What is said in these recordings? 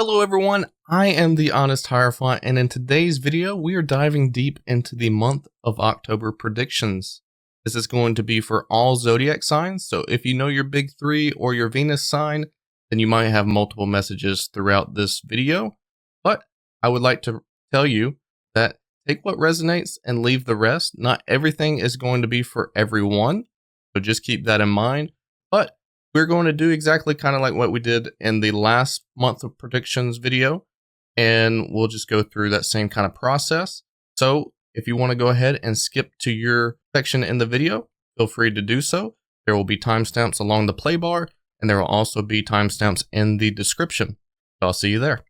Hello everyone, I am the Honest Hierophant, and in today's video, we are diving deep into the month of October predictions. This is going to be for all zodiac signs, so if you know your big three or your Venus sign, then you might have multiple messages throughout this video. But I would like to tell you that take what resonates and leave the rest. Not everything is going to be for everyone, so just keep that in mind. But we're going to do exactly kind of like what we did in the last month of predictions video, and we'll just go through that same kind of process. So if you want to go ahead and skip to your section in the video, feel free to do so. There will be timestamps along the play bar, and there will also be timestamps in the description. I'll see you there.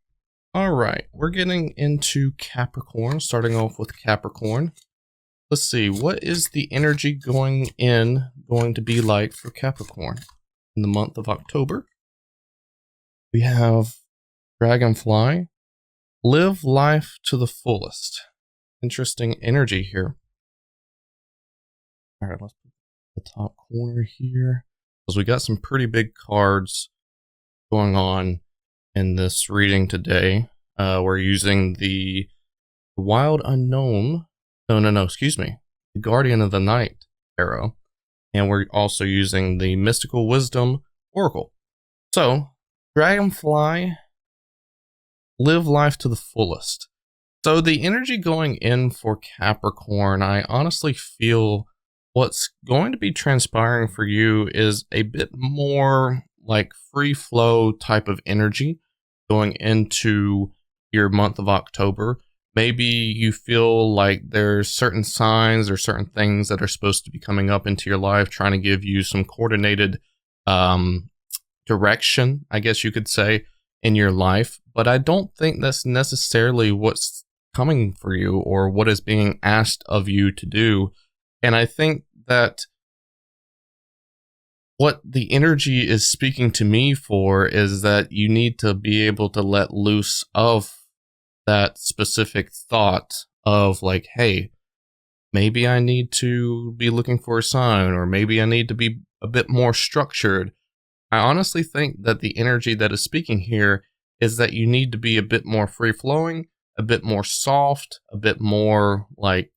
All right, we're getting into Capricorn, starting off with Capricorn. Let's see, what is the energy going to be like for Capricorn in the month of October? We have Dragonfly, live life to the fullest. Interesting energy here. All right, let's put the top corner here, because we got some pretty big cards going on in this reading today. We're using the Wild Unknown. The Guardian of the Night tarot. And we're also using the Mystical Wisdom Oracle. So, Dragonfly, live life to the fullest. So the energy going in for Capricorn, I honestly feel what's going to be transpiring for you is a bit more like free flow type of energy going into your month of October. Maybe you feel like there's certain signs or certain things that are supposed to be coming up into your life, trying to give you some coordinated direction, I guess you could say, in your life. But I don't think that's necessarily what's coming for you or what is being asked of you to do. And I think that what the energy is speaking to me for is that you need to be able to let loose of that specific thought of like, hey, maybe I need to be looking for a sign, or maybe I need to be a bit more structured. I honestly think that the energy that is speaking here is that you need to be a bit more free-flowing, a bit more soft, a bit more like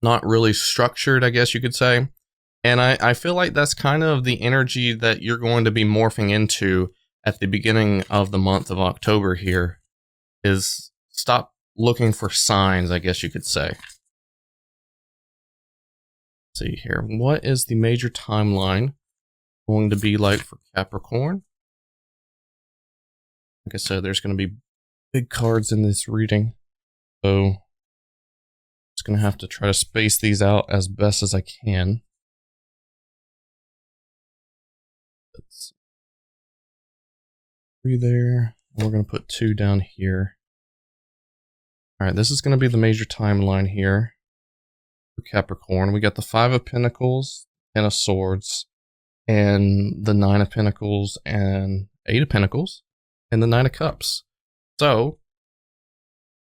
not really structured, I guess you could say. And I feel like that's kind of the energy that you're going to be morphing into at the beginning of the month of October here. Is stop looking for signs, I guess you could say. Let's see here. What is the major timeline going to be like for Capricorn? Like I said, there's going to be big cards in this reading, so I'm just going to have to try to space these out as best as I can. Let's see. 3 there. We're going to put 2 down here. Alright, this is going to be the major timeline here for Capricorn. We got the 5 of Pentacles, 10 of Swords, and the 9 of Pentacles, and 8 of Pentacles, and the 9 of Cups. So,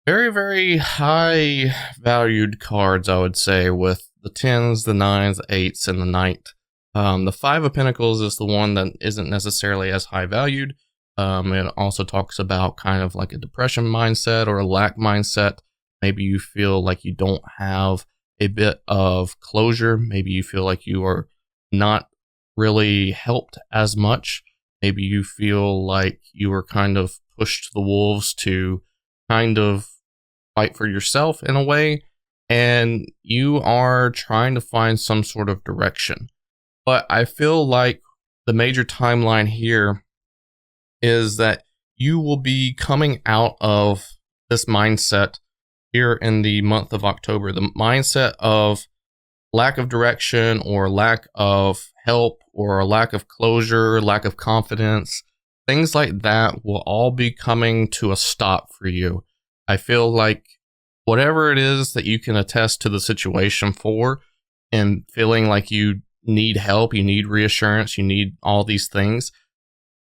very, very high valued cards, I would say, with the 10s, the 9s, the 8s, and the Knight. The 5 of Pentacles is the one that isn't necessarily as high valued. It also talks about kind of like a depression mindset or a lack mindset. Maybe you feel like you don't have a bit of closure. Maybe you feel like you are not really helped as much. Maybe you feel like you were kind of pushed to the wolves to kind of fight for yourself in a way, and you are trying to find some sort of direction. But I feel like the major timeline here is that you will be coming out of this mindset here in the month of October. The mindset of lack of direction or lack of help or a lack of closure, lack of confidence, things like that will all be coming to a stop for you. I feel like whatever it is that you can attest to the situation for and feeling like you need help, you need reassurance, you need all these things,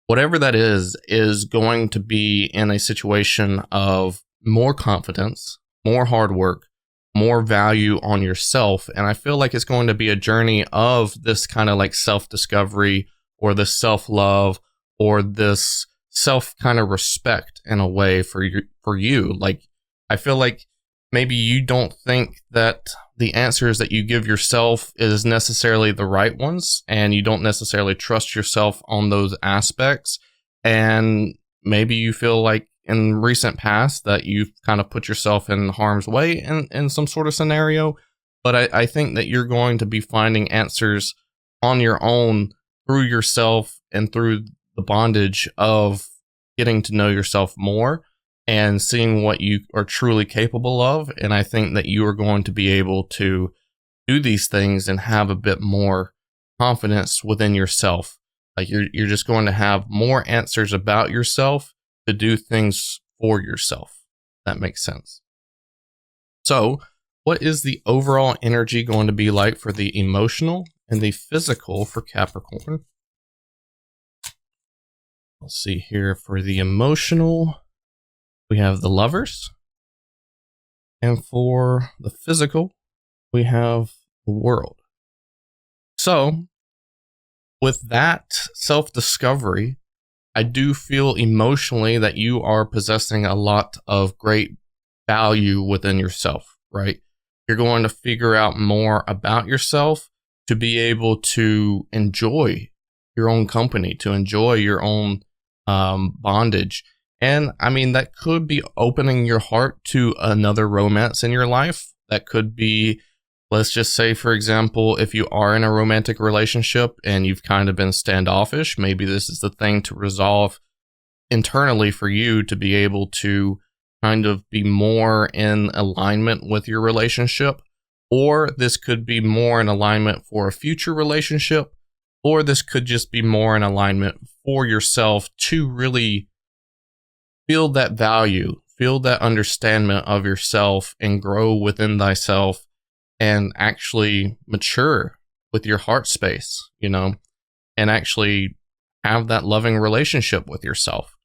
whatever that is going to be in a situation of more confidence, more hard work, more value on yourself. And I feel like it's going to be a journey of this kind of like self-discovery or this self-love or this self kind of respect in a way for you. Like, I feel like maybe you don't think that the answers that you give yourself is necessarily the right ones, and you don't necessarily trust yourself on those aspects. And maybe you feel like in recent past that you've kind of put yourself in harm's way in some sort of scenario. But I think that you're going to be finding answers on your own through yourself and through the bondage of getting to know yourself more and seeing what you are truly capable of. And I think that you are going to be able to do these things and have a bit more confidence within yourself. Like, you're just going to have more answers about yourself to do things for yourself. That makes sense. So, what is the overall energy going to be like for the emotional and the physical for Capricorn? Let's see here. For the emotional, we have the Lovers. And for the physical, we have the World. So, with that self-discovery, I do feel emotionally that you are possessing a lot of great value within yourself, right? You're going to figure out more about yourself to be able to enjoy your own company, to enjoy your own bondage. And I mean, that could be opening your heart to another romance in your life. That could be, let's just say, for example, if you are in a romantic relationship and you've kind of been standoffish, maybe this is the thing to resolve internally for you to be able to kind of be more in alignment with your relationship. Or this could be more in alignment for a future relationship. Or this could just be more in alignment for yourself to really feel that value, feel that understanding of yourself, and grow within thyself and actually mature with your heart space, you know, and actually have that loving relationship with yourself.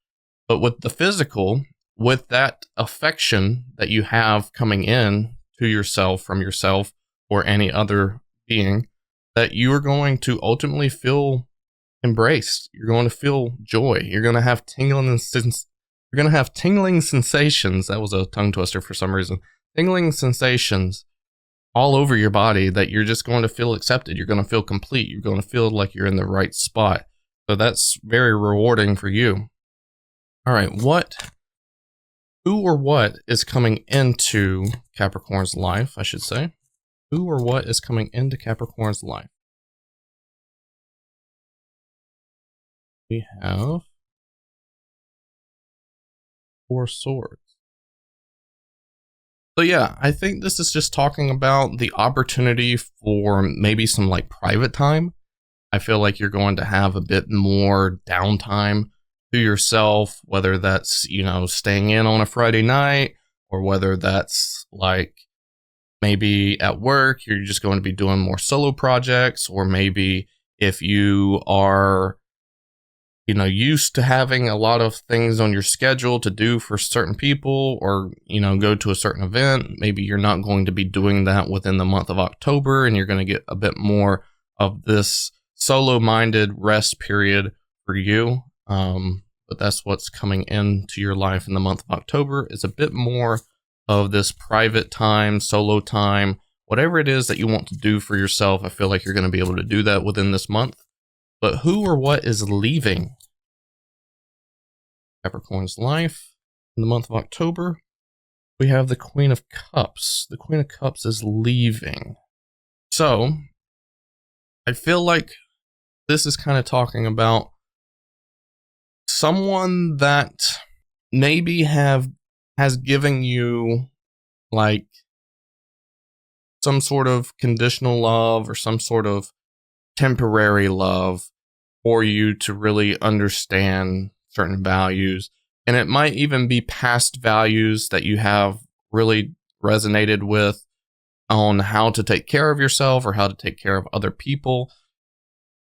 But with the physical, with that affection that you have coming in to yourself from yourself or any other being, that you are going to ultimately feel embraced. You're going to feel joy. You're going to have tingling sensations. That was a tongue twister for some reason. Tingling sensations all over your body that you're just going to feel accepted. You're going to feel complete. You're going to feel like you're in the right spot. So that's very rewarding for you. All right, who or what is coming into Capricorn's life, I should say? Who or what is coming into Capricorn's life? We have 4 swords. So yeah, I think this is just talking about the opportunity for maybe some like private time. I feel like you're going to have a bit more downtime to yourself, whether that's, you know, staying in on a Friday night, or whether that's like maybe at work, you're just going to be doing more solo projects, or maybe if you are, you know, used to having a lot of things on your schedule to do for certain people, or, you know, go to a certain event, maybe you're not going to be doing that within the month of October, and you're going to get a bit more of this solo-minded rest period for you. But that's what's coming into your life in the month of October, is a bit more of this private time, solo time, whatever it is that you want to do for yourself. I feel like you're going to be able to do that within this month. But who or what is leaving Capricorn's life in the month of October? We have the Queen of Cups. The Queen of Cups is leaving. So, I feel like this is kind of talking about someone that maybe has given you like some sort of conditional love or some sort of temporary love for you to really understand certain values. And it might even be past values that you have really resonated with on how to take care of yourself or how to take care of other people.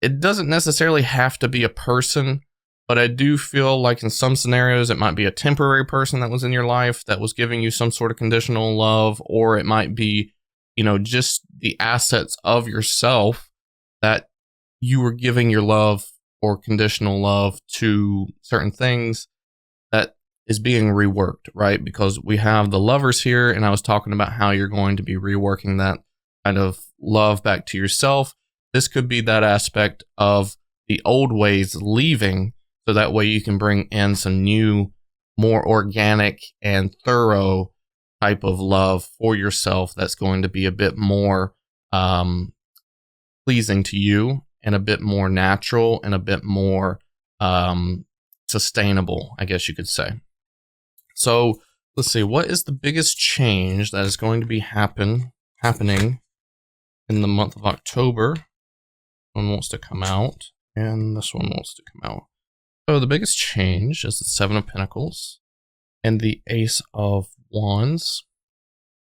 It doesn't necessarily have to be a person, but I do feel like in some scenarios, it might be a temporary person that was in your life that was giving you some sort of conditional love, or it might be, you know, just the assets of yourself that you were giving your love or conditional love to certain things that is being reworked, right? Because we have the Lovers here, and I was talking about how you're going to be reworking that kind of love back to yourself. This could be that aspect of the old ways leaving, so that way you can bring in some new, more organic and thorough type of love for yourself that's going to be a bit more pleasing to you and a bit more natural and a bit more sustainable, I guess you could say. So let's see, what is the biggest change that is going to be happening in the month of October? One wants to come out, and this one wants to come out. So the biggest change is the Seven of Pentacles and the Ace of Wands.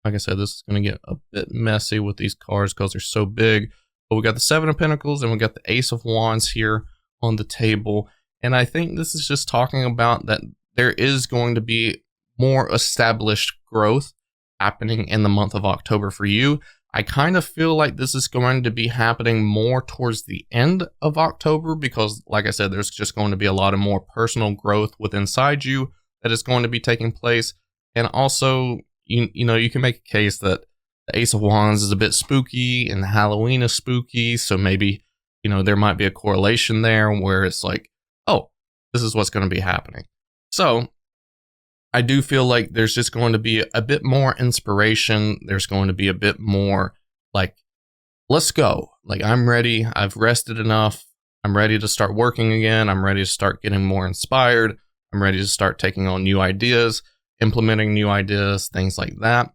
Like I said, this is going to get a bit messy with these cards because they're so big. But we got the Seven of Pentacles and we got the Ace of Wands here on the table. And I think this is just talking about that there is going to be more established growth happening in the month of October for you. I kind of feel like this is going to be happening more towards the end of October because, like I said, there's just going to be a lot of more personal growth within inside you that is going to be taking place. And also, you know, you can make a case that the Ace of Wands is a bit spooky and Halloween is spooky. So maybe, you know, there might be a correlation there where it's like, oh, this is what's going to be happening. So I do feel like there's just going to be a bit more inspiration. There's going to be a bit more like, let's go. Like, I'm ready. I've rested enough. I'm ready to start working again. I'm ready to start getting more inspired. I'm ready to start taking on new ideas, implementing new ideas, things like that.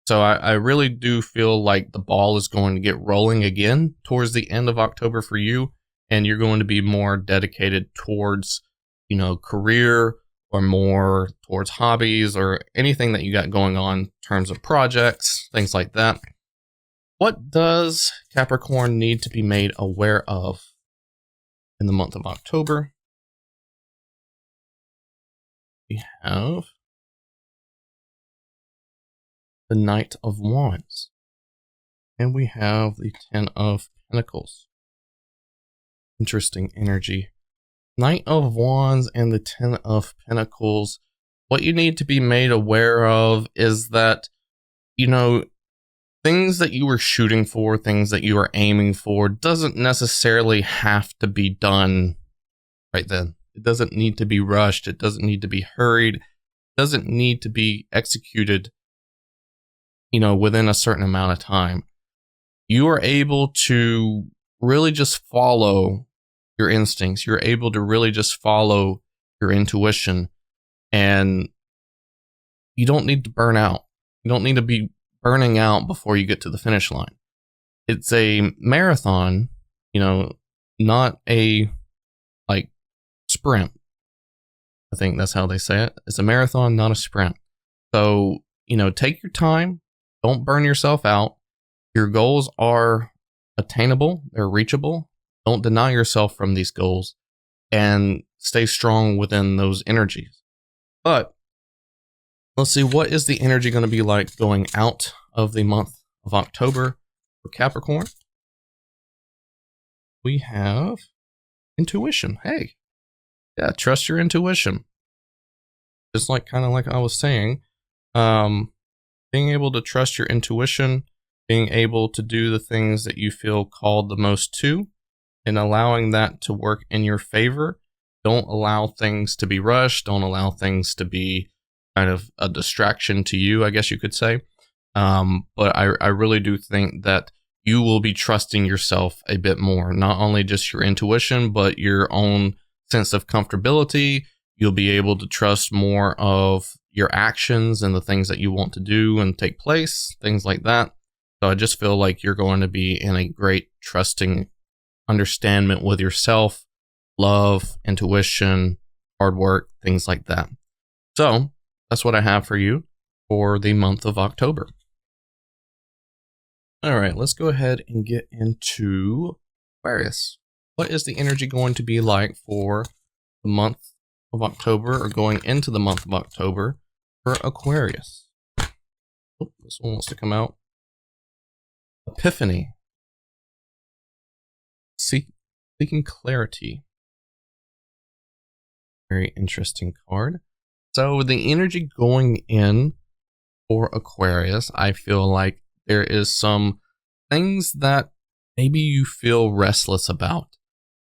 So I really do feel like the ball is going to get rolling again towards the end of October for you. And you're going to be more dedicated towards, you know, career, or more towards hobbies or anything that you got going on in terms of projects, things like that. What does Capricorn need to be made aware of in the month of October? We have the Knight of Wands, and we have the Ten of Pentacles. Interesting energy. Knight of Wands and the Ten of Pentacles. What you need to be made aware of is that, you know, things that you were shooting for, things that you are aiming for, doesn't necessarily have to be done right then. It doesn't need to be rushed. It doesn't need to be hurried. It doesn't need to be executed, you know, within a certain amount of time. You are able to really just follow your instincts. You're able to really just follow your intuition, and you don't need to burn out. You don't need to be burning out before you get to the finish line. It's a marathon, you know, not a like sprint. I think that's how they say it. It's a marathon, not a sprint. So, you know, take your time. Don't burn yourself out. Your goals are attainable. They're reachable. Don't deny yourself from these goals and stay strong within those energies. But let's see, what is the energy going to be like going out of the month of October for Capricorn? We have intuition. Hey, yeah, trust your intuition. Just like kind of like I was saying, being able to trust your intuition, being able to do the things that you feel called the most to, and allowing that to work in your favor. Don't allow things to be rushed. Don't allow things to be kind of a distraction to you, I guess you could say. But I really do think that you will be trusting yourself a bit more. Not only just your intuition, but your own sense of comfortability. You'll be able to trust more of your actions and the things that you want to do and take place, things like that. So I just feel like you're going to be in a great trusting understanding with yourself, love, intuition, hard work, things like that. So that's what I have for you for the month of October. All right, let's go ahead and get into Aquarius. What is the energy going to be like for the month of October, or going into the month of October for Aquarius? Oh, this one wants to come out. Epiphany. Seeking clarity. Very interesting card. So the energy going in for Aquarius, I feel like there is some things that maybe you feel restless about,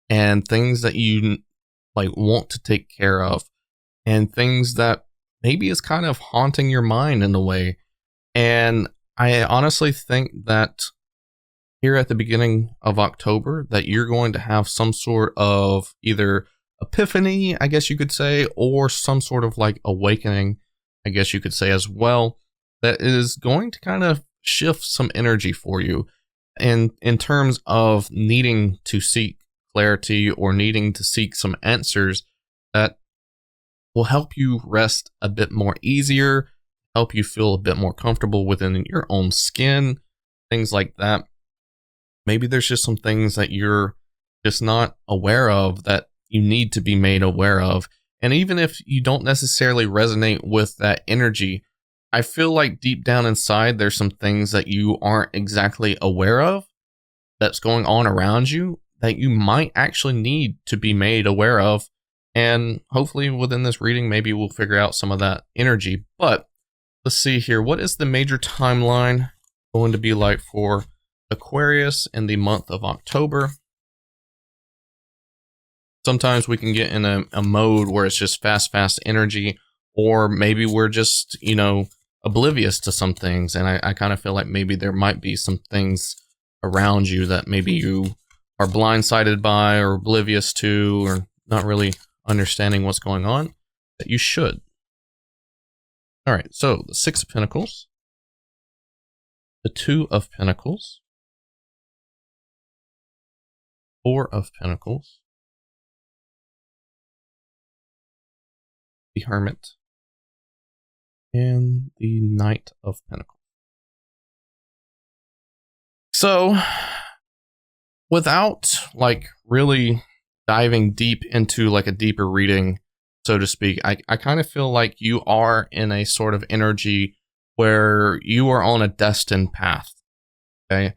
and things that you like want to take care of, and things that maybe is kind of haunting your mind in a way. And I honestly think that here at the beginning of October that you're going to have some sort of either epiphany, I guess you could say, or some sort of like awakening, I guess you could say as well, that is going to kind of shift some energy for you. And in terms of needing to seek clarity or needing to seek some answers that will help you rest a bit more easier, help you feel a bit more comfortable within your own skin, things like that. Maybe there's just some things that you're just not aware of that you need to be made aware of. And even if you don't necessarily resonate with that energy, I feel like deep down inside, there's some things that you aren't exactly aware of that's going on around you that you might actually need to be made aware of. And hopefully within this reading, maybe we'll figure out some of that energy. But let's see here. What is the major timeline going to be like for Aquarius in the month of October? Sometimes we can get in a mode where it's just fast energy, or maybe we're just, oblivious to some things. And I kind of feel like maybe there might be some things around you that maybe you are blindsided by or oblivious to, or not really understanding what's going on, that you should. All right, so the Six of Pentacles, the Two of Pentacles, Four of Pentacles, the Hermit, and the Knight of Pentacles. So, without like really diving deep into like a deeper reading, so to speak, I kind of feel like you are in a sort of energy where you are on a destined path. Okay.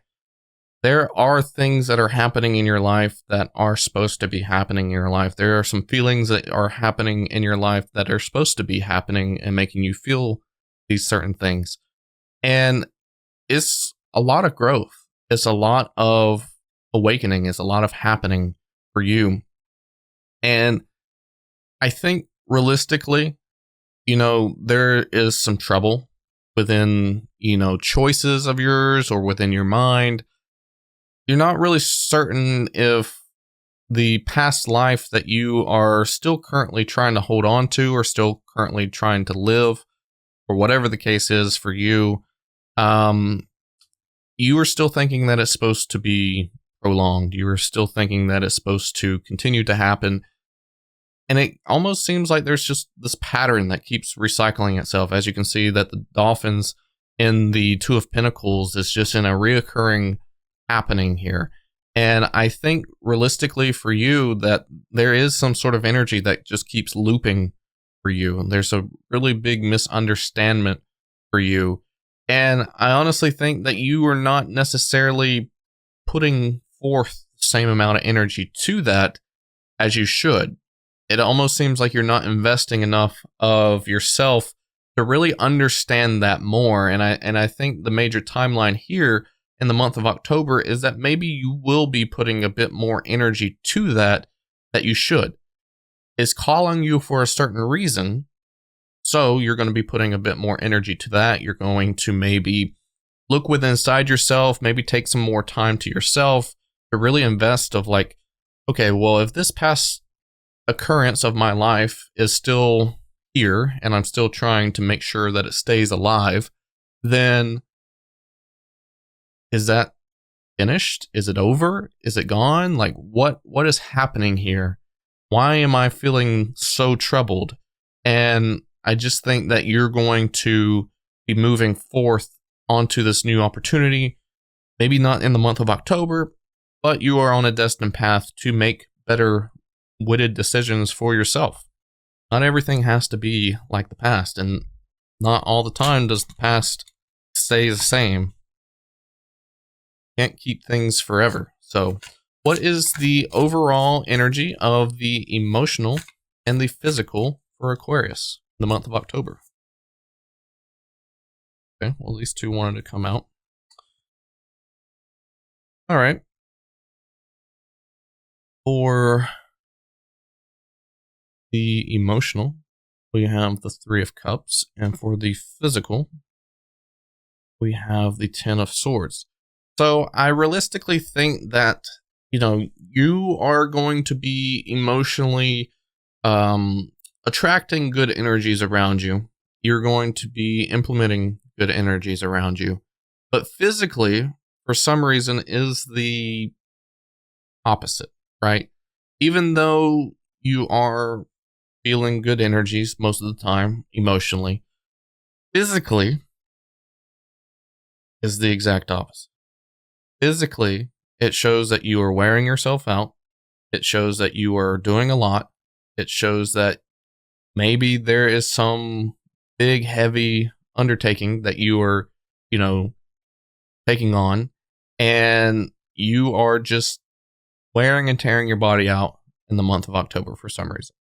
There are things that are happening in your life that are supposed to be happening in your life. There are some feelings that are happening in your life that are supposed to be happening and making you feel these certain things. And it's a lot of growth. It's a lot of awakening. It's a lot of happening for you. And I think realistically, there is some trouble within, choices of yours or within your mind. You're not really certain if the past life that you are still currently trying to hold on to or still currently trying to live, or whatever the case is for you, you are still thinking that it's supposed to be prolonged. You are still thinking that it's supposed to continue to happen. And it almost seems like there's just this pattern that keeps recycling itself. As you can see that the dolphins in the Two of Pentacles is just in a reoccurring happening here. And I think realistically for you that there is some sort of energy that just keeps looping for you. There's a really big misunderstanding for you. And I honestly think that you are not necessarily putting forth the same amount of energy to that as you should. It almost seems like you're not investing enough of yourself to really understand that more. And I think the major timeline here in the month of October is that maybe you will be putting a bit more energy to that you should. It's calling you for a certain reason, so you're going to be putting a bit more energy to that. You're going to maybe look within inside yourself, maybe take some more time to yourself to really invest of like, okay, well, if this past occurrence of my life is still here and I'm still trying to make sure that it stays alive, then is that finished? Is it over? Is it gone? Like what is happening here? Why am I feeling so troubled? And I just think that you're going to be moving forth onto this new opportunity, maybe not in the month of October, but you are on a destined path to make better witted decisions for yourself. Not everything has to be like the past, and not all the time does the past stay the same. Can't keep things forever. So what is the overall energy of the emotional and the physical for Aquarius in the month of October. Okay, well, these two wanted to come out. All right. For the emotional, we have the Three of Cups, and for the physical, we have the Ten of Swords. So I realistically think that, you are going to be emotionally attracting good energies around you. You're going to be implementing good energies around you. But physically, for some reason, is the opposite, right? Even though you are feeling good energies most of the time, emotionally, physically is the exact opposite. Physically, it shows that you are wearing yourself out. It shows that you are doing a lot. It shows that maybe there is some big, heavy undertaking that you are, taking on, and you are just wearing and tearing your body out in the month of October for some reason.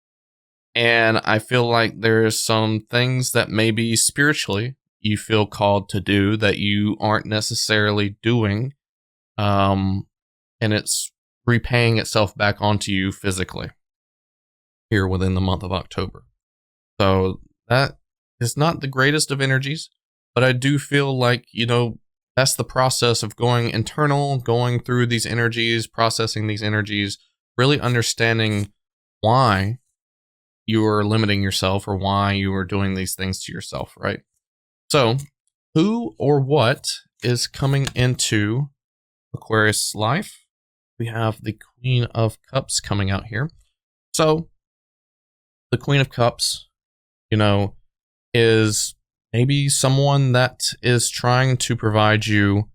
And I feel like there's some things that maybe spiritually you feel called to do that you aren't necessarily doing. And it's repaying itself back onto you physically here within the month of October. So that is not the greatest of energies, but I do feel like, that's the process of going internal, going through these energies, processing these energies, really understanding why you are limiting yourself or why you are doing these things to yourself, right? So who or what is coming into Aquarius' life? We have the Queen of Cups coming out here. So the Queen of Cups, is maybe someone that is trying to provide you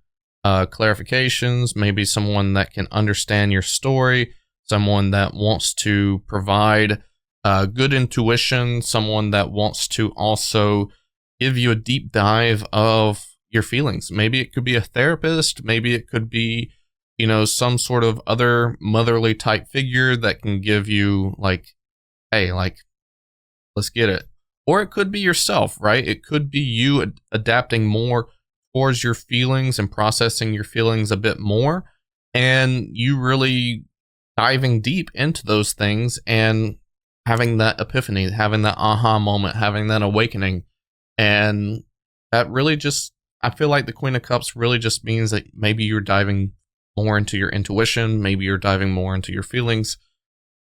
clarifications, maybe someone that can understand your story, someone that wants to provide good intuition, someone that wants to also give you a deep dive of your feelings. Maybe it could be a therapist, maybe it could be, some sort of other motherly type figure that can give you hey, let's get it. Or it could be yourself, right? It could be you adapting more towards your feelings and processing your feelings a bit more, and you really diving deep into those things and having that epiphany, having that aha moment, having that awakening. And that really just, I feel like the Queen of Cups really just means that maybe you're diving more into your intuition, maybe you're diving more into your feelings,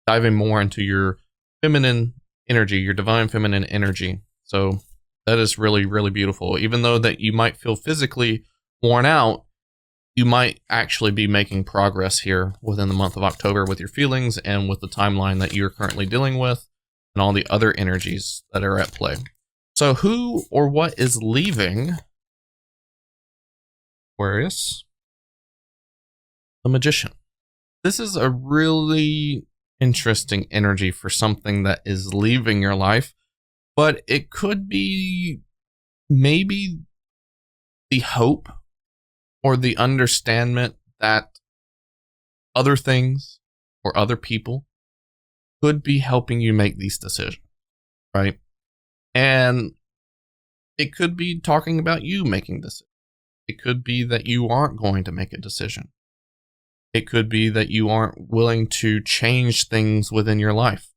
diving more into your feminine energy, your divine feminine energy. So that is really, really beautiful. Even though that you might feel physically worn out, you might actually be making progress here within the month of October with your feelings and with the timeline that you're currently dealing with and all the other energies that are at play. So who or what is leaving Aquarius? The Magician. This is a really interesting energy for something that is leaving your life, but it could be maybe the hope or the understanding that other things or other people could be helping you make these decisions, right? And it could be talking about you making decisions. It could be that you aren't going to make a decision. It could be that you aren't willing to change things within your life.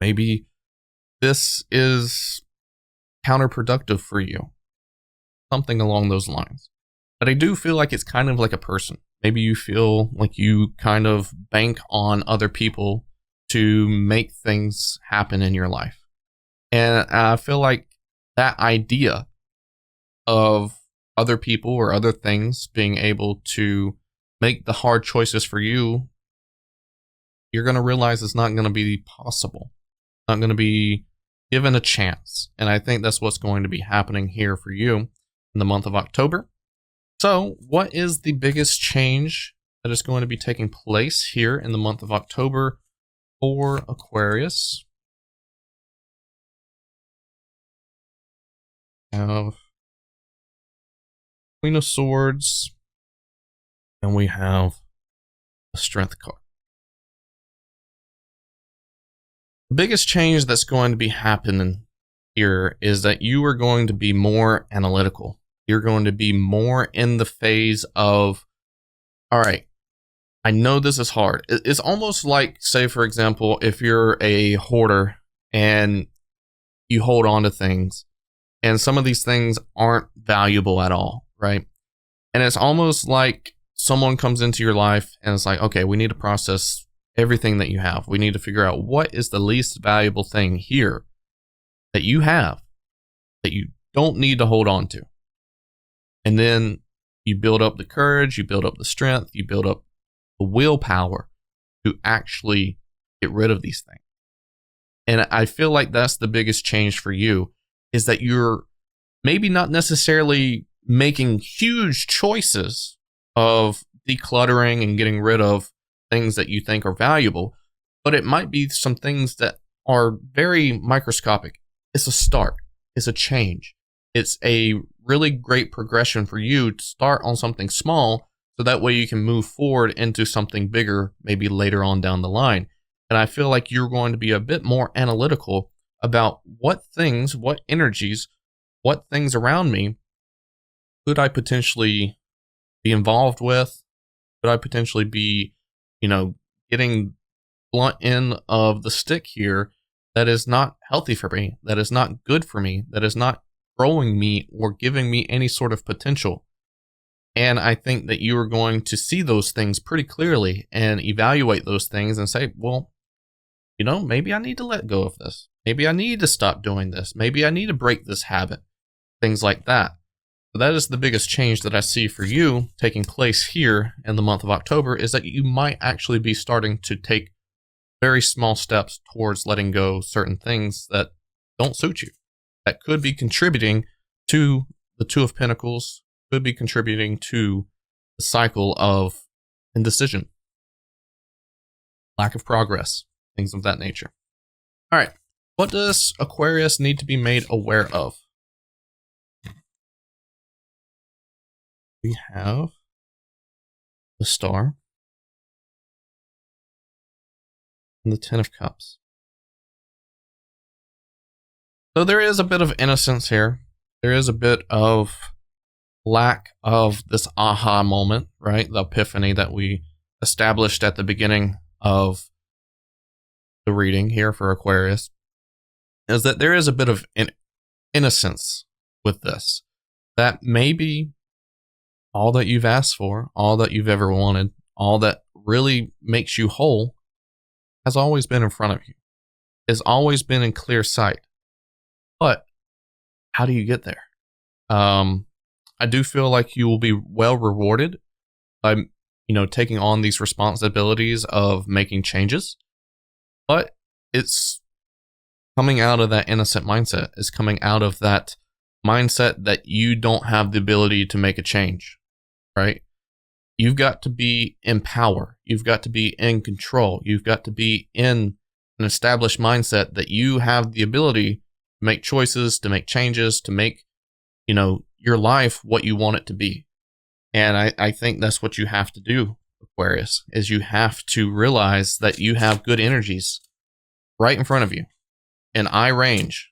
Maybe this is counterproductive for you. Something along those lines. But I do feel like it's kind of like a person. Maybe you feel like you kind of bank on other people to make things happen in your life. And I feel like that idea of other people or other things being able to make the hard choices for you, you're going to realize it's not going to be possible. Not going to be given a chance. And I think that's what's going to be happening here for you in the month of October. So what is the biggest change that is going to be taking place here in the month of October for Aquarius? We have Queen of Swords, and we have a Strength card. The biggest change that's going to be happening here is that you are going to be more analytical. You're going to be more in the phase of, all right, I know this is hard. It's almost like, say, for example, if you're a hoarder and you hold on to things and some of these things aren't valuable at all, right? And it's almost like someone comes into your life and it's like, okay, we need to process everything that you have. We need to figure out what is the least valuable thing here that you have that you don't need to hold on to. And then you build up the courage, you build up the strength, you build up the willpower to actually get rid of these things. And I feel like that's the biggest change for you, is that you're maybe not necessarily making huge choices of decluttering and getting rid of things that you think are valuable, but it might be some things that are very microscopic. It's a start. It's a change. It's a really great progression for you to start on something small, so that way you can move forward into something bigger, maybe later on down the line. And I feel like you're going to be a bit more analytical about what things, what energies, what things around me could I potentially be involved with? Could I potentially be, getting blunt end of the stick here that is not healthy for me, that is not good for me, that is not growing me or giving me any sort of potential. And I think that you are going to see those things pretty clearly and evaluate those things and say, well, maybe I need to let go of this. Maybe I need to stop doing this. Maybe I need to break this habit. Things like that. So that is the biggest change that I see for you taking place here in the month of October, is that you might actually be starting to take very small steps towards letting go certain things that don't suit you, that could be contributing to the Two of Pentacles, could be contributing to the cycle of indecision, lack of progress, things of that nature. All right, what does Aquarius need to be made aware of? We have the Star and the Ten of Cups. So there is a bit of innocence here. There is a bit of lack of this aha moment, right? The epiphany that we established at the beginning of the reading here for Aquarius, is that there is a bit of innocence with this. That maybe all that you've asked for, all that you've ever wanted, all that really makes you whole has always been in front of you, has always been in clear sight. But how do you get there? I do feel like you will be well rewarded by, taking on these responsibilities of making changes. But it's coming out of that innocent mindset. It's coming out of that mindset that you don't have the ability to make a change, right? You've got to be in power. You've got to be in control. You've got to be in an established mindset that you have the ability to make choices, to make changes, to make, your life what you want it to be. And I think that's what you have to do, Aquarius, is you have to realize that you have good energies right in front of you. In eye range.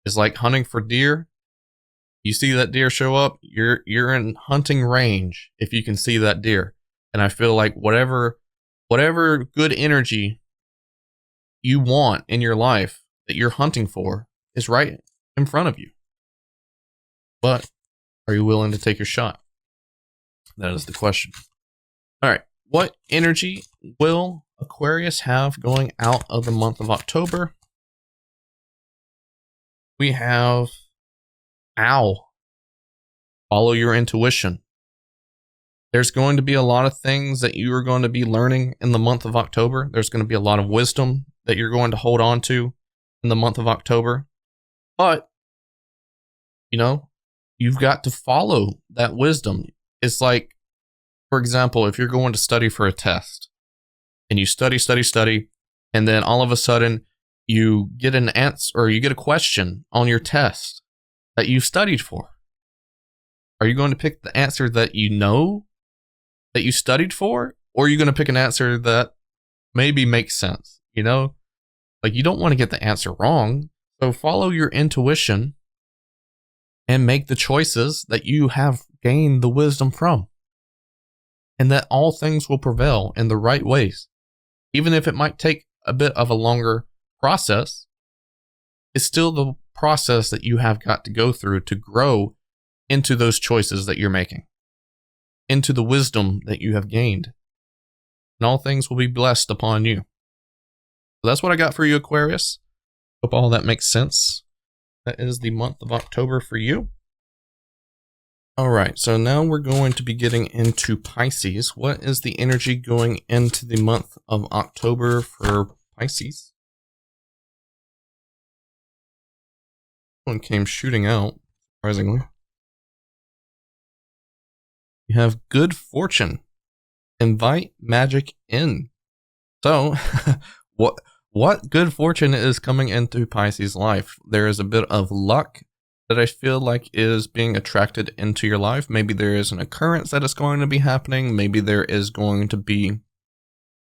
It's like hunting for deer. You see that deer show up, you're in hunting range if you can see that deer. And I feel like whatever good energy you want in your life that you're hunting for is right in front of you. But are you willing to take your shot? That is the question. All right. What energy will Aquarius have going out of the month of October? We have Owl. Follow your intuition. There's going to be a lot of things that you are going to be learning in the month of October. There's going to be a lot of wisdom that you're going to hold on to in the month of October. But, you've got to follow that wisdom. It's like, for example, if you're going to study for a test and you study, and then all of a sudden you get an answer or you get a question on your test that you studied for. Are you going to pick the answer that you know that you studied for? Or are you going to pick an answer that maybe makes sense? Like, you don't want to get the answer wrong. So follow your intuition and make the choices that you have gained the wisdom from. And that all things will prevail in the right ways. Even if it might take a bit of a longer process, it's still the process that you have got to go through to grow into those choices that you're making, into the wisdom that you have gained. And all things will be blessed upon you. So that's what I got for you, Aquarius. Hope all that makes sense. That is the month of October for you. All right, so now we're going to be getting into Pisces. What is the energy going into the month of October for Pisces? One came shooting out, surprisingly. You have good fortune. Invite magic in. So, what good fortune is coming into Pisces' life? There is a bit of luck that I feel like is being attracted into your life. Maybe there is an occurrence that is going to be happening. Maybe there is going to be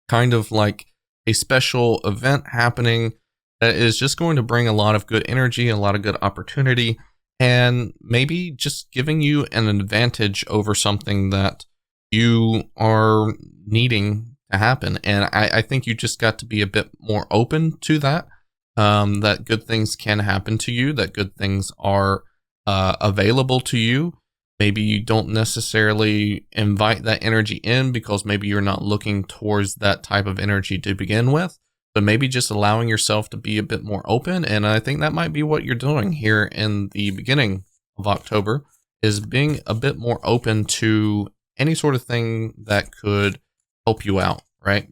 kind of like a special event happening that is just going to bring a lot of good energy, a lot of good opportunity, and maybe just giving you an advantage over something that you are needing to happen. And I think you just got to be a bit more open to that. That good things can happen to you, that good things are available to you. Maybe you don't necessarily invite that energy in because maybe you're not looking towards that type of energy to begin with, but maybe just allowing yourself to be a bit more open. And I think that might be what you're doing here in the beginning of October, is being a bit more open to any sort of thing that could help you out, right?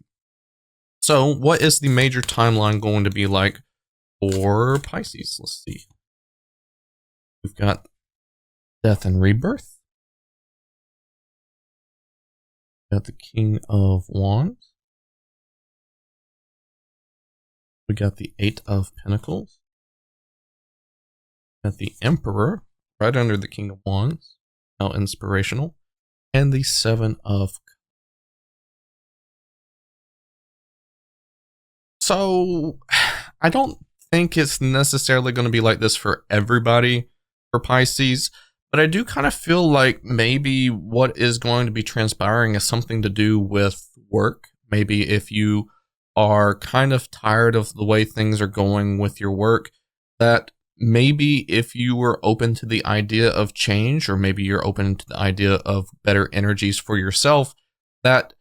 So what is the major timeline going to be like for Pisces? Let's see. We've got death and rebirth. We've got the King of Wands. We got the Eight of Pentacles. We got the Emperor right under the King of Wands. How inspirational. And the Seven of Cups. So I don't think it's necessarily going to be like this for everybody for Pisces, but I do kind of feel like maybe what is going to be transpiring is something to do with work. Maybe if you are kind of tired of the way things are going with your work, that maybe if you were open to the idea of change, or maybe you're open to the idea of better energies for yourself, that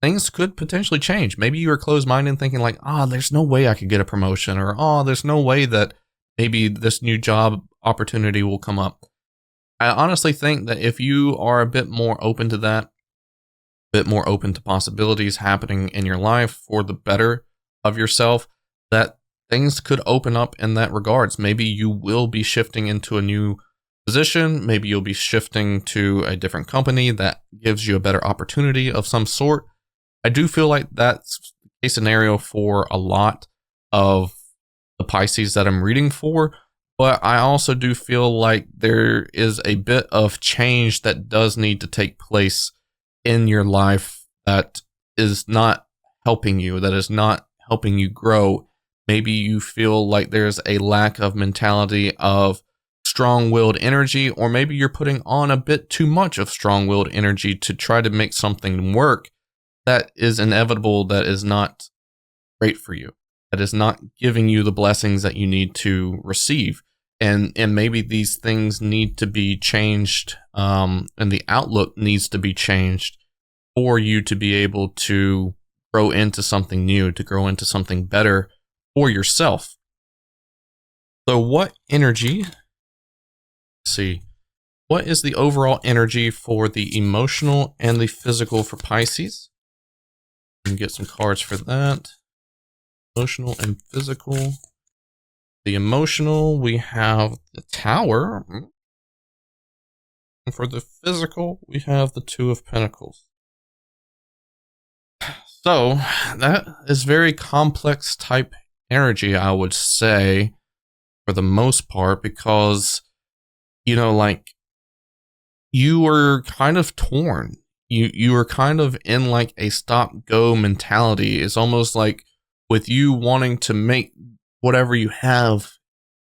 things could potentially change. Maybe you were closed-minded thinking like, there's no way I could get a promotion, or there's no way that maybe this new job opportunity will come up. I honestly think that if you are a bit more open to that, a bit more open to possibilities happening in your life for the better of yourself, that things could open up in that regards. Maybe you will be shifting into a new position. Maybe you'll be shifting to a different company that gives you a better opportunity of some sort. I do feel like that's a scenario for a lot of the Pisces that I'm reading for, but I also do feel like there is a bit of change that does need to take place in your life that is not helping you, that is not helping you grow. Maybe you feel like there's a lack of mentality of strong-willed energy, or maybe you're putting on a bit too much of strong-willed energy to try to make something work that is inevitable, that is not great for you, that is not giving you the blessings that you need to receive. And maybe these things need to be changed, and the outlook needs to be changed for you to be able to grow into something new, to grow into something better for yourself. So what energy, let's see, what is the overall energy for the emotional and the physical for Pisces? And get some cards for that. Emotional and physical. The emotional, we have the Tower. And for the physical, we have the Two of Pentacles. So, that is very complex type energy, I would say, for the most part, because, you know, like, you were kind of torn. You were kind of in like a stop-go mentality. It's almost like with you wanting to make whatever you have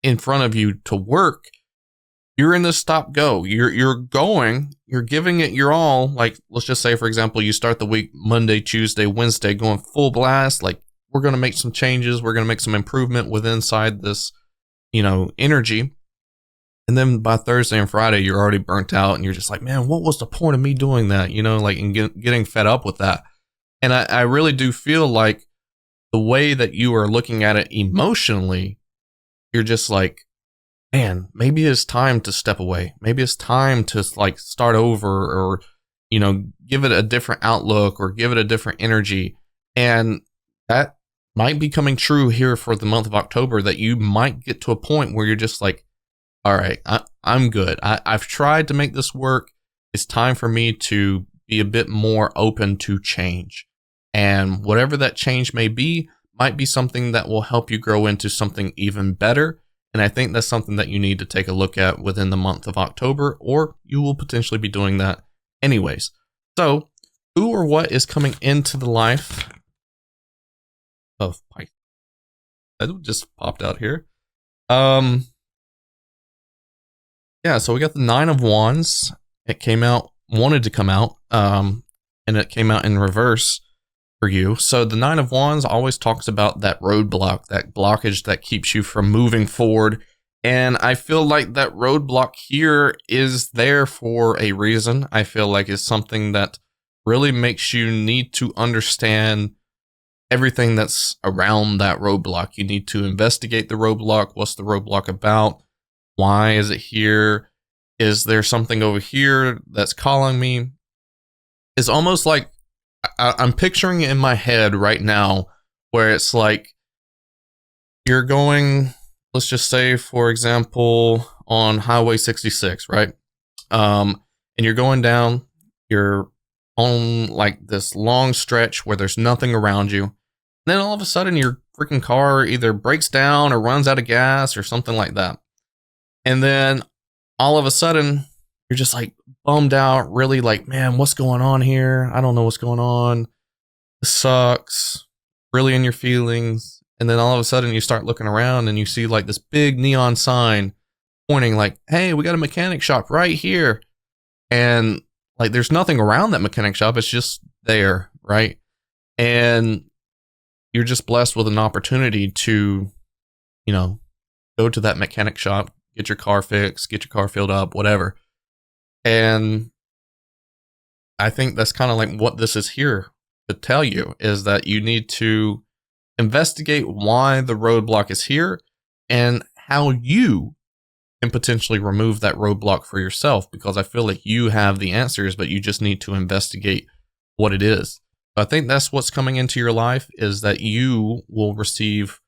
in front of you to work, you're in this stop go. You're giving it your all. Like, let's just say, for example, you start the week Monday, Tuesday, Wednesday, going full blast. Like, we're going to make some changes. We're going to make some improvement with inside this, energy. And then by Thursday and Friday, you're already burnt out and you're just like, man, what was the point of me doing that? And getting fed up with that. And I really do feel like the way that you are looking at it emotionally, you're just like, man, maybe it's time to step away. Maybe it's time to like start over or, give it a different outlook or give it a different energy. And that might be coming true here for the month of October, that you might get to a point where you're just like, all right, I'm good. I've tried to make this work. It's time for me to be a bit more open to change. And whatever that change may be, might be something that will help you grow into something even better. And I think that's something that you need to take a look at within the month of October, or you will potentially be doing that anyways. So, who or what is coming into the life of Pisces? That just popped out here. Yeah, so we got the Nine of Wands. It wanted to come out, and it came out in reverse for you. So the Nine of Wands always talks about that roadblock, that blockage that keeps you from moving forward. And I feel like that roadblock here is there for a reason. I feel like it's something that really makes you need to understand everything that's around that roadblock. You need to investigate the roadblock. What's the roadblock about? Why is it here? Is there something over here that's calling me? It's almost like I'm picturing it in my head right now where it's like you're going, let's just say, for example, on Highway 66, right? And you're going down, you're on like this long stretch where there's nothing around you. And then all of a sudden your freaking car either breaks down or runs out of gas or something like that. And then all of a sudden you're just like bummed out, really like, man, what's going on here? I don't know what's going on. This sucks. Really in your feelings. And then all of a sudden you start looking around and you see like this big neon sign pointing like, hey, we got a mechanic shop right here. And like there's nothing around that mechanic shop. It's just there, right? And you're just blessed with an opportunity to, go to that mechanic shop, get your car fixed, get your car filled up, whatever. And I think that's kind of like what this is here to tell you, is that you need to investigate why the roadblock is here and how you can potentially remove that roadblock for yourself, because I feel like you have the answers, but you just need to investigate what it is. I think that's what's coming into your life, is that you will receive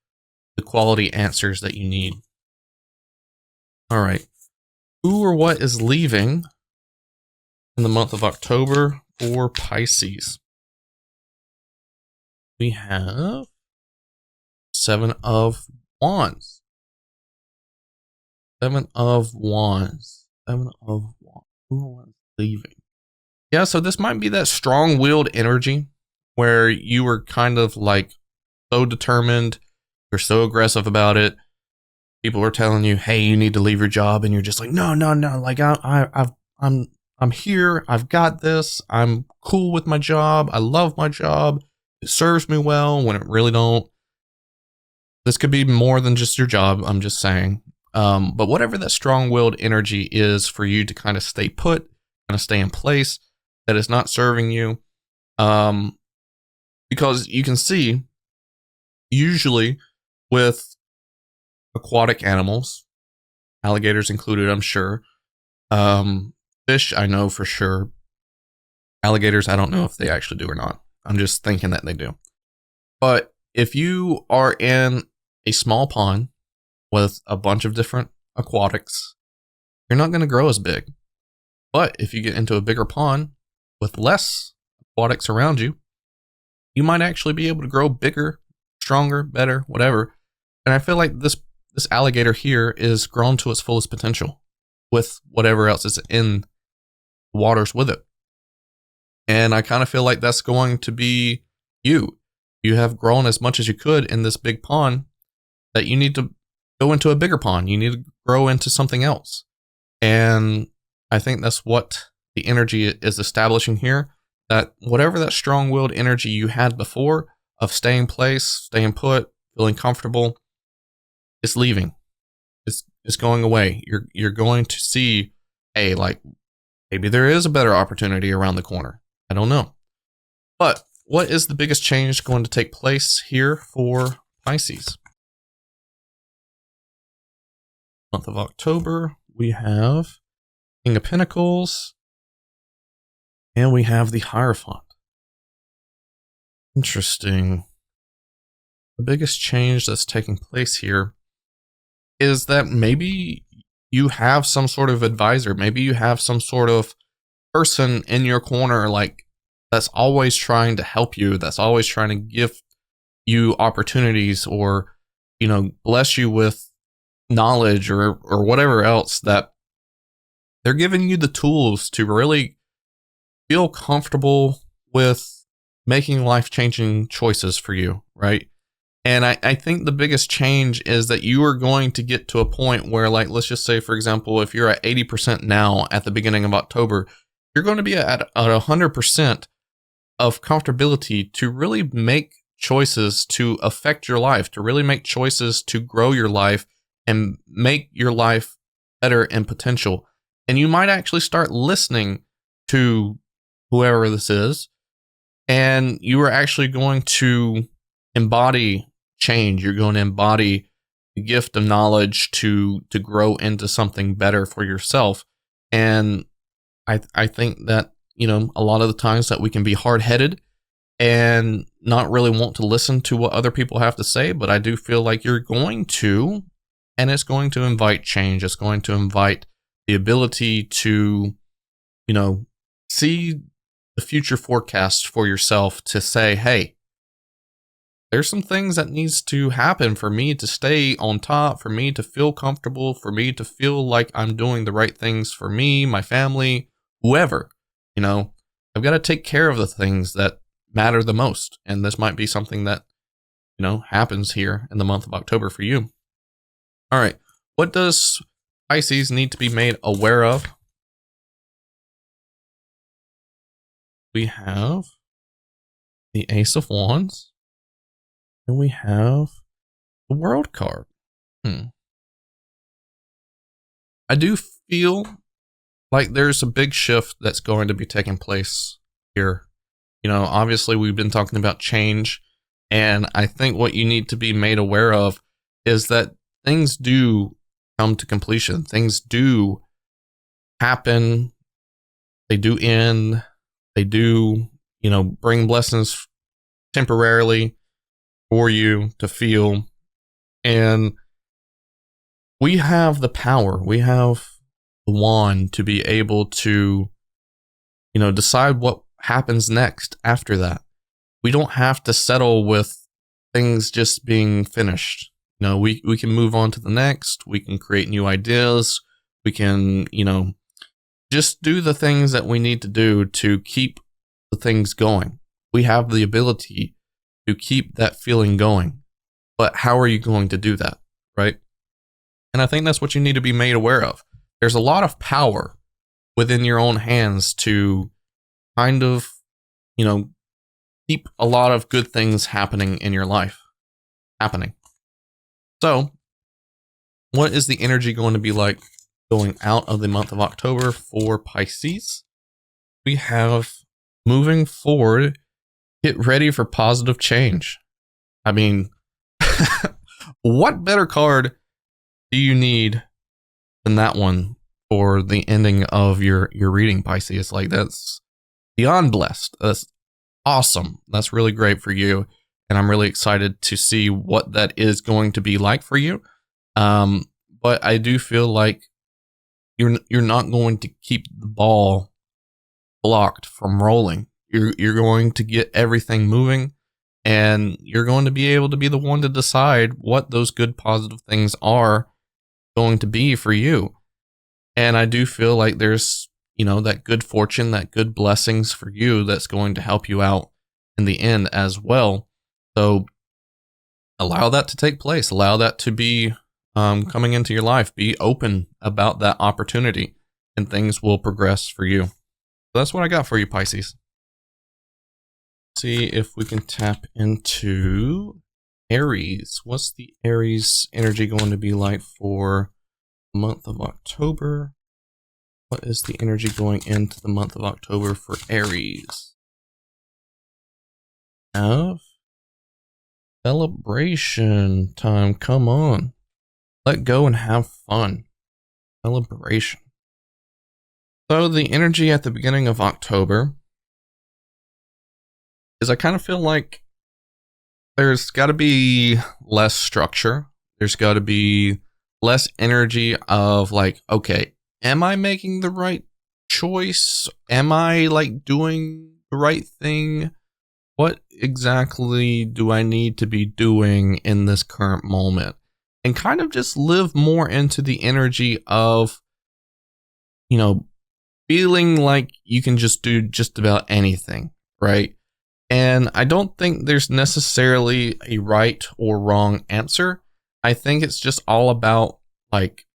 the quality answers that you need. All right. Who or what is leaving in the month of October for Pisces? We have Seven of Wands. Seven of Wands. Seven of Wands. Who or what is leaving? Yeah, so this might be that strong-willed energy where you were kind of like so determined, you're so aggressive about it. People are telling you, hey, you need to leave your job, and you're just like, no. Like I'm here. I've got this. I'm cool with my job. I love my job. It serves me well, when it really don't. This could be more than just your job, I'm just saying. But whatever that strong-willed energy is for you to kind of stay put, kind of stay in place, that is not serving you. Because you can see, usually with aquatic animals, alligators included, I'm sure. Fish, I know for sure. Alligators, I don't know if they actually do or not. I'm just thinking that they do. But if you are in a small pond with a bunch of different aquatics, you're not going to grow as big. But if you get into a bigger pond with less aquatics around you, you might actually be able to grow bigger, stronger, better, whatever. And I feel like this alligator here is grown to its fullest potential with whatever else is in the waters with it. And I kind of feel like that's going to be you. You have grown as much as you could in this big pond that you need to go into a bigger pond. You need to grow into something else. And I think that's what the energy is establishing here, that whatever that strong-willed energy you had before of staying place, staying put, feeling comfortable, it's leaving. It's going away. You're going to see, hey, like, maybe there is a better opportunity around the corner. I don't know. But what is the biggest change going to take place here for Pisces? Month of October, we have King of Pentacles, and we have the Hierophant. Interesting. The biggest change that's taking place here is that maybe you have some sort of advisor. Maybe you have some sort of person in your corner, like, that's always trying to help you, that's always trying to give you opportunities, or, you know, bless you with knowledge or whatever else, that they're giving you the tools to really feel comfortable with making life-changing choices for you, right? And I think the biggest change is that you are going to get to a point where, like, let's just say, for example, if you're at 80% now at the beginning of October, you're going to be at 100% of comfortability to really make choices to affect your life, to really make choices to grow your life and make your life better in potential. And you might actually start listening to whoever this is, and you are actually going to embody change. You're going to embody the gift of knowledge to grow into something better for yourself. And I think that, you know, a lot of the times that we can be hard-headed and not really want to listen to what other people have to say, but I do feel like you're going to, and it's going to invite change. It's going to invite the ability to, you know, see the future forecast for yourself, to say, hey, there's some things that needs to happen for me to stay on top, for me to feel comfortable, for me to feel like I'm doing the right things for me, my family, whoever. You know, I've got to take care of the things that matter the most. And this might be something that, you know, happens here in the month of October for you. All right. What does Pisces need to be made aware of? We have the Ace of Wands, and we have the World card. I do feel like there's a big shift that's going to be taking place here. You know, obviously we've been talking about change, and I think what you need to be made aware of is that things do come to completion. Things do happen. They do end. They do, you know, bring blessings temporarily for you to feel. And we have the power. We have the wand to be able to, you know, decide what happens next after that. We don't have to settle with things just being finished. You know, we can move on to the next. We can create new ideas. We can, you know, just do the things that we need to do to keep the things going. We have the ability to keep that feeling going. But how are you going to do that, right? And I think that's what you need to be made aware of. There's a lot of power within your own hands to kind of, you know, keep a lot of good things happening in your life. So, what is the energy going to be like going out of the month of October for Pisces? We have, moving forward, get ready for positive change. I mean, what better card do you need than that one for the ending of your reading, Pisces? Like, that's beyond blessed. That's awesome. That's really great for you. And I'm really excited to see what that is going to be like for you. But I do feel like you're not going to keep the ball blocked from rolling. You're going to get everything moving, and you're going to be able to be the one to decide what those good positive things are going to be for you. And I do feel like there's, you know, that good fortune, that good blessings for you that's going to help you out in the end as well. So allow that to take place. Allow that to be coming into your life. Be open about that opportunity, and things will progress for you. So that's what I got for you, Pisces. See if we can tap into Aries. What's the Aries energy going to be like for the month of October? What is the energy going into the month of October for Aries? Have celebration time. Come on. Let go and have fun. Celebration. So the energy at the beginning of October is I kind of feel like there's got to be less structure. There's got to be less energy of like, okay, am I making the right choice? Am I like doing the right thing? What exactly do I need to be doing in this current moment? And kind of just live more into the energy of, you know, feeling like you can just do just about anything, right? And I don't think there's necessarily a right or wrong answer. I think it's just all about like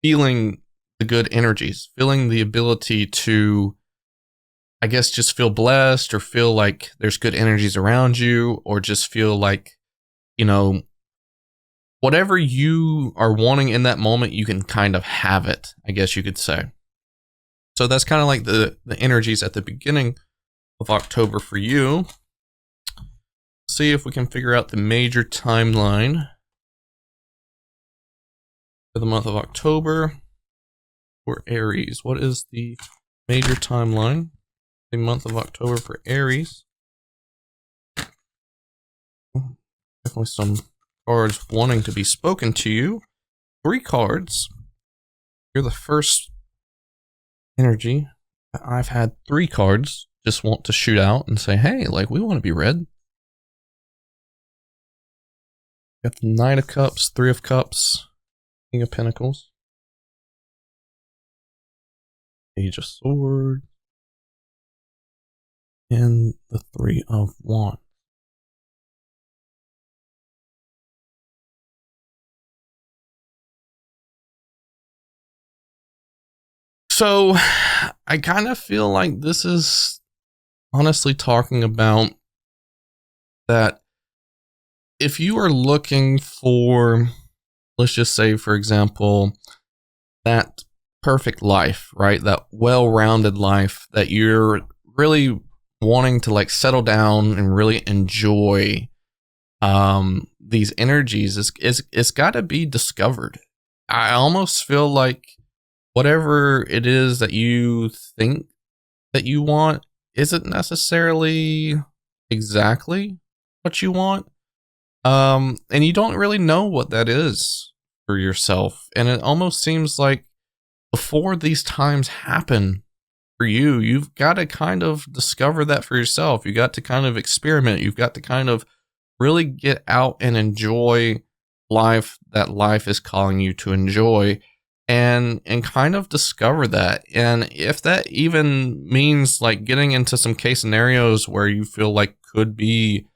feeling the good energies, feeling the ability to, I guess, just feel blessed or feel like there's good energies around you, or just feel like, you know, whatever you are wanting in that moment, you can kind of have it, I guess you could say. So that's kind of like the energies at the beginning of October for you. See if we can figure out the major timeline for the month of October for Aries. What is the major timeline the month of October for Aries? Definitely some cards wanting to be spoken to you. 3 cards. You're the first energy. I've had 3 cards just want to shoot out and say, hey, like, we want to be read. Got the Knight of Cups, 3 of Cups, King of Pentacles, Page of Swords, and the 3 of Wands. So I kind of feel like this is honestly talking about that if you are looking for, let's just say, for example, that perfect life, right? That well-rounded life that you're really wanting to like settle down and really enjoy, these energies, it's got to be discovered. I almost feel like whatever it is that you think that you want isn't necessarily exactly what you want. And you don't really know what that is for yourself. And it almost seems like before these times happen for you, you've got to kind of discover that for yourself. You got to kind of experiment. You've got to kind of really get out and enjoy life that life is calling you to enjoy. And kind of discover that. And if that even means like getting into some case scenarios where you feel like could be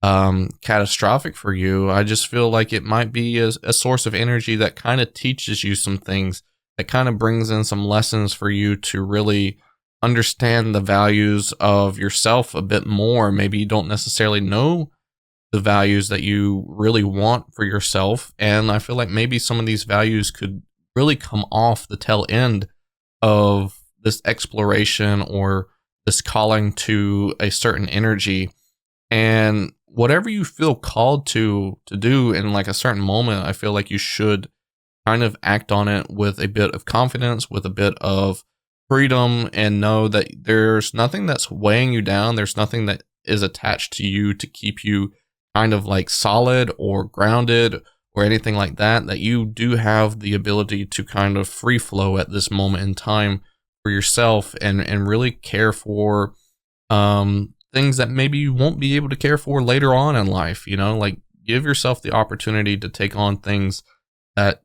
catastrophic for you, I just feel like it might be a source of energy that kind of teaches you some things, that kind of brings in some lessons for you to really understand the values of yourself a bit more. Maybe you don't necessarily know the values that you really want for yourself. And I feel like maybe some of these values could really come off the tail end of this exploration or this calling to a certain energy. And whatever you feel called to do in like a certain moment, I feel like you should kind of act on it with a bit of confidence, with a bit of freedom, and know that there's nothing that's weighing you down. There's nothing that is attached to you to keep you kind of like solid or grounded or anything like that, that you do have the ability to kind of free flow at this moment in time for yourself and really care for things that maybe you won't be able to care for later on in life. You know, like give yourself the opportunity to take on things that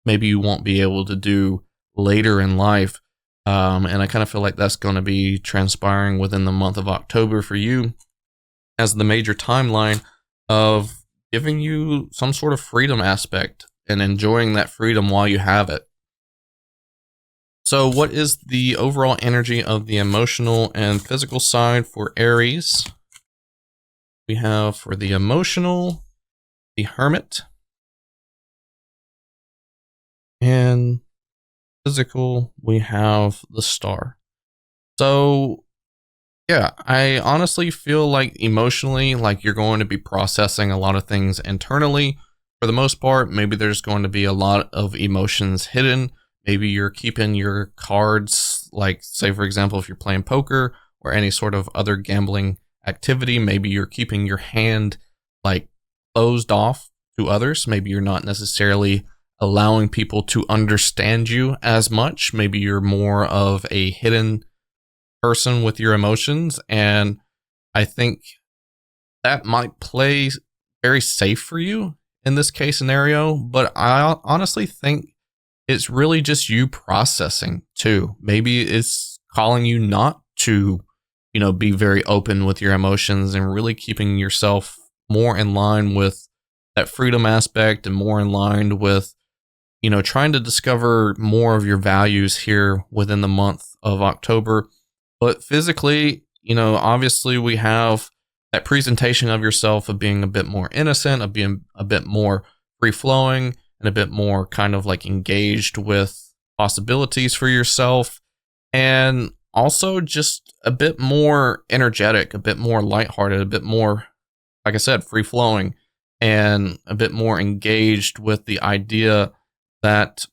maybe you won't be able to do later in life. And I kind of feel like that's going to be transpiring within the month of October for you as the major timeline of giving you some sort of freedom aspect and enjoying that freedom while you have it. So what is the overall energy of the emotional and physical side for Aries? We have for the emotional, the Hermit, and physical, we have the Star. So yeah, I honestly feel like emotionally, like you're going to be processing a lot of things internally. For the most part, maybe there's going to be a lot of emotions hidden. Maybe you're keeping your cards, like say for example, if you're playing poker or any sort of other gambling activity, maybe you're keeping your hand like closed off to others. Maybe you're not necessarily allowing people to understand you as much. Maybe you're more of a hidden person with your emotions, and I think that might play very safe for you in this case scenario, but I honestly think it's really just you processing too. Maybe it's calling you not to, be very open with your emotions and really keeping yourself more in line with that freedom aspect and more in line with, trying to discover more of your values here within the month of October. But physically, obviously we have that presentation of yourself of being a bit more innocent, of being a bit more free-flowing, and a bit more kind of like engaged with possibilities for yourself. And also just a bit more energetic, a bit more lighthearted, a bit more, like I said, free-flowing, and a bit more engaged with the idea that,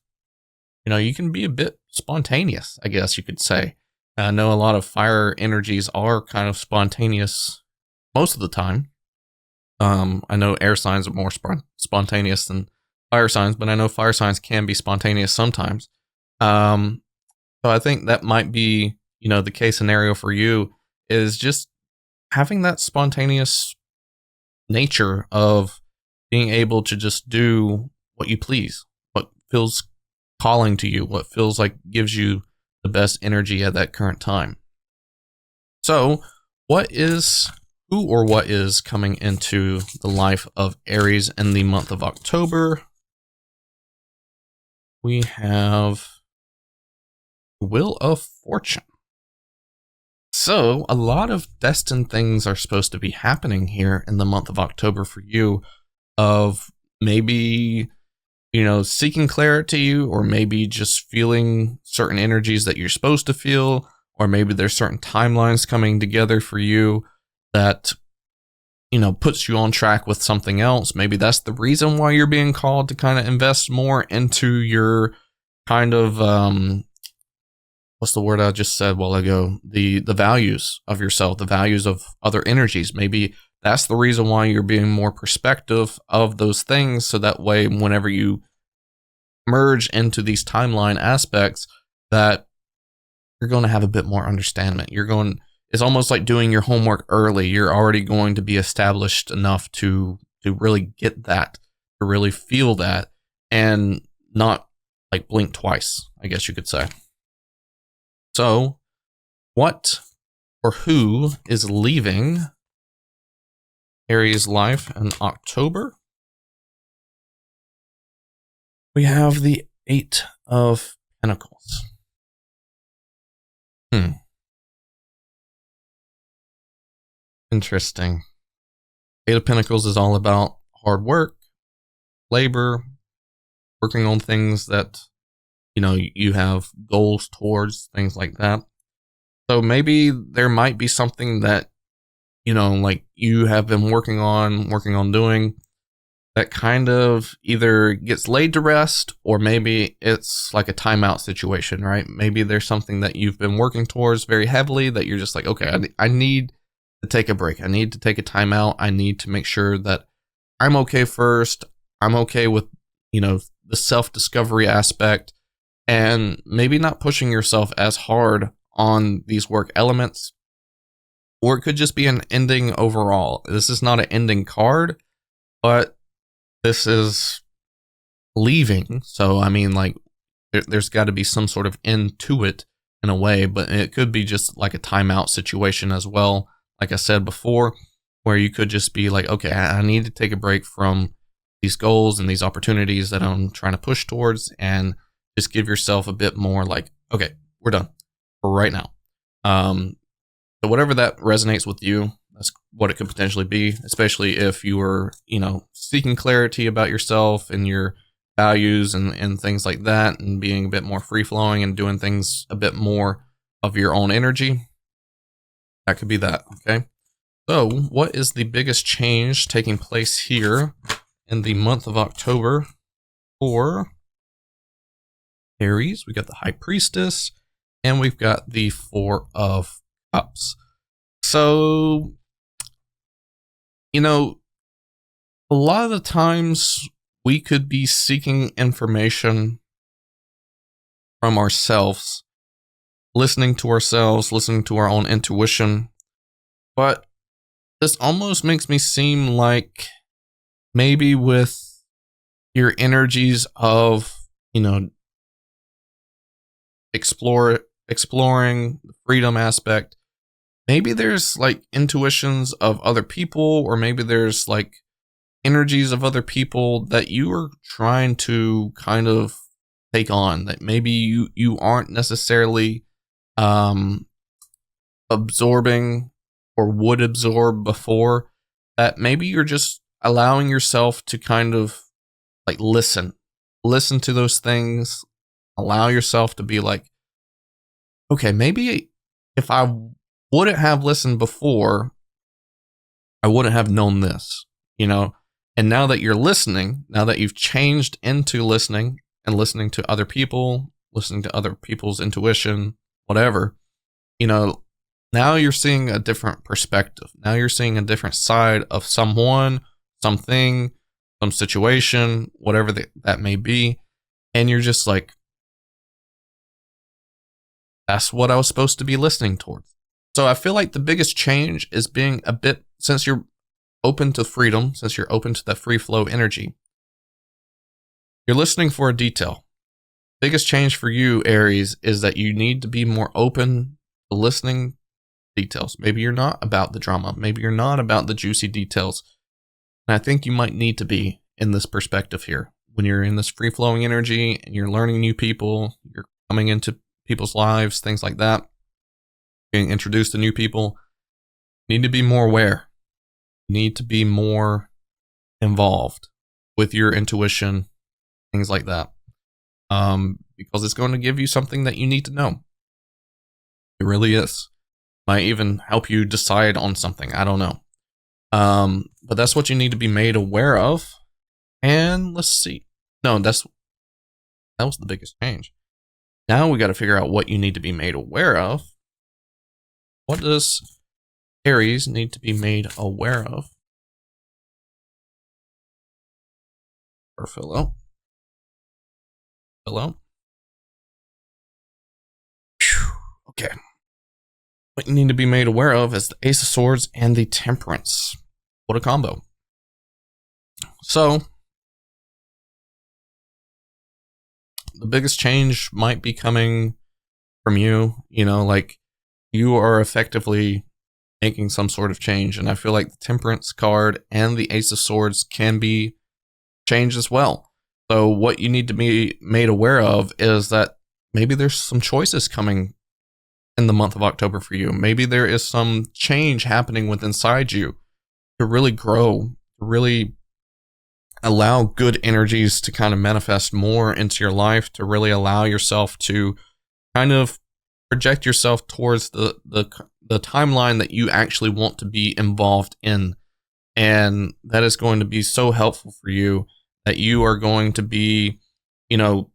you can be a bit spontaneous, I guess you could say. I know a lot of fire energies are kind of spontaneous most of the time. I know air signs are more spontaneous than fire signs, but I know fire signs can be spontaneous sometimes. So I think that might be, the case scenario for you is just having that spontaneous nature of being able to just do what you please, what feels calling to you, what feels like gives you the best energy at that current time. So what is coming into the life of Aries in the month of October? We have Wheel of Fortune. So a lot of destined things are supposed to be happening here in the month of October for you, of maybe, seeking clarity, or maybe just feeling certain energies that you're supposed to feel, or maybe there's certain timelines coming together for you that, puts you on track with something else. Maybe that's the reason why you're being called to kind of invest more into your kind of, what's the word I just said a while ago? The values of yourself, the values of other energies. Maybe that's the reason why you're being more perspective of those things. So that way, whenever you merge into these timeline aspects, that you're going to have a bit more understanding. It's almost like doing your homework early. You're already going to be established enough to really get that, to really feel that, and not like blink twice, I guess you could say. So, what or who is leaving Aries' life in October? We have the Eight of Pentacles. Interesting. Eight of Pentacles is all about hard work, labor, working on things that, you have goals towards, things like that. So maybe there might be something that, like you have been working on doing that kind of either gets laid to rest, or maybe it's like a timeout situation, right? Maybe there's something that you've been working towards very heavily that you're just like, okay, I need to take a break. I need to take a timeout. I need to make sure that I'm okay first. I'm okay with, the self-discovery aspect, and maybe not pushing yourself as hard on these work elements. Or it could just be an ending overall. This is not an ending card, but this is leaving. So, I mean, like, there's got to be some sort of end to it in a way, but it could be just like a timeout situation as well. Like I said before, where you could just be like, okay, I need to take a break from these goals and these opportunities that I'm trying to push towards, and just give yourself a bit more like, okay, we're done for right now. So whatever that resonates with you, that's what it could potentially be, especially if you were, seeking clarity about yourself and your values and things like that, and being a bit more free flowing and doing things a bit more of your own energy. That could be that. Okay. So what is the biggest change taking place here in the month of October for Aries? We got the High Priestess, and we've got the Four of Cups. So, a lot of the times we could be seeking information from ourselves, listening to ourselves, listening to our own intuition. But this almost makes me seem like maybe with your energies of, exploring the freedom aspect, maybe there's like intuitions of other people, or maybe there's like energies of other people that you are trying to kind of take on, that maybe you aren't necessarily absorbing or would absorb before, that maybe you're just allowing yourself to kind of like listen to those things, allow yourself to be like, okay, maybe if I wouldn't have listened before, I wouldn't have known this, And now that you're listening, now that you've changed into listening and listening to other people, listening to other people's intuition, whatever, now you're seeing a different perspective. Now you're seeing a different side of someone, something, some situation, whatever that may be. And you're just like, that's what I was supposed to be listening towards. So I feel like the biggest change is being a bit, since you're open to freedom, since you're open to that free flow energy, you're listening for a detail. Biggest change for you, Aries, is that you need to be more open to listening details. Maybe you're not about the drama. Maybe you're not about the juicy details. And I think you might need to be in this perspective here. When you're in this free flowing energy and you're learning new people, you're coming into people's lives, things like that, being introduced to new people, you need to be more aware. You need to be more involved with your intuition, things like that. Because it's going to give you something that you need to know. It really is. Might even help you decide on something. I don't know. But that's what you need to be made aware of. And let's see. No, that was the biggest change. Now we got to figure out what you need to be made aware of. What does Aries need to be made aware of? Or fill out. Okay. What you need to be made aware of is the Ace of Swords and the Temperance. What a combo. So, the biggest change might be coming from you. Like you are effectively making some sort of change. And I feel like the Temperance card and the Ace of Swords can be changed as well. So what you need to be made aware of is that maybe there's some choices coming in the month of October for you. Maybe there is some change happening within inside you to really grow, to really allow good energies to kind of manifest more into your life, to really allow yourself to kind of project yourself towards the timeline that you actually want to be involved in. And that is going to be so helpful for you, that you are going to be,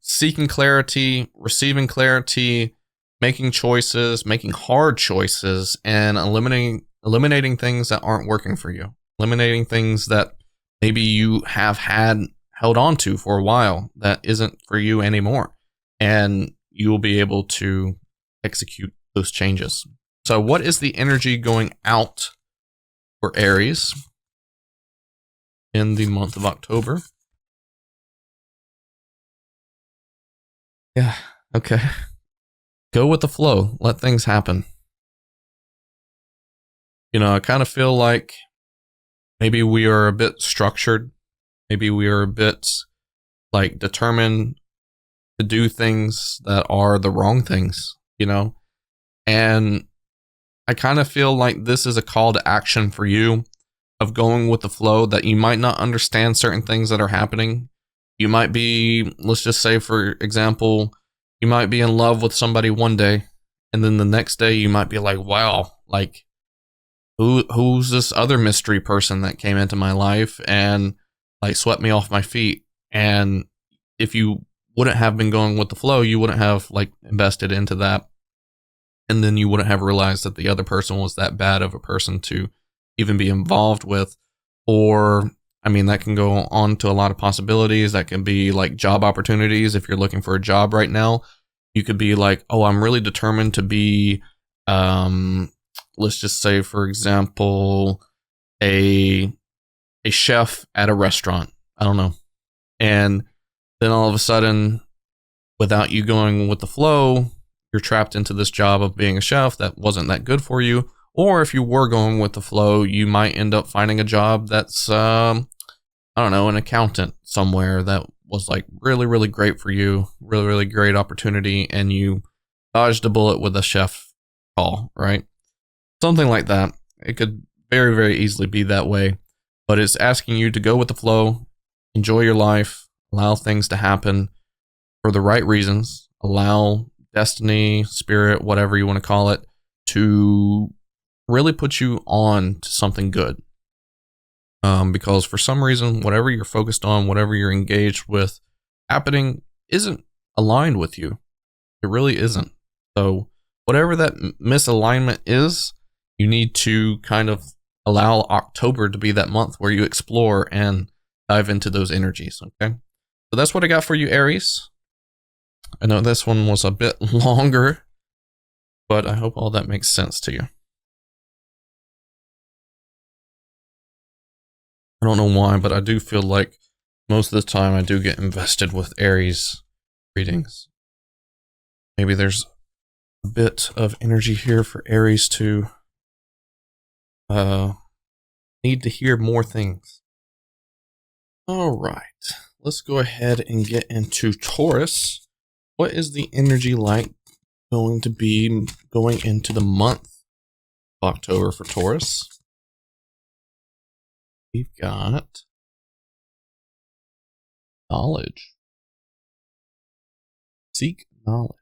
seeking clarity, receiving clarity, making choices, making hard choices, and eliminating things that aren't working for you, eliminating things that maybe you have held on to for a while that isn't for you anymore, and you will be able to execute those changes. So what is the energy going out for Aries in the month of October? Yeah, okay. Go with the flow. Let things happen. I kind of feel like maybe we are a bit structured. Maybe we are a bit like determined to do things that are the wrong things, you know? And I kind of feel like this is a call to action for you of going with the flow, that you might not understand certain things that are happening. You might be, let's just say, for example, you might be in love with somebody one day, and then the next day you might be like, wow, like, who's this other mystery person that came into my life and like swept me off my feet? And if you wouldn't have been going with the flow, you wouldn't have like invested into that. And then you wouldn't have realized that the other person was that bad of a person to even be involved with. Or, I mean, that can go on to a lot of possibilities. That can be like job opportunities. If you're looking for a job right now, you could be like, oh, I'm really determined to be, let's just say, for example, a chef at a restaurant. I don't know. And then all of a sudden, without you going with the flow, you're trapped into this job of being a chef that wasn't that good for you. Or if you were going with the flow, you might end up finding a job that's, I don't know, an accountant somewhere that was like really, really great for you, really, really great opportunity, and you dodged a bullet with a chef call, right? Something like that. It could very, very easily be that way, but it's asking you to go with the flow, enjoy your life, allow things to happen for the right reasons, allow destiny, spirit, whatever you want to call it, to really put you on to something good. Because for some reason, whatever you're focused on, whatever you're engaged with happening isn't aligned with you. It really isn't. So whatever that misalignment is, you need to kind of allow October to be that month where you explore and dive into those energies. Okay. So that's what I got for you, Aries. I know this one was a bit longer, but I hope all that makes sense to you. I don't know why, but I do feel like most of the time I do get invested with Aries readings. Maybe there's a bit of energy here for Aries to need to hear more things. All right, let's go ahead and get into Taurus. What is the energy like going to be going into the month of October for Taurus? We've got knowledge. Seek knowledge.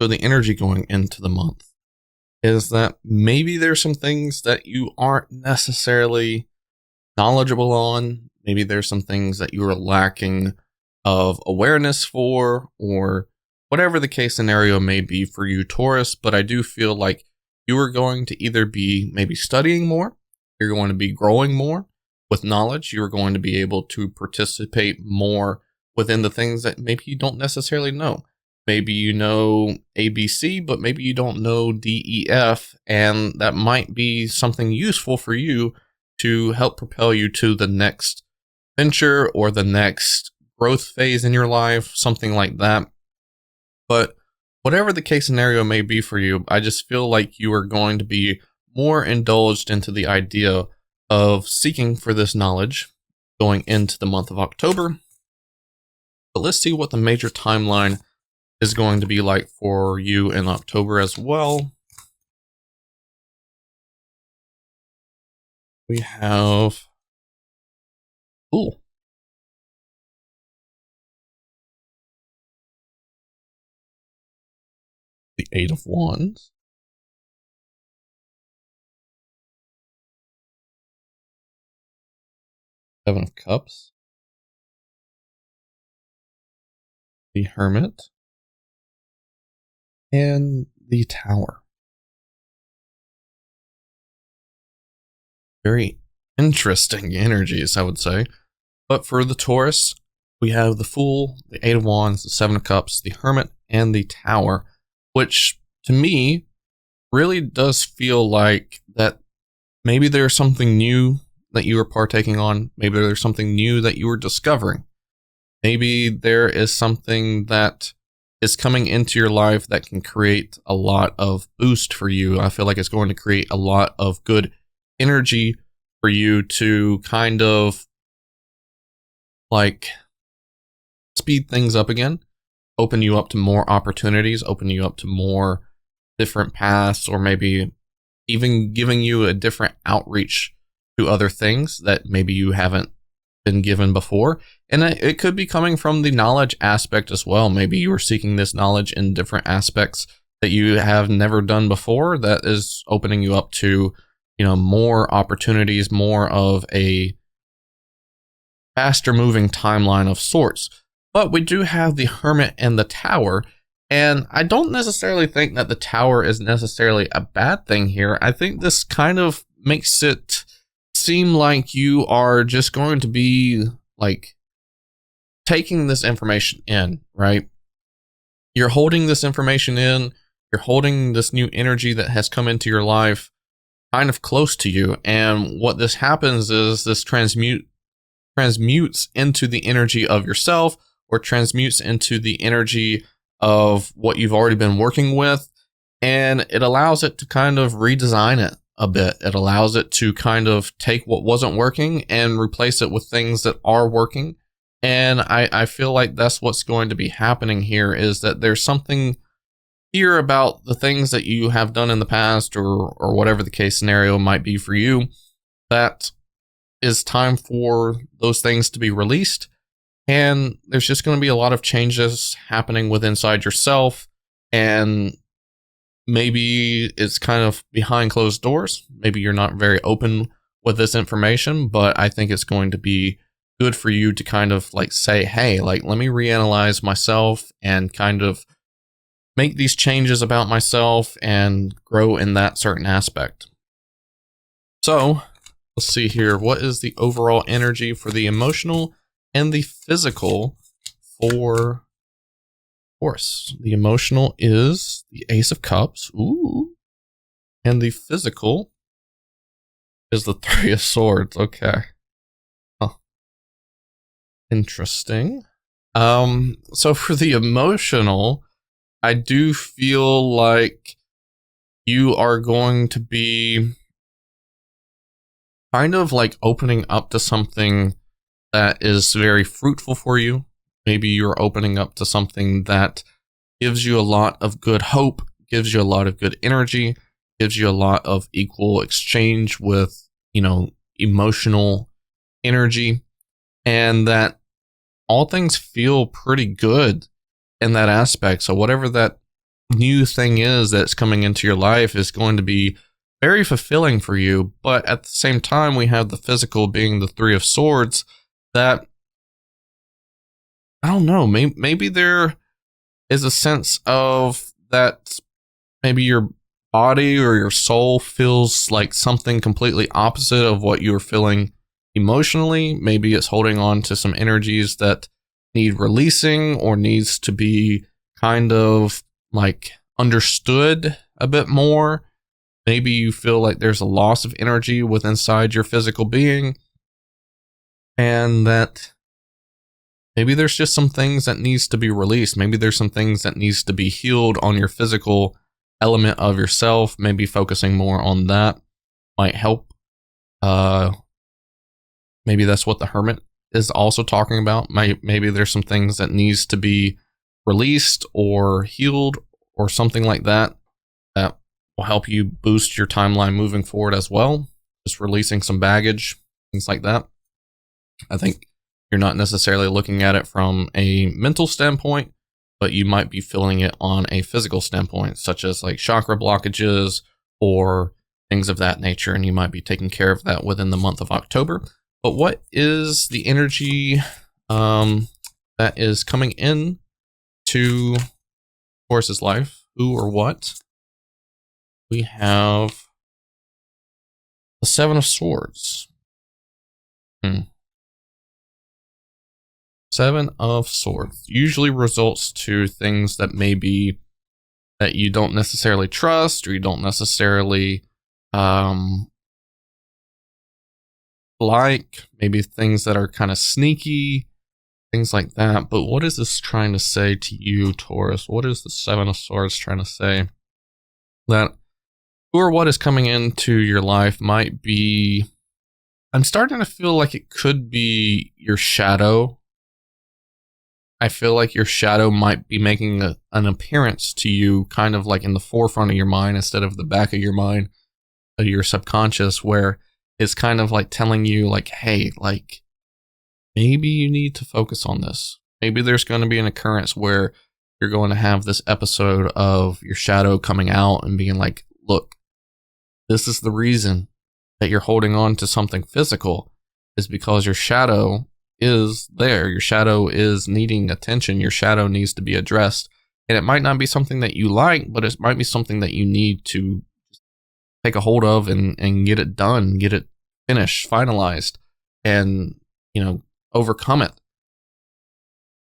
So the energy going into the month is that maybe there's some things that you aren't necessarily knowledgeable on. Maybe there's some things that you are lacking of awareness for, or whatever the case scenario may be for you, Taurus. But I do feel like you are going to either be maybe studying more, you're going to be growing more with knowledge, you're going to be able to participate more within the things that maybe you don't necessarily know. Maybe you know ABC, but maybe you don't know DEF, and that might be something useful for you to help propel you to the next venture or the next growth phase in your life, something like that. But whatever the case scenario may be for you, I just feel like you are going to be more indulged into the idea of seeking for this knowledge going into the month of October. But let's see what the major timeline is going to be like for you in October as well. We have, the Eight of Wands. Seven of Cups. The Hermit. And the Tower. Very interesting energies, I would say. But for the Taurus, we have the Fool, the Eight of Wands, the Seven of Cups, the Hermit, and the Tower, which to me really does feel like that maybe there's something new that you are partaking on. Maybe there's something new that you are discovering. Maybe there is something that is coming into your life that can create a lot of boost for you. I feel like it's going to create a lot of good energy for you to kind of like speed things up again, open you up to more opportunities, open you up to more different paths, or maybe even giving you a different outreach to other things that maybe you haven't been given before. And it could be coming from the knowledge aspect as well. Maybe you are seeking this knowledge in different aspects that you have never done before, that is opening you up to, more opportunities, more of a faster moving timeline of sorts. But we do have the Hermit and the Tower, and I don't necessarily think that the Tower is necessarily a bad thing here. I think this kind of makes it seem like you are just going to be like taking this information in, right? You're holding this information in, you're holding this new energy that has come into your life kind of close to you. And what this happens is this transmutes into the energy of yourself, or transmutes into the energy of what you've already been working with. And it allows it to kind of redesign it a bit. It allows it to kind of take what wasn't working and replace it with things that are working. And I feel like that's what's going to be happening here, is that there's something here about the things that you have done in the past, or whatever the case scenario might be for you, that is time for those things to be released. And there's just going to be a lot of changes happening with inside yourself. And maybe it's kind of behind closed doors. Maybe you're not very open with this information, but I think it's going to be good for you to kind of like say, hey, like, let me reanalyze myself and kind of make these changes about myself and grow in that certain aspect. So let's see here. What is the overall energy for the emotional and the physical for Taurus? The emotional is the Ace of Cups. Ooh. And the physical is the Three of Swords. Okay. Huh. Interesting. So for the emotional, I do feel like you are going to be kind of like opening up to something that is very fruitful for you. Maybe you're opening up to something that gives you a lot of good hope, gives you a lot of good energy, gives you a lot of equal exchange with, emotional energy, and that all things feel pretty good in that aspect. So whatever that new thing is that's coming into your life is going to be very fulfilling for you. But at the same time, we have the physical being the Three of Swords, that, I don't know, maybe there is a sense of that maybe your body or your soul feels like something completely opposite of what you're feeling emotionally. Maybe it's holding on to some energies that need releasing, or needs to be kind of like understood a bit more. Maybe you feel like there's a loss of energy with inside your physical being, and that maybe there's just some things that needs to be released. Maybe there's some things that needs to be healed on your physical element of yourself. Maybe focusing more on that might help. Maybe that's what the Hermit is also talking about. Maybe there's some things that needs to be released or healed or something like that, that will help you boost your timeline moving forward as well. Just releasing some baggage, things like that. I think you're not necessarily looking at it from a mental standpoint, but you might be feeling it on a physical standpoint, such as like chakra blockages or things of that nature, and you might be taking care of that within the month of October. But what is the energy that is coming in to Taurus's life? Who or what? We have the Seven of Swords. Seven of Swords usually results to things that maybe that you don't necessarily trust, or you don't necessarily like, maybe things that are kind of sneaky, things like that. But what is this trying to say to you, Taurus? What is the Seven of Swords trying to say? That who or what is coming into your life might be, I'm starting to feel like it could be your shadow. I feel like your shadow might be making an appearance to you, kind of like in the forefront of your mind instead of the back of your mind, your subconscious, where it's kind of like telling you like, hey, like maybe you need to focus on this. Maybe there's going to be an occurrence where you're going to have this episode of your shadow coming out and being like, look, this is the reason that you're holding on to something physical, is because your shadow is there. Your shadow is needing attention. Your shadow needs to be addressed. And it might not be something that you like, but it might be something that you need to take a hold of and get it done, get it finished, finalized, and, you know, overcome it.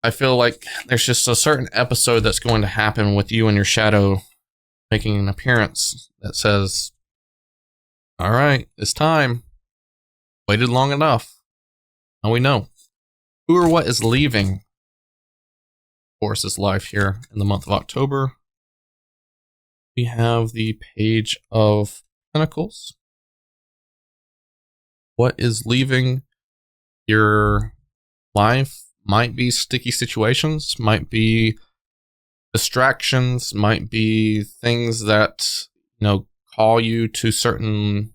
I feel like there's just a certain episode that's going to happen with you and your shadow making an appearance that says, all right, it's time. Waited long enough. Now we know. Who or what is leaving Taurus's life here in the month of October? We have the Page of Pentacles. What is leaving your life might be sticky situations, might be distractions, might be things that, you know, call you to certain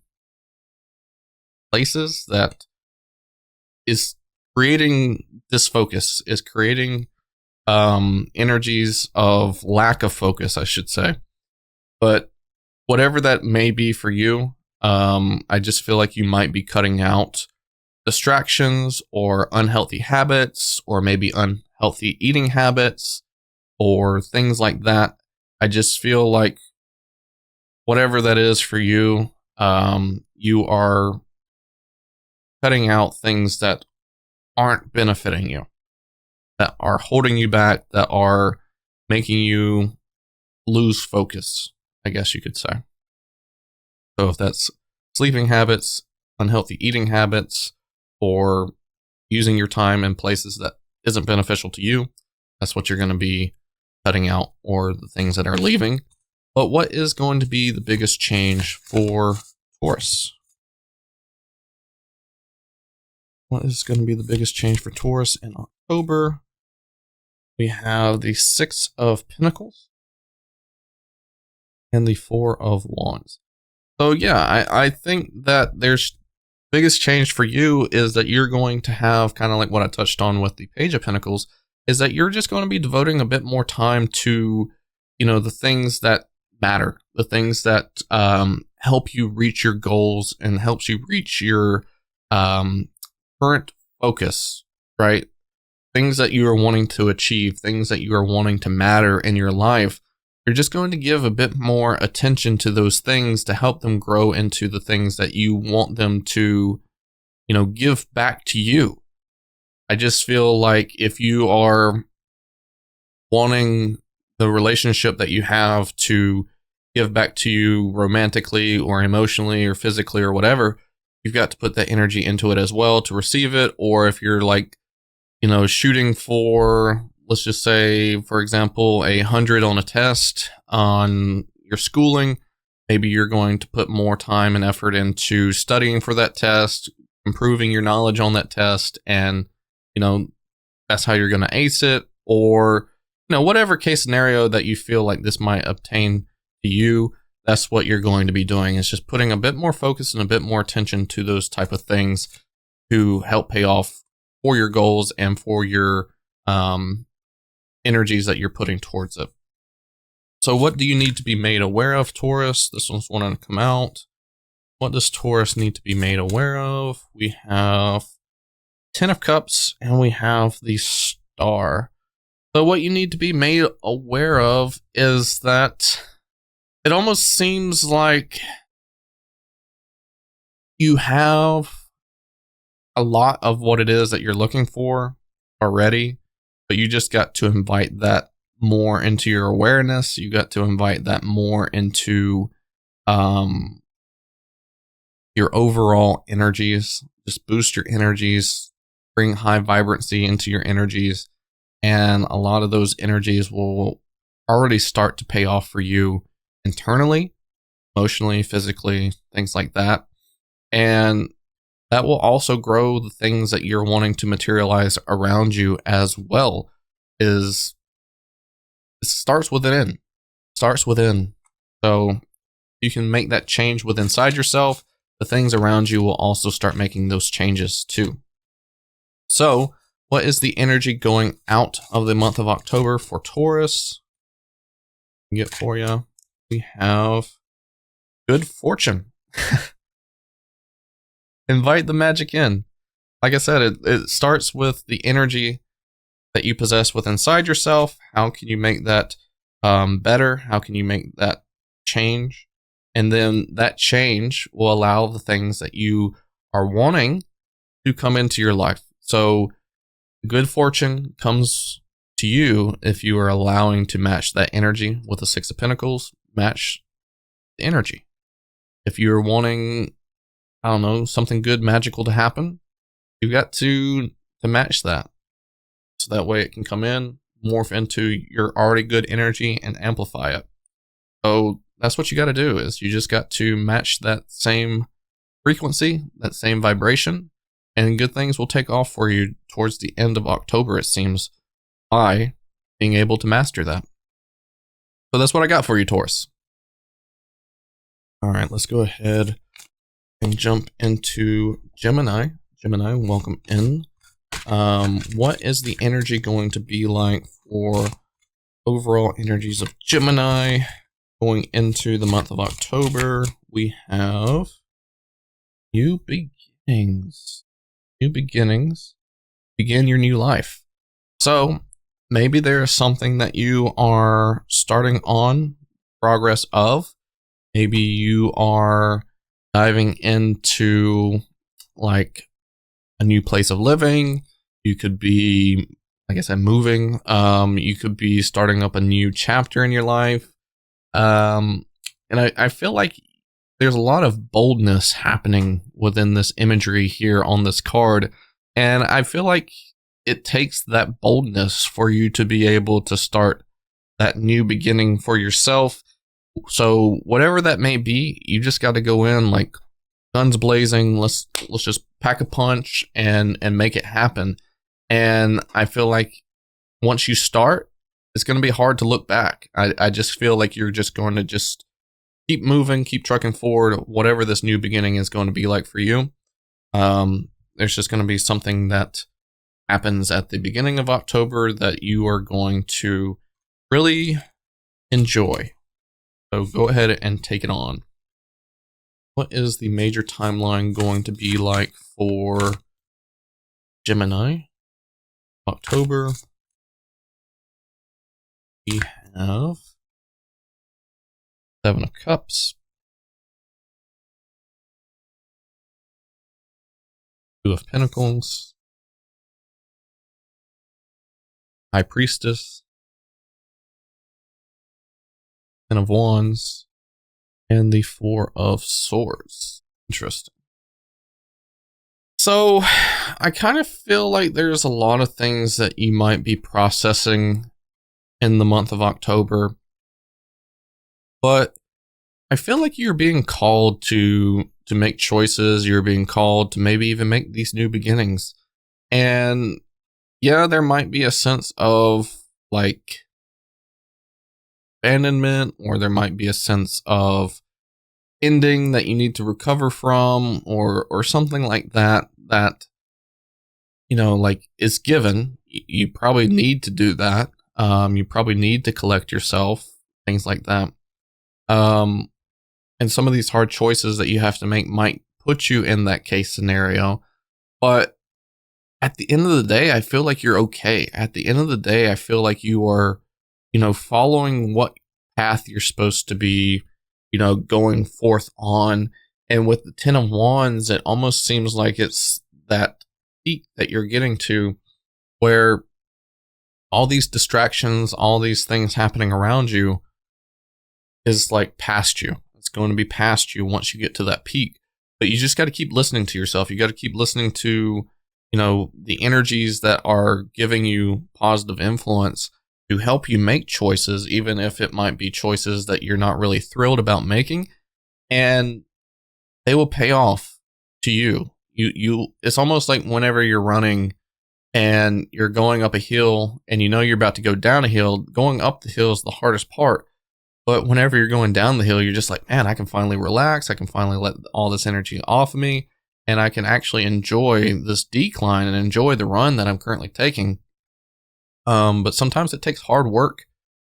places that is creating disfocus, is creating energies of lack of focus, I should say. But whatever that may be for you, I just feel like you might be cutting out distractions or unhealthy habits, or maybe unhealthy eating habits or things like that. I just feel like whatever that is for you, you are cutting out things that aren't benefiting you, that are holding you back, that are making you lose focus, I guess you could say. So if that's sleeping habits, unhealthy eating habits, or using your time in places that isn't beneficial to you, that's what you're going to be cutting out, or the things that are leaving. But what is going to be the biggest change for Taurus? What is going to be the biggest change for Taurus in October? We have the Six of Pentacles and the Four of Wands. So yeah, I think that there's biggest change for you is that you're going to have, kind of like what I touched on with the Page of Pentacles, is that you're just going to be devoting a bit more time to, you know, the things that matter, the things that help you reach your goals and helps you reach your current focus, right? Things that you are wanting to achieve, things that you are wanting to matter in your life. You're just going to give a bit more attention to those things to help them grow into the things that you want them to, you know, give back to you. I just feel like if you are wanting the relationship that you have to give back to you romantically or emotionally or physically or whatever, you've got to put that energy into it as well to receive it. Or if you're like, you know, shooting for, let's just say, for example, 100 on a test on your schooling, maybe you're going to put more time and effort into studying for that test, improving your knowledge on that test, and, you know, that's how you're going to ace it. Or, you know, whatever case scenario that you feel like this might obtain to you, that's what you're going to be doing. It's just putting a bit more focus and a bit more attention to those type of things to help pay off for your goals and for your energies that you're putting towards it. So what do you need to be made aware of, Taurus? This one's wanting to come out. What does Taurus need to be made aware of? We have Ten of Cups and we have the Star. So what you need to be made aware of is that it almost seems like you have a lot of what it is that you're looking for already, but you just got to invite that more into your awareness. You got to invite that more into your overall energies. Just boost your energies bring high vibrancy into your energies. And a lot of those energies will already start to pay off for you internally, emotionally, physically, things like that. And that will also grow the things that you're wanting to materialize around you as well. It starts within. So you can make that change within inside yourself. The things around you will also start making those changes too. So what is the energy going out of the month of October for Taurus? Get for you. We have good fortune. Invite the magic in. Like I said, it starts with the energy that you possess within inside yourself. How can you make that better? How can you make that change? And then that change will allow the things that you are wanting to come into your life. So good fortune comes to you if you are allowing to match that energy with the Six of Pentacles. Match the energy. If you're wanting, I don't know, something good, magical to happen, you've got to match that. So that way it can come in, morph into your already good energy and amplify it. So that's what you got to do, is you just got to match that same frequency, that same vibration, and good things will take off for you towards the end of October, it seems, by being able to master that. So that's what I got for you, Taurus. All right, let's go ahead and jump into Gemini. Gemini, welcome in. What is the energy going to be like for overall energies of Gemini going into the month of October? We have new beginnings. New beginnings. Begin your new life. So maybe there is something that you are starting on progress of. Maybe you are diving into like a new place of living. You could be, like I said, moving. You could be starting up a new chapter in your life. And I feel like there's a lot of boldness happening within this imagery here on this card. And I feel like it takes that boldness for you to be able to start that new beginning for yourself. So whatever that may be, you just got to go in like guns blazing. Let's just pack a punch and make it happen. And I feel like once you start, it's going to be hard to look back. I just feel like you're just going to just keep moving, keep trucking forward, whatever this new beginning is going to be like for you. There's just going to be something that happens at the beginning of October that you are going to really enjoy. So go ahead and take it on. What is the major timeline going to be like for Gemini? October. We have Seven of Cups, Two of Pentacles, High Priestess, Ten of Wands, and the Four of Swords. Interesting. So I kind of feel like there's a lot of things that you might be processing in the month of October, but I feel like you're being called to make choices. You're being called to maybe even make these new beginnings. And yeah, there might be a sense of like abandonment, or there might be a sense of ending that you need to recover from, or something like that, you know, like is given. You probably need to do that. You probably need to collect yourself, things like that. And some of these hard choices that you have to make might put you in that case scenario. But at the end of the day, I feel like you're okay. At the end of the day, I feel like you are, you know, following what path you're supposed to be, you know, going forth on. And with the Ten of Wands, it almost seems like it's that peak that you're getting to where all these distractions, all these things happening around you is like past you. It's going to be past you once you get to that peak. But you just got to keep listening to yourself. You got to keep listening to the energies that are giving you positive influence to help you make choices, even if it might be choices that you're not really thrilled about making, and they will pay off to you. It's almost like whenever you're running and you're going up a hill and you're about to go down a hill, going up the hill is the hardest part. But whenever you're going down the hill, you're just like, man, I can finally relax. I can finally let all this energy off of me, and I can actually enjoy this decline and enjoy the run that I'm currently taking. But sometimes it takes hard work,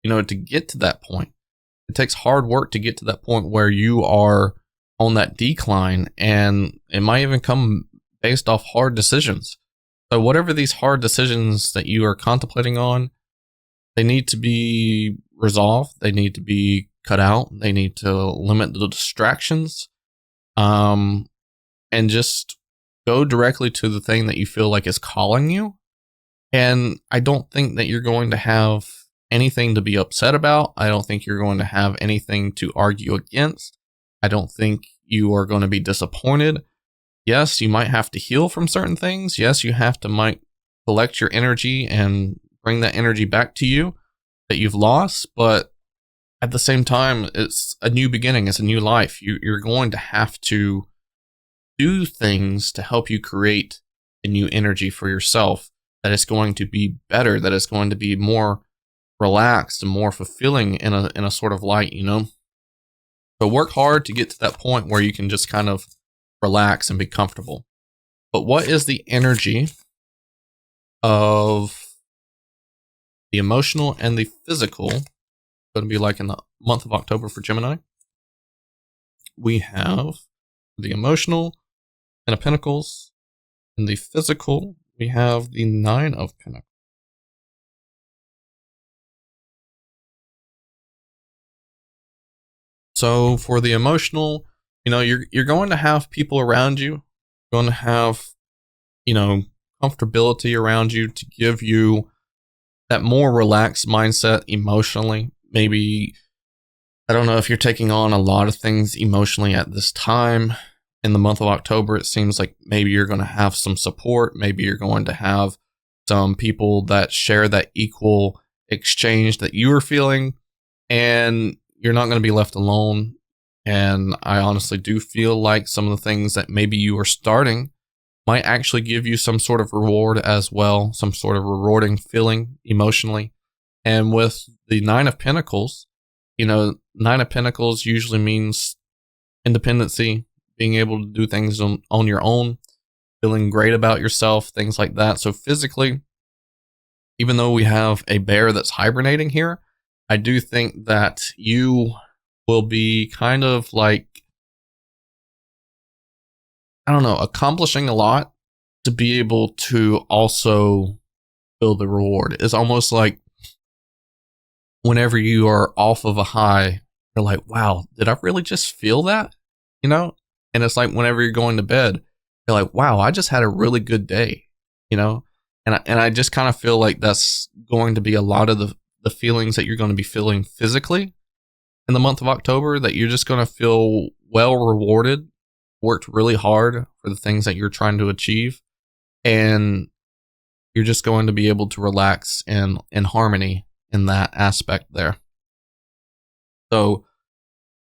to get to that point. It takes hard work to get to that point where you are on that decline, and it might even come based off hard decisions. So whatever these hard decisions that you are contemplating on, they need to be resolved. They need to be cut out. They need to limit the distractions, and just go directly to the thing that you feel like is calling you. And I don't think that you're going to have anything to be upset about. I don't think you're going to have anything to argue against. I don't think you are going to be disappointed. Yes, you might have to heal from certain things. Yes, you might collect your energy and bring that energy back to you that you've lost. But at the same time, it's a new beginning. It's a new life. You're going to have to do things to help you create a new energy for yourself that is going to be better, that is going to be more relaxed and more fulfilling in a sort of light, So work hard to get to that point where you can just kind of relax and be comfortable. But what is the energy of the emotional and the physical going to be like in the month of October for Gemini? We have the emotional Ten of Pentacles, and the physical, we have the Nine of Pentacles. So for the emotional, you're going to have people around you, going to have, comfortability around you to give you that more relaxed mindset emotionally. Maybe, I don't know if you're taking on a lot of things emotionally at this time. In the month of October, it seems like maybe you're going to have some support. Maybe you're going to have some people that share that equal exchange that you are feeling, and you're not going to be left alone. And I honestly do feel like some of the things that maybe you are starting might actually give you some sort of reward as well, some sort of rewarding feeling emotionally. And with the Nine of Pentacles, Nine of Pentacles usually means independency, being able to do things on your own, feeling great about yourself, things like that. So physically, even though we have a bear that's hibernating here, I do think that you will be kind of like, I don't know, accomplishing a lot to be able to also feel the reward. It's almost like whenever you are off of a high, you're like, wow, did I really just feel that? And it's like whenever you're going to bed, you're like, wow, I just had a really good day, And I just kind of feel like that's going to be a lot of the feelings that you're going to be feeling physically in the month of October, that you're just going to feel well rewarded, worked really hard for the things that you're trying to achieve, and you're just going to be able to relax in harmony in that aspect there. So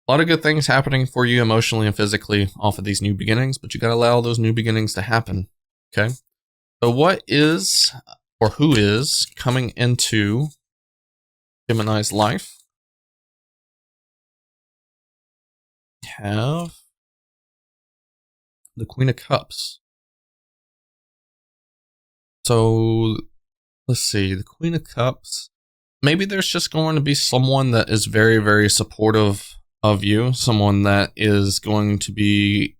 a lot of good things happening for you emotionally and physically off of these new beginnings, but you got to allow those new beginnings to happen. Okay. So what is, or who is coming into Gemini's life? We have the Queen of Cups. So let's see, the Queen of Cups. Maybe there's just going to be someone that is very, very supportive of you, someone that is going to be,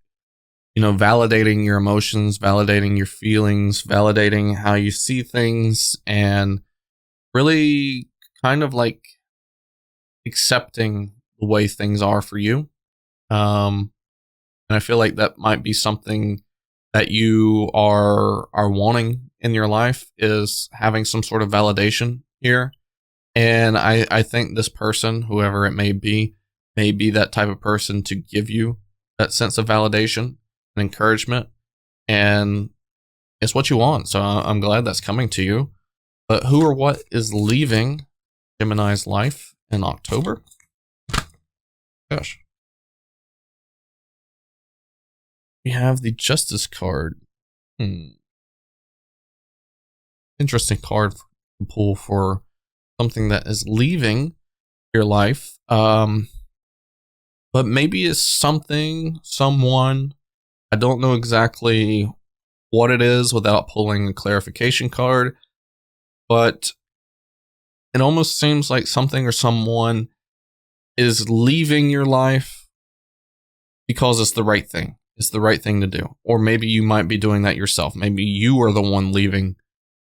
validating your emotions, validating your feelings, validating how you see things, and really kind of like accepting the way things are for you. And I feel like that might be something that you are wanting in your life, is having some sort of validation here. And I think this person, whoever it may be that type of person to give you that sense of validation and encouragement. And it's what you want. So I'm glad that's coming to you. But who or what is leaving Gemini's life in October? Gosh. We have the Justice card. Interesting card to pull for something that is leaving your life. But maybe it's something, someone. I don't know exactly what it is without pulling a clarification card, but it almost seems like something or someone is leaving your life because it's the right thing. It's the right thing to do. Or maybe you might be doing that yourself. Maybe you are the one leaving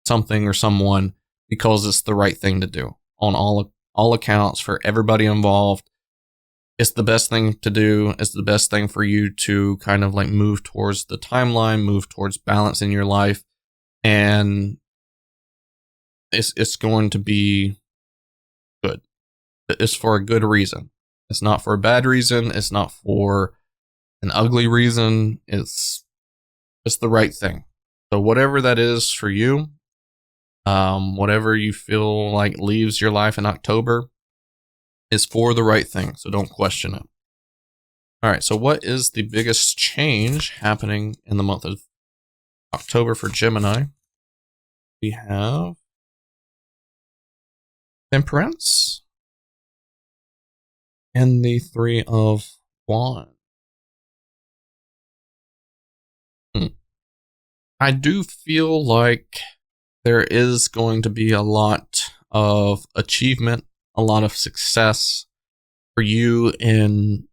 something or someone because it's the right thing to do. On all accounts, for everybody involved, it's the best thing to do. It's the best thing for you to kind of like move towards the timeline, move towards balance in your life. And it's going to be good. It's for a good reason. It's not for a bad reason. It's not for an ugly reason. It's the right thing. So whatever that is for you, whatever you feel like leaves your life in October, is for the right thing. So don't question it. All right. So what is the biggest change happening in the month of October for Gemini? We have Temperance and the Three of Wands. I do feel like there is going to be a lot of achievement, a lot of success for you in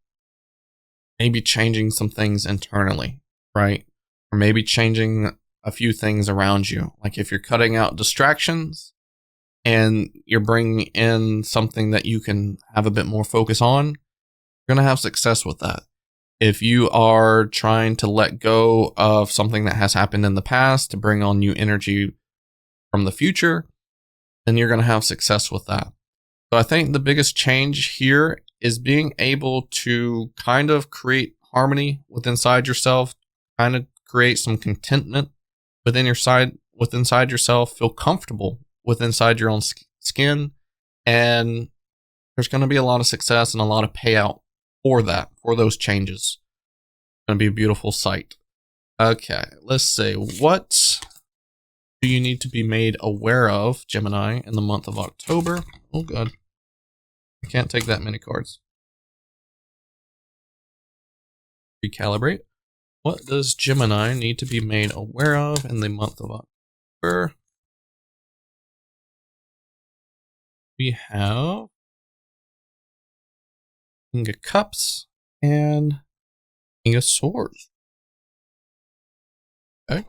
maybe changing some things internally, right? Or maybe changing a few things around you. Like if you're cutting out distractions and you're bringing in something that you can have a bit more focus on, you're going to have success with that. If you are trying to let go of something that has happened in the past to bring on new energy from the future, then you're going to have success with that. So I think the biggest change here is being able to kind of create harmony inside yourself, kind of create some contentment within inside yourself, feel comfortable inside your own skin, and there's going to be a lot of success and a lot of payout for those changes. It's going to be a beautiful sight. Okay, let's see. What do you need to be made aware of, Gemini, in the month of October? Oh, God. I can't take that many cards. Recalibrate. What does Gemini need to be made aware of in the month of October? We have King of Cups and King of Swords. Okay.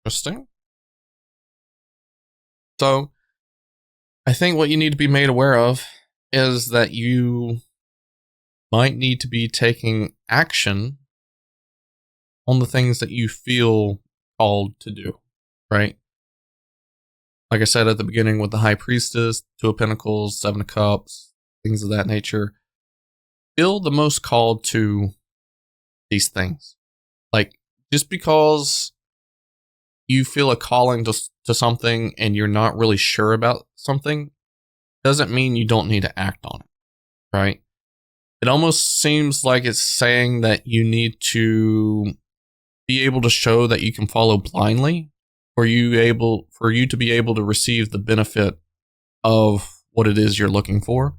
Interesting. So, I think what you need to be made aware of is that you might need to be taking action on the things that you feel called to do, right? Like I said at the beginning with the High Priestess, Two of Pentacles, Seven of Cups, things of that nature, feel the most called to these things. Like, just because you feel a calling to something and you're not really sure about something doesn't mean you don't need to act on it, right? It almost seems like it's saying that you need to be able to show that you can follow blindly for you to be able to receive the benefit of what it is you're looking for.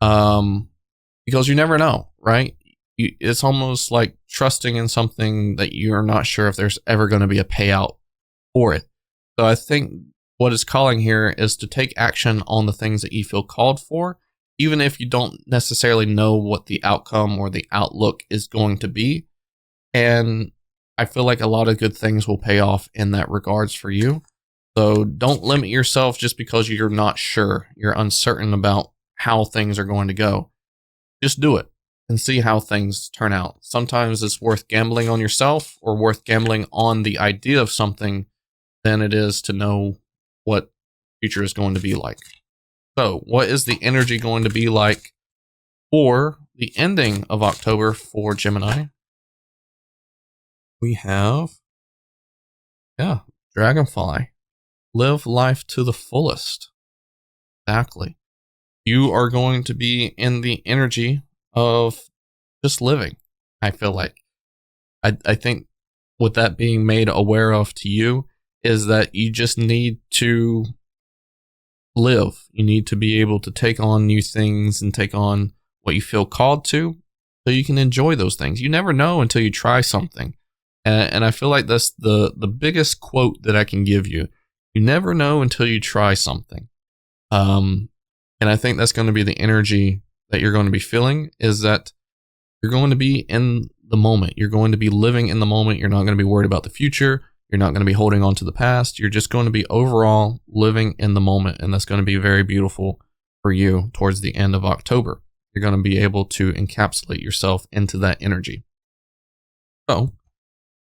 Because you never know, right? It's almost like trusting in something that you're not sure if there's ever going to be a payout for it. So I think what it's calling here is to take action on the things that you feel called for, even if you don't necessarily know what the outcome or the outlook is going to be. And I feel like a lot of good things will pay off in that regards for you. So don't limit yourself just because you're not sure, you're uncertain about how things are going to go. Just do it and see how things turn out. Sometimes it's worth gambling on yourself or worth gambling on the idea of something than it is to know what the future is going to be like. So what is the energy going to be like for the ending of October for Gemini? We have Yeah, Dragonfly. Live life to the fullest. Exactly. You are going to be in the energy of just living, I feel like. I think with that being made aware of to you is that you just need to live. You need to be able to take on new things and take on what you feel called to so you can enjoy those things. You never know until you try something. And I feel like that's the biggest quote that I can give you. You never know until you try something. And I think that's going to be the energy that you're going to be feeling, is that you're going to be in the moment. You're going to be living in the moment. You're not going to be worried about the future. You're not going to be holding on to the past. You're just going to be overall living in the moment. And that's going to be very beautiful for you towards the end of October. You're going to be able to encapsulate yourself into that energy. So,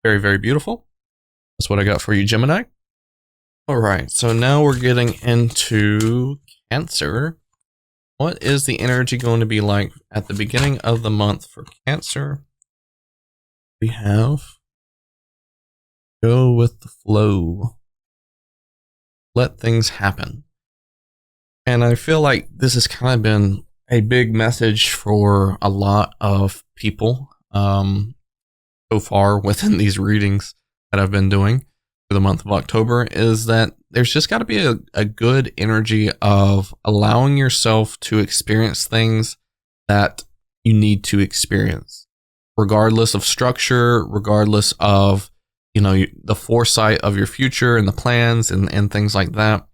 very, very beautiful. That's what I got for you, Gemini. All right, so now we're getting into Cancer. What is the energy going to be like at the beginning of the month for Cancer? We have go with the flow. Let things happen. And I feel like this has kind of been a big message for a lot of people so far within these readings that I've been doing for the month of October, is that there's just got to be a good energy of allowing yourself to experience things that you need to experience, regardless of structure, regardless of, the foresight of your future and the plans and things like that.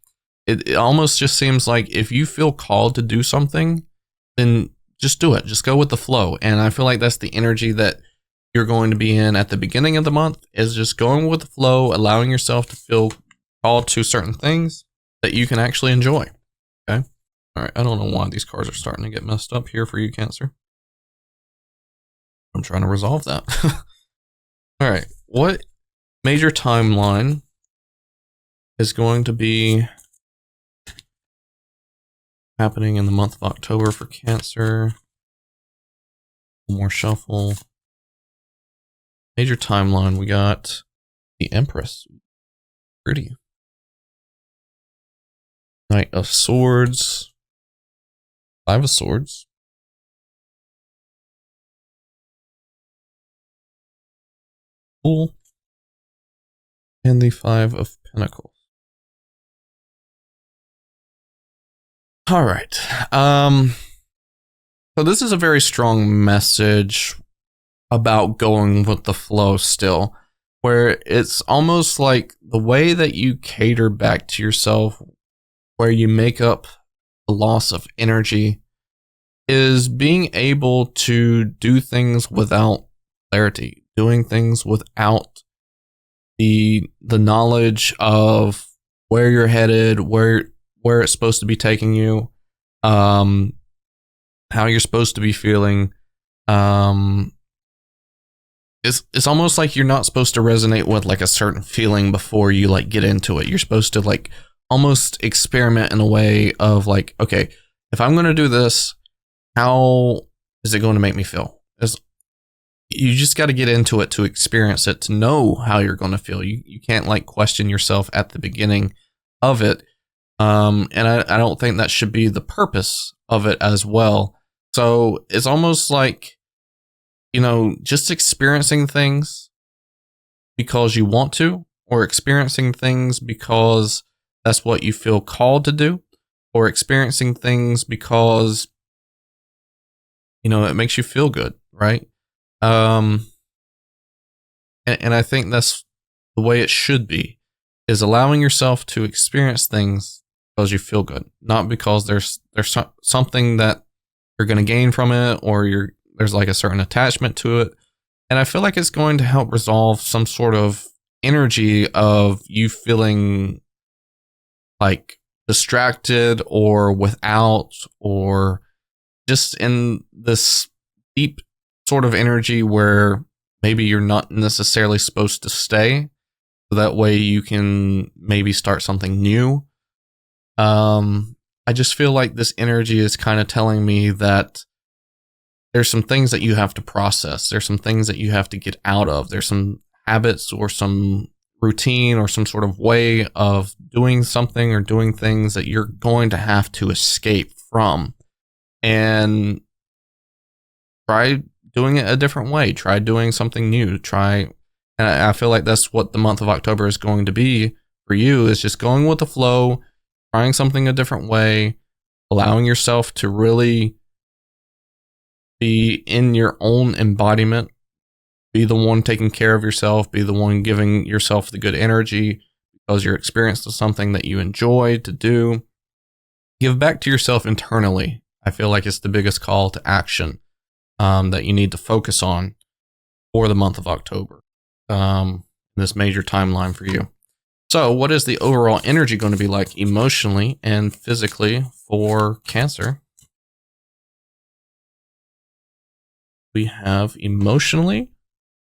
It almost just seems like if you feel called to do something, then just do it. Just go with the flow. And I feel like that's the energy that you're going to be in at the beginning of the month, is just going with the flow, allowing yourself to feel called to certain things that you can actually enjoy. Okay. All right. I don't know why these cards are starting to get messed up here for you, Cancer. I'm trying to resolve that. All right. What major timeline is going to be happening in the month of October for Cancer? One more shuffle. Major timeline, we got the Empress. Pretty. Knight of Swords. Five of Swords. Fool. And the Five of Pentacles. All right. So this is a very strong message about going with the flow still, where it's almost like the way that you cater back to yourself, where you make up the loss of energy, is being able to do things without clarity, doing things without the knowledge of where you're headed, where it's supposed to be taking you, how you're supposed to be feeling. It's almost like you're not supposed to resonate with like a certain feeling before you like get into it. You're supposed to like almost experiment in a way of like, okay, if I'm going to do this, how is it going to make me feel? You just got to get into it to experience it, to know how you're going to feel. You can't like question yourself at the beginning of it. And I don't think that should be the purpose of it as well. So it's almost like, just experiencing things because you want to, or experiencing things because that's what you feel called to do, or experiencing things because, it makes you feel good, right? And I think that's the way it should be, is allowing yourself to experience things because you feel good, not because there's something that you're going to gain from it, or there's like a certain attachment to it. And I feel like it's going to help resolve some sort of energy of you feeling like distracted or without, or just in this deep sort of energy where maybe you're not necessarily supposed to stay. So that way you can maybe start something new. I just feel like this energy is kind of telling me that there's some things that you have to process. There's some things that you have to get out of. There's some habits or some routine or some sort of way of doing something or doing things that you're going to have to escape from. And try doing it a different way. Try doing something new. And I feel like that's what the month of October is going to be for you, is just going with the flow, trying something a different way, allowing yourself to really be in your own embodiment, be the one taking care of yourself, be the one giving yourself the good energy because you're experienced with something that you enjoy to do. Give back to yourself internally. I feel like it's the biggest call to action that you need to focus on for the month of October, this major timeline for you. So what is the overall energy going to be like emotionally and physically for Cancer? We have emotionally,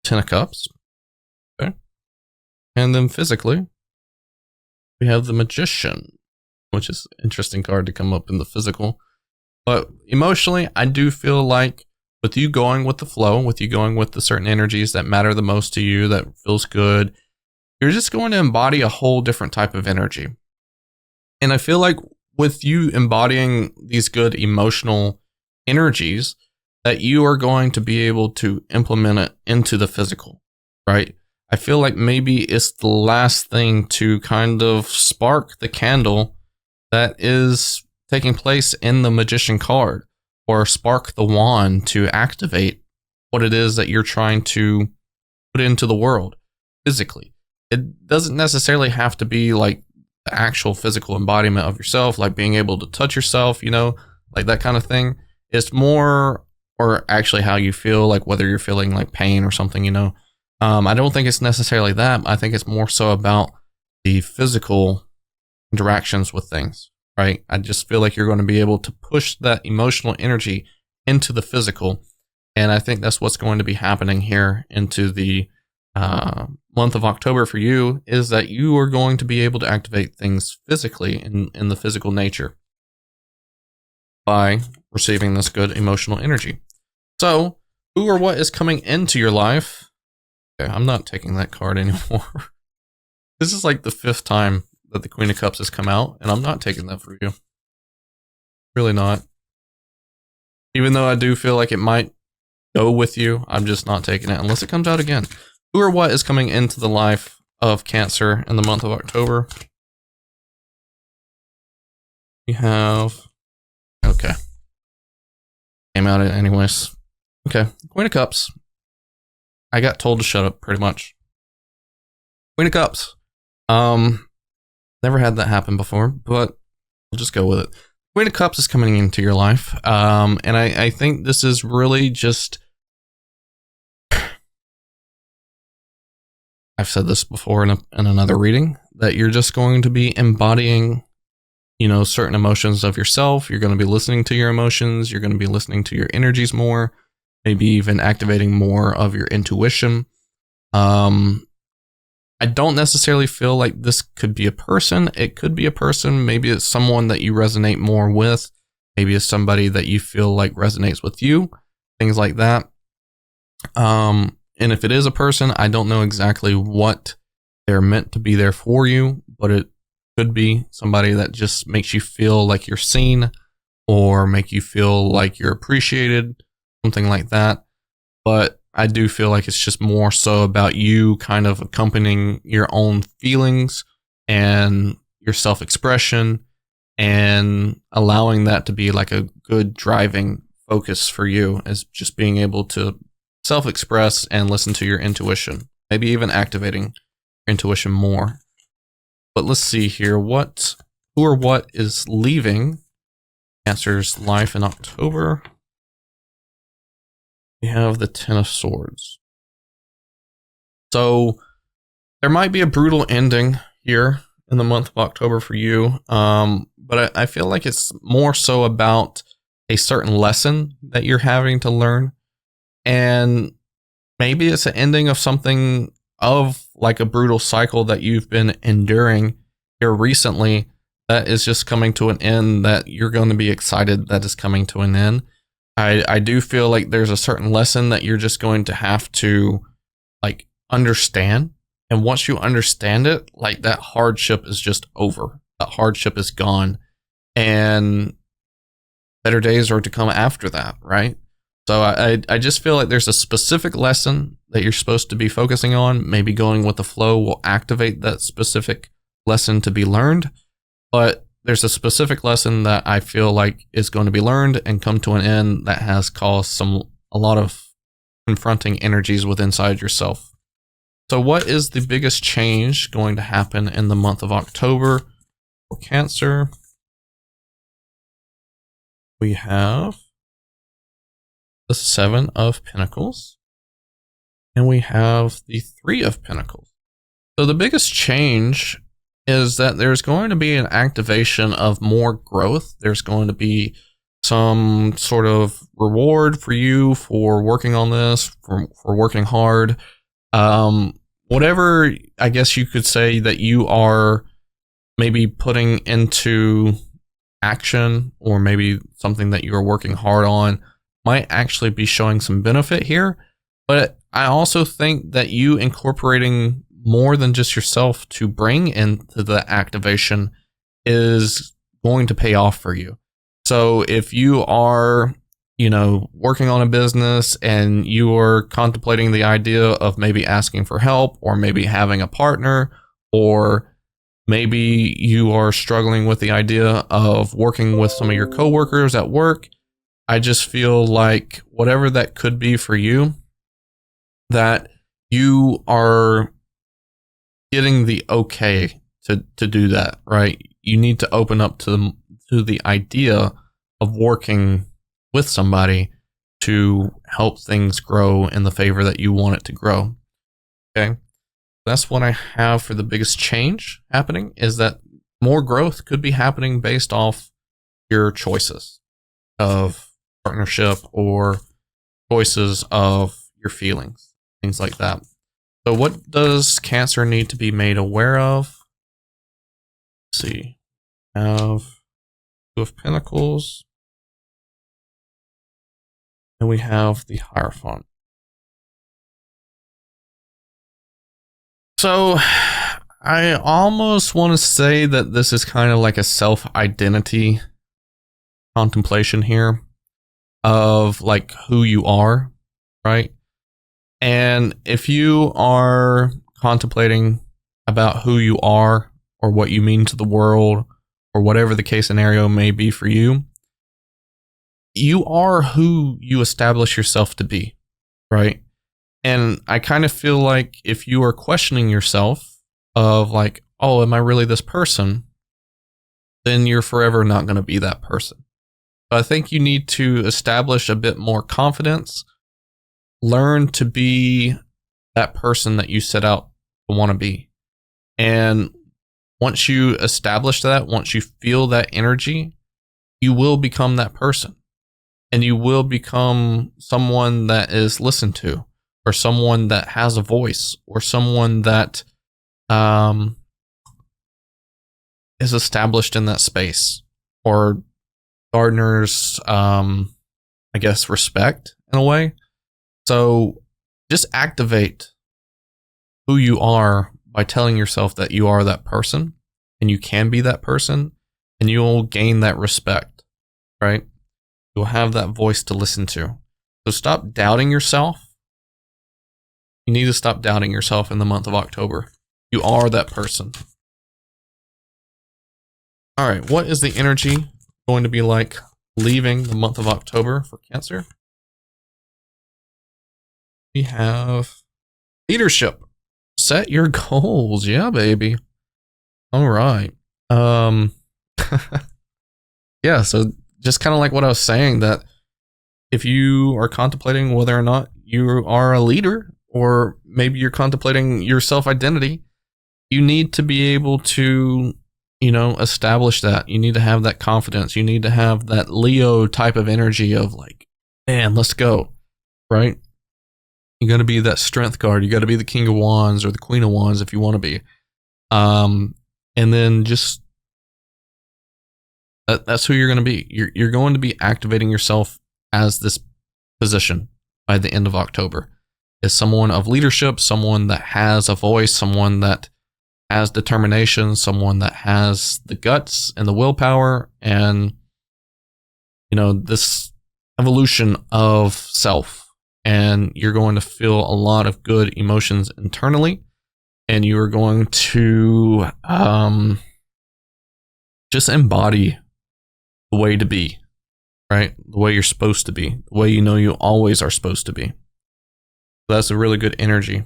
Ten of Cups. Okay. And then physically, we have the Magician, which is an interesting card to come up in the physical. But emotionally, I do feel like with you going with the flow, with you going with the certain energies that matter the most to you, that feels good, you're just going to embody a whole different type of energy. And I feel like with you embodying these good emotional energies, that you are going to be able to implement it into the physical, right? I feel like maybe it's the last thing to kind of spark the candle that is taking place in the Magician card, or spark the wand to activate what it is that you're trying to put into the world physically. It doesn't necessarily have to be like the actual physical embodiment of yourself, like being able to touch yourself, like that kind of thing. It's more, or actually how you feel, like whether you're feeling like pain or something, I don't think it's necessarily that. I think it's more so about the physical interactions with things, right? I just feel like you're going to be able to push that emotional energy into the physical. And I think that's what's going to be happening here into the month of October for you, is that you are going to be able to activate things physically in the physical nature by receiving this good emotional energy. So, who or what is coming into your life? Okay, I'm not taking that card anymore. This is like the 5th time that the Queen of Cups has come out, and I'm not taking that for you. Really not. Even though I do feel like it might go with you, I'm just not taking it unless it comes out again. Who or what is coming into the life of Cancer in the month of October? We have... Okay. Came out anyways. Okay, Queen of Cups. I got told to shut up, pretty much. Queen of Cups. Never had that happen before, but we'll just go with it. Queen of Cups is coming into your life, and I think this is really just... I've said this before in another reading, that you're just going to be embodying, certain emotions of yourself. You're going to be listening to your emotions. You're going to be listening to your energies more, maybe even activating more of your intuition. I don't necessarily feel like this could be a person. It could be a person. Maybe it's someone that you resonate more with. Maybe it's somebody that you feel like resonates with you. Things like that. And if it is a person, I don't know exactly what they're meant to be there for you, but it could be somebody that just makes you feel like you're seen, or make you feel like you're appreciated, something like that. But I do feel like it's just more so about you kind of accompanying your own feelings and your self-expression, and allowing that to be like a good driving focus for you, as just being able to self-express and listen to your intuition, maybe even activating your intuition more. But let's see here, who or what is leaving Cancer's life in October? We have the Ten of Swords. So there might be a brutal ending here in the month of October for you, but I feel like it's more so about a certain lesson that you're having to learn. And maybe it's an ending of something, of like a brutal cycle that you've been enduring here recently, that is just coming to an end, that you're going to be excited that is coming to an end. I do feel like there's a certain lesson that you're just going to have to like understand And once you understand it, like that hardship is just over. That hardship is gone. And better days are to come after that, right? So I just feel like there's a specific lesson that you're supposed to be focusing on. Maybe going with the flow will activate that specific lesson to be learned. But there's a specific lesson that I feel like is going to be learned and come to an end that has caused a lot of confronting energies within inside yourself. So what is the biggest change going to happen in the month of October for Cancer? We have the Seven of Pentacles, and we have the Three of Pentacles. So the biggest change is that there's going to be an activation of more growth. There's going to be some sort of reward for you for working on this, for working hard. Whatever, I guess you could say that you are maybe putting into action, or maybe something that you're working hard on, might actually be showing some benefit here. But I also think that you incorporating more than just yourself to bring into the activation is going to pay off for you. So if you are, working on a business and you are contemplating the idea of maybe asking for help, or maybe having a partner, or maybe you are struggling with the idea of working with some of your coworkers at work, I just feel like whatever that could be for you, that you are getting the okay to do that, right? You need to open up to the idea of working with somebody to help things grow in the favor that you want it to grow. Okay. That's what I have for the biggest change happening, is that more growth could be happening based off your choices of partnership or choices of your feelings, things like that. So what does Cancer need to be made aware of? Let's see. We have Two of Pentacles. And we have the Hierophant. So I almost want to say that this is kind of like a self-identity contemplation here of like who you are, right? And if you are contemplating about who you are or what you mean to the world, or whatever the case scenario may be for you, you are who you establish yourself to be, right? And I kind of feel like if you are questioning yourself of like, oh, am I really this person? Then you're forever not going to be that person. But I think you need to establish a bit more confidence, learn to be that person that you set out to want to be. And once you establish that, once you feel that energy, you will become that person. And you will become someone that is listened to, or someone that has a voice, or someone that is established in that space, or garners, I guess, respect in a way. So just activate who you are by telling yourself that you are that person, and you can be that person, and you'll gain that respect, right? You'll have that voice to listen to. So stop doubting yourself. You need to stop doubting yourself in the month of October. You are that person. All right, what is the energy going to be like leaving the month of October for Cancer? We have leadership. Set your goals. Yeah, baby. All right. Yeah, so just kind of like what I was saying, that if you are contemplating whether or not you are a leader, or maybe you're contemplating your self-identity, you need to be able to, establish that. You need to have that confidence. You need to have that Leo type of energy of like, man, let's go, right? You got to be that strength card. You got to be the King of Wands or the Queen of Wands if you want to be. And then just that's who you're going to be. You're going to be activating yourself as this position by the end of October. is someone of leadership, someone that has a voice, someone that has determination, someone that has the guts and the willpower, and this evolution of self. And you're going to feel a lot of good emotions internally, and you are going to just embody the way to be, right? The way you're supposed to be, the way you always are supposed to be. That's a really good energy.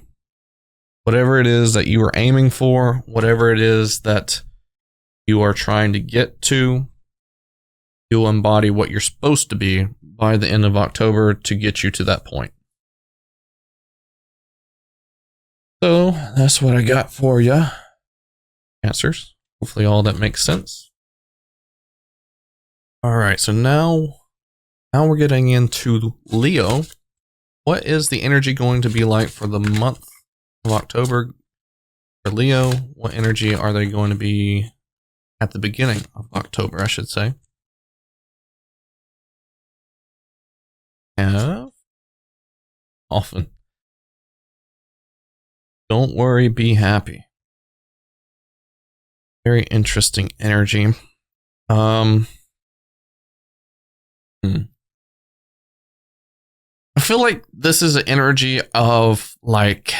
Whatever it is that you are aiming for, whatever it is that you are trying to get to, you'll embody what you're supposed to be by the end of October to get you to that point. So that's what I got for you. Answers. Hopefully all that makes sense. All right, so now we're getting into Leo. What is the energy going to be like for the month of October for Leo? What energy are they going to be at the beginning of October, I should say? Have often. Don't worry, be happy. Very interesting energy. I feel like this is an energy of like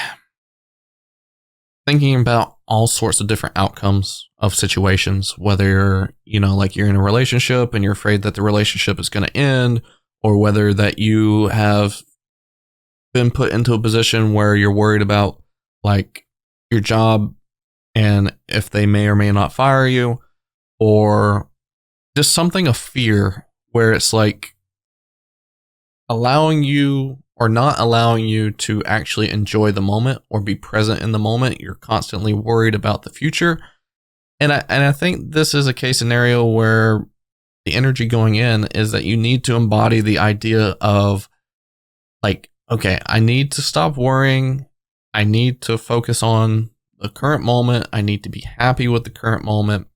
thinking about all sorts of different outcomes of situations, whether you're in a relationship and you're afraid that the relationship is going to end, or whether that you have been put into a position where you're worried about like your job and if they may or may not fire you, or just something of fear where it's like allowing you or not allowing you to actually enjoy the moment or be present in the moment. You're constantly worried about the future. And I think this is a case scenario where the energy going in is that you need to embody the idea of like, okay, I need to stop worrying. I need to focus on the current moment. I need to be happy with the current moment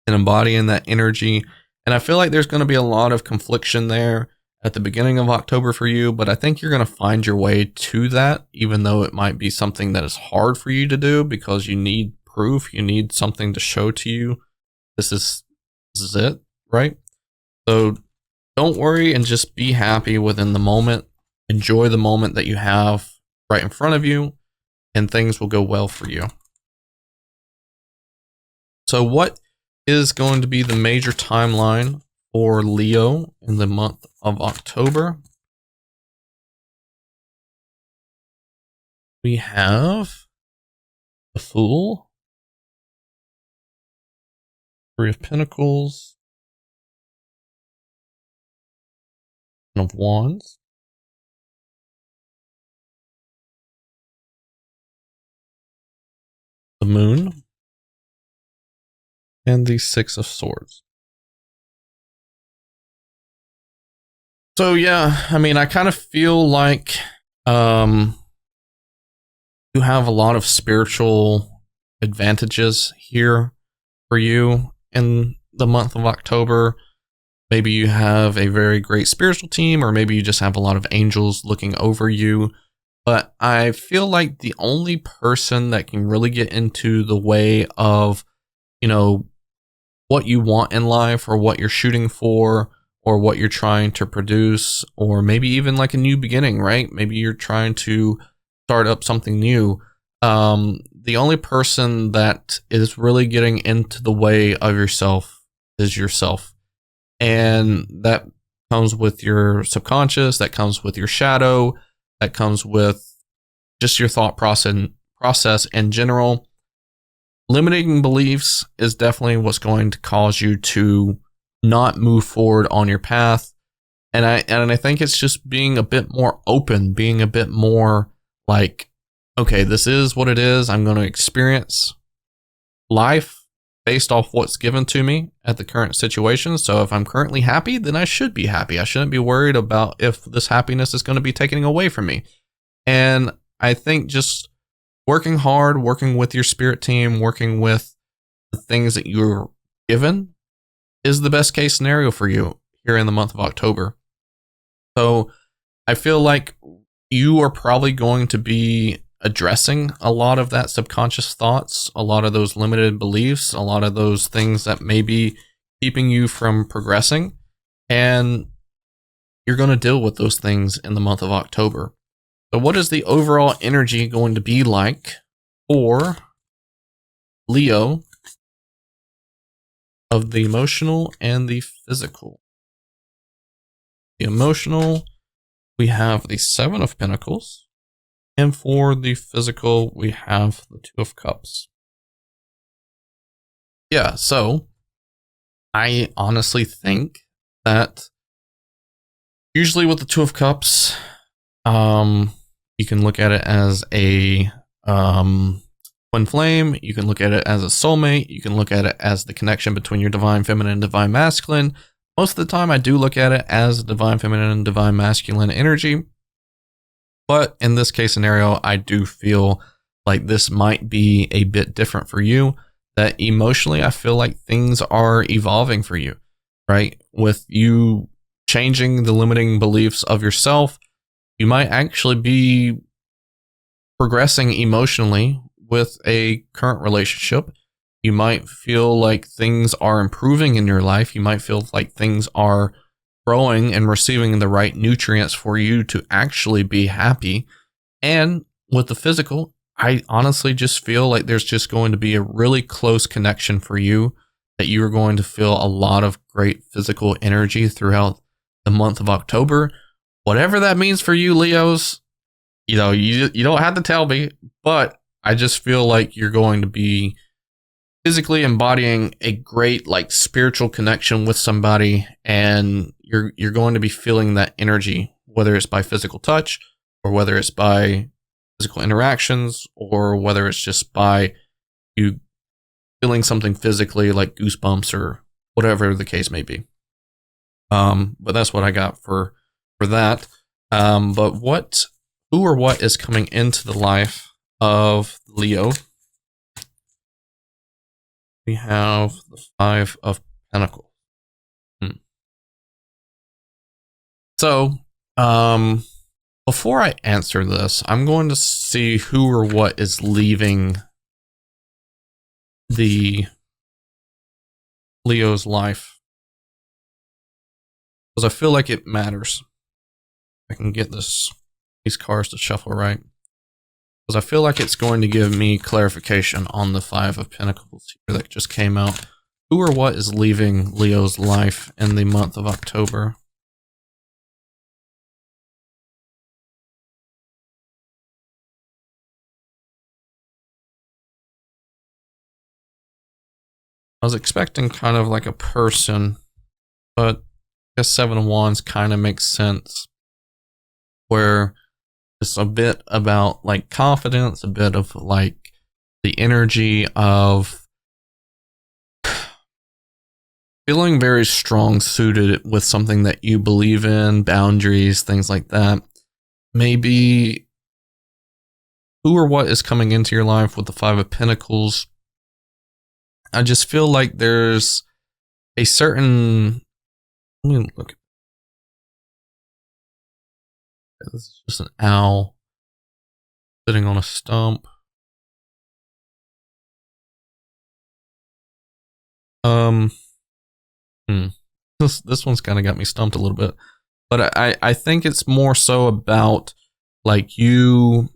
and embodying that energy. And I feel like there's going to be a lot of confliction there at the beginning of October for you, but I think you're going to find your way to that, even though it might be something that is hard for you to do because you need proof. You need something to show to you. This is it, right? So don't worry and just be happy within the moment. Enjoy the moment that you have right in front of you, and things will go well for you. So what is going to be the major timeline for Leo in the month of October? We have the Fool, Three of Pentacles, Ten of Wands, the Moon, and the Six of Swords. So yeah, I mean, I kind of feel like you have a lot of spiritual advantages here for you in the month of October. Maybe you have a very great spiritual team, or maybe you just have a lot of angels looking over you. But I feel like the only person that can really get into the way of, what you want in life, or what you're shooting for, or what you're trying to produce, or maybe even like a new beginning, right? Maybe you're trying to start up something new. The only person that is really getting into the way of yourself is yourself. And that comes with your subconscious, that comes with your shadow, that comes with just your thought process in general. Limiting beliefs is definitely what's going to cause you to not move forward on your path. And I think it's just being a bit more open, being a bit more like, okay, this is what it is. I'm going to experience life based off what's given to me at the current situation. So if I'm currently happy, then I should be happy. I shouldn't be worried about if this happiness is going to be taken away from me. And I think just working hard, working with your spirit team, working with the things that you're given is the best case scenario for you here in the month of October. So I feel like you are probably going to be addressing a lot of that subconscious thoughts, a lot of those limited beliefs, a lot of those things that may be keeping you from progressing. And you're going to deal with those things in the month of October. So what is the overall energy going to be like for Leo of the emotional and the physical? The emotional, we have the Seven of Pentacles. And for the physical, we have the Two of Cups. Yeah, so I honestly think that usually with the Two of Cups, you can look at it as a twin flame. You can look at it as a soulmate. You can look at it as the connection between your divine feminine and divine masculine. Most of the time, I do look at it as divine feminine and divine masculine energy. But in this case scenario, I do feel like this might be a bit different for you. That emotionally, I feel like things are evolving for you, right? With you changing the limiting beliefs of yourself, you might actually be progressing emotionally with a current relationship. You might feel like things are improving in your life. You might feel like things are growing and receiving the right nutrients for you to actually be happy. And with the physical, I honestly just feel like there's just going to be a really close connection for you, that you are going to feel a lot of great physical energy throughout the month of October. Whatever that means for you, Leos, you don't have to tell me, but I just feel like you're going to be physically embodying a great like spiritual connection with somebody, and you're going to be feeling that energy, whether it's by physical touch or whether it's by physical interactions or whether it's just by you feeling something physically like goosebumps or whatever the case may be. But that's what I got for that. But who or what is coming into the life of Leo? We have the Five of Pentacles. So, before I answer this, I'm going to see who or what is leaving the Leo's life, because I feel like it matters. I can get these cards to shuffle right, because I feel like it's going to give me clarification on the Five of Pentacles here that just came out. Who or what is leaving Leo's life in the month of October? I was expecting kind of like a person, but I guess Seven of Wands kind of makes sense, where it's a bit about like confidence, a bit of like the energy of feeling very strong suited with something that you believe in, boundaries, things like that. Maybe who or what is coming into your life with the Five of Pentacles. I just feel like there's a certain, let me look. This is just an owl sitting on a stump. This one's kind of got me stumped a little bit, but I think it's more so about like you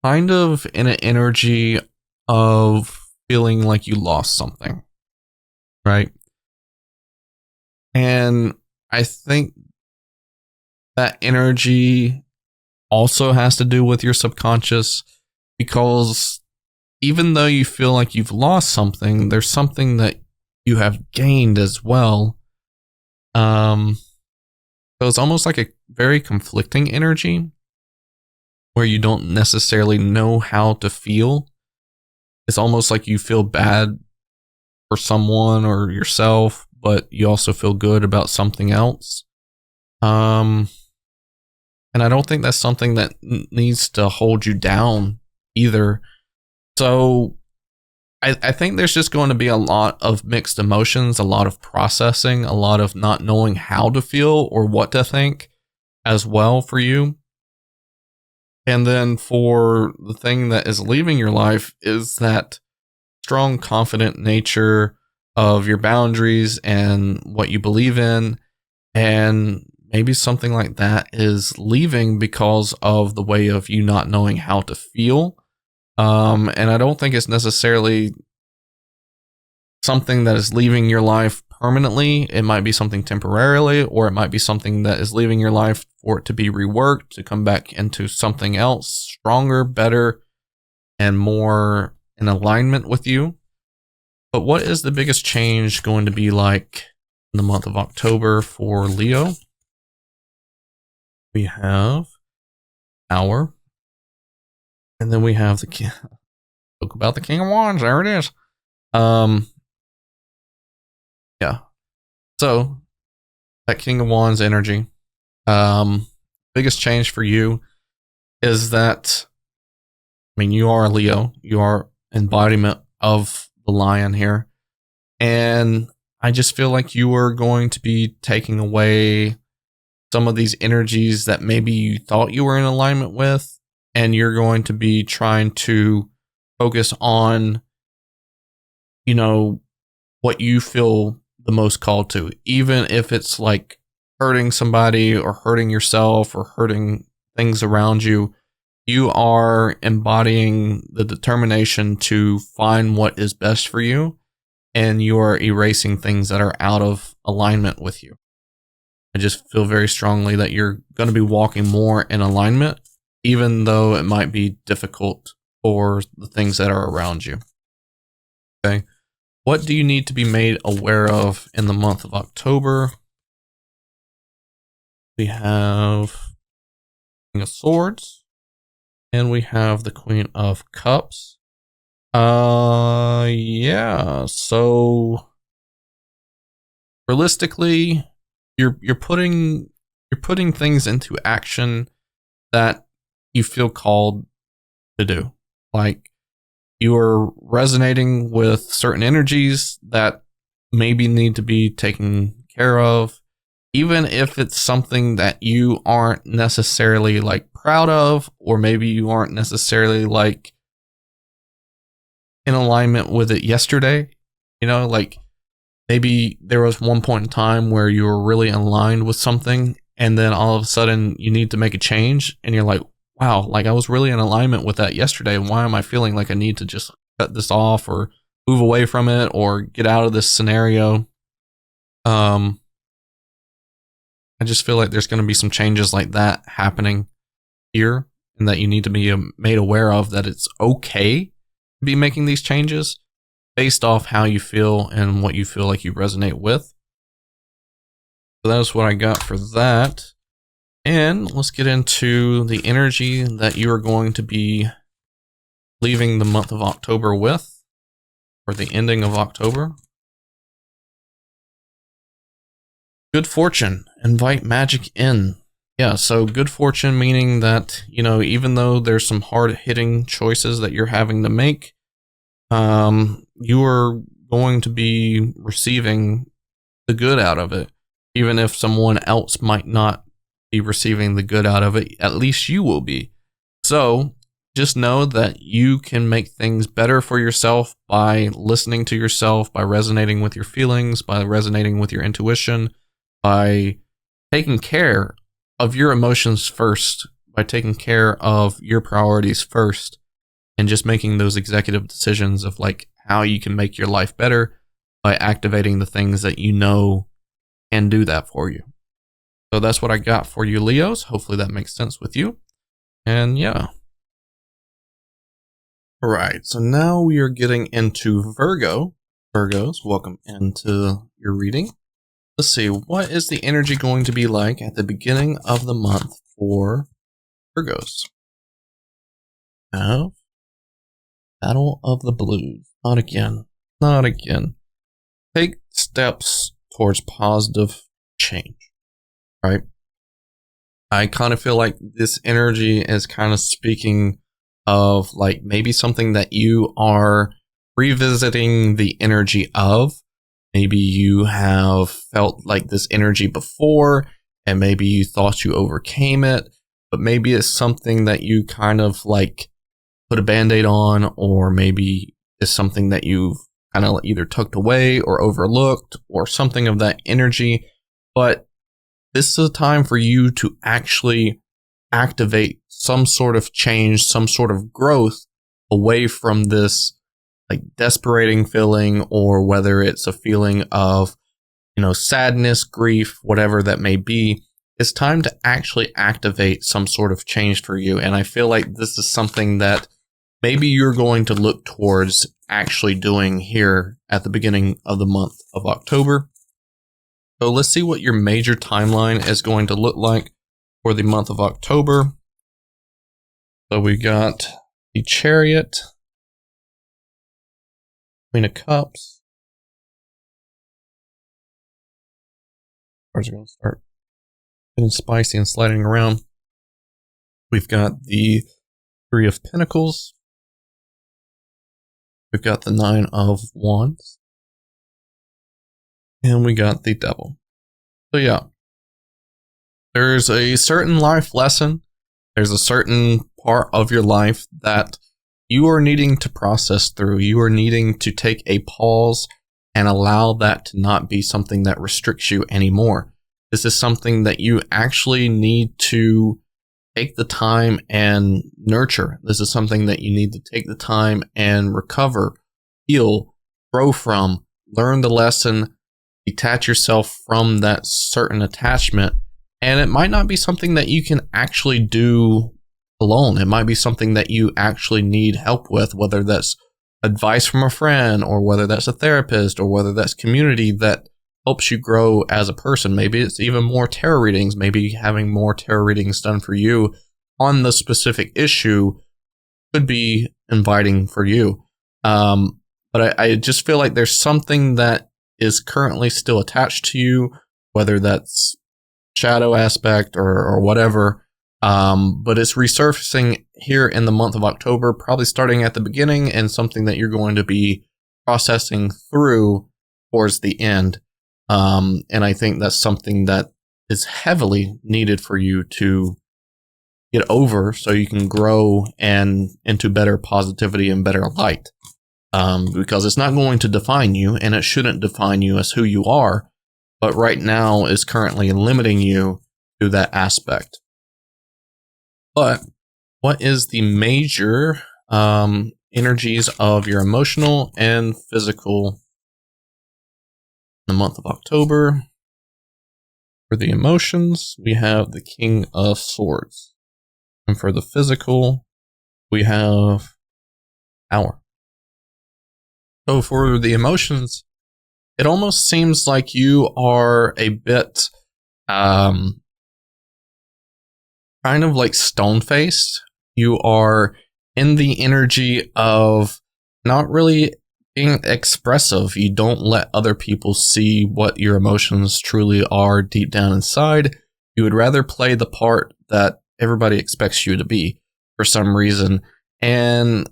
kind of in an energy of feeling like you lost something, right? And I think that energy also has to do with your subconscious, because even though you feel like you've lost something, there's something that you have gained as well. So it's almost like a very conflicting energy where you don't necessarily know how to feel. It's almost like you feel bad for someone or yourself, but you also feel good about something else. And I don't think that's something that needs to hold you down either. So I think there's just going to be a lot of mixed emotions, a lot of processing, a lot of not knowing how to feel or what to think as well for you. And then for the thing that is leaving your life is that strong, confident nature of your boundaries and what you believe in. And maybe something like that is leaving because of the way of you not knowing how to feel. And I don't think it's necessarily something that is leaving your life permanently. It might be something temporarily, or it might be something that is leaving your life for it to be reworked, to come back into something else stronger, better, and more in alignment with you. But what is the biggest change going to be like in the month of October for Leo? We have Tower, and then we have the King. Spoke about the King of Wands. There it is. Yeah. So that King of Wands energy. Biggest change for you is that, I mean, you are a Leo. You are embodiment of the lion here. And I just feel like you are going to be taking away some of these energies that maybe you thought you were in alignment with, and you're going to be trying to focus on, you know, what you feel the most called to, even if it's like hurting somebody or hurting yourself or hurting things around you. You are embodying the determination to find what is best for you, and you are erasing things that are out of alignment with you. I just feel very strongly that you're going to be walking more in alignment, even though it might be difficult for the things that are around you. Okay. What do you need to be made aware of in the month of October? We have King of Swords, and we have the Queen of Cups. Yeah. So realistically, you're putting things into action that you feel called to do. Like, you are resonating with certain energies that maybe need to be taken care of, even if it's something that you aren't necessarily like proud of, or maybe you aren't necessarily like in alignment with it yesterday. You know, like maybe there was one point in time where you were really aligned with something, and then all of a sudden you need to make a change, and you're like, wow, like I was really in alignment with that yesterday. Why am I feeling like I need to just cut this off or move away from it or get out of this scenario? I just feel like there's going to be some changes like that happening here, and that you need to be made aware of that it's okay to be making these changes based off how you feel and what you feel like you resonate with. So that's what I got for that. And let's get into the energy that you are going to be leaving the month of October with, or the ending of October. Good fortune. Invite magic in. Yeah, so good fortune meaning that, you know, even though there's some hard-hitting choices that you're having to make, you are going to be receiving the good out of it. Even if someone else might not be receiving the good out of it, at least you will be. So just know that you can make things better for yourself by listening to yourself, by resonating with your feelings, by resonating with your intuition, by taking care of your emotions first, by taking care of your priorities first, and just making those executive decisions of like how you can make your life better by activating the things that you know can do that for you. So that's what I got for you, Leos. Hopefully that makes sense with you. And yeah. All right, so now we are getting into Virgo. Virgos, welcome into your reading. Let's see, what is the energy going to be like at the beginning of the month for Virgos? Have Battle of the Blues. Not again. Not again. Take steps towards positive change. Right? I kind of feel like this energy is kind of speaking of like maybe something that you are revisiting the energy of. Maybe you have felt like this energy before, and maybe you thought you overcame it, but maybe it's something that you kind of like put a band-aid on, or maybe it's something that you've kind of either tucked away or overlooked or something of that energy. But this is a time for you to actually activate some sort of change, some sort of growth away from this like desperating feeling, or whether it's a feeling of, sadness, grief, whatever that may be. It's time to actually activate some sort of change for you. And I feel like this is something that maybe you're going to look towards actually doing here at the beginning of the month of October. So let's see what your major timeline is going to look like for the month of October. So we got the Chariot, Queen of Cups. Cards are going to start getting spicy and sliding around. We've got the Three of Pentacles. We've got the Nine of Wands. And we got the Devil. So yeah, there's a certain life lesson. There's a certain part of your life that you are needing to process through. You are needing to take a pause and allow that to not be something that restricts you anymore. This is something that you actually need to take the time and nurture. This is something that you need to take the time and recover, heal, grow from, learn the lesson, detach yourself from that certain attachment. And it might not be something that you can actually do alone. It might be something that you actually need help with, whether that's advice from a friend, or whether that's a therapist, or whether that's community that helps you grow as a person. Maybe it's even more tarot readings. Maybe having more tarot readings done for you on the specific issue could be inviting for you. But I just feel like there's something that is currently still attached to you, whether that's shadow aspect or whatever. But it's resurfacing here in the month of October, probably starting at the beginning, and something that you're going to be processing through towards the end. And I think that's something that is heavily needed for you to get over, so you can grow and into better positivity and better light. Because it's not going to define you, and it shouldn't define you as who you are, but right now is currently limiting you to that aspect. But what is the major energies of your emotional and physical in the month of October? For the emotions, we have the King of Swords. And for the physical, we have Tower. So for the emotions, it almost seems like you are a bit kind of like stone-faced. You are in the energy of not really being expressive. You don't let other people see what your emotions truly are deep down inside. You would rather play the part that everybody expects you to be for some reason. And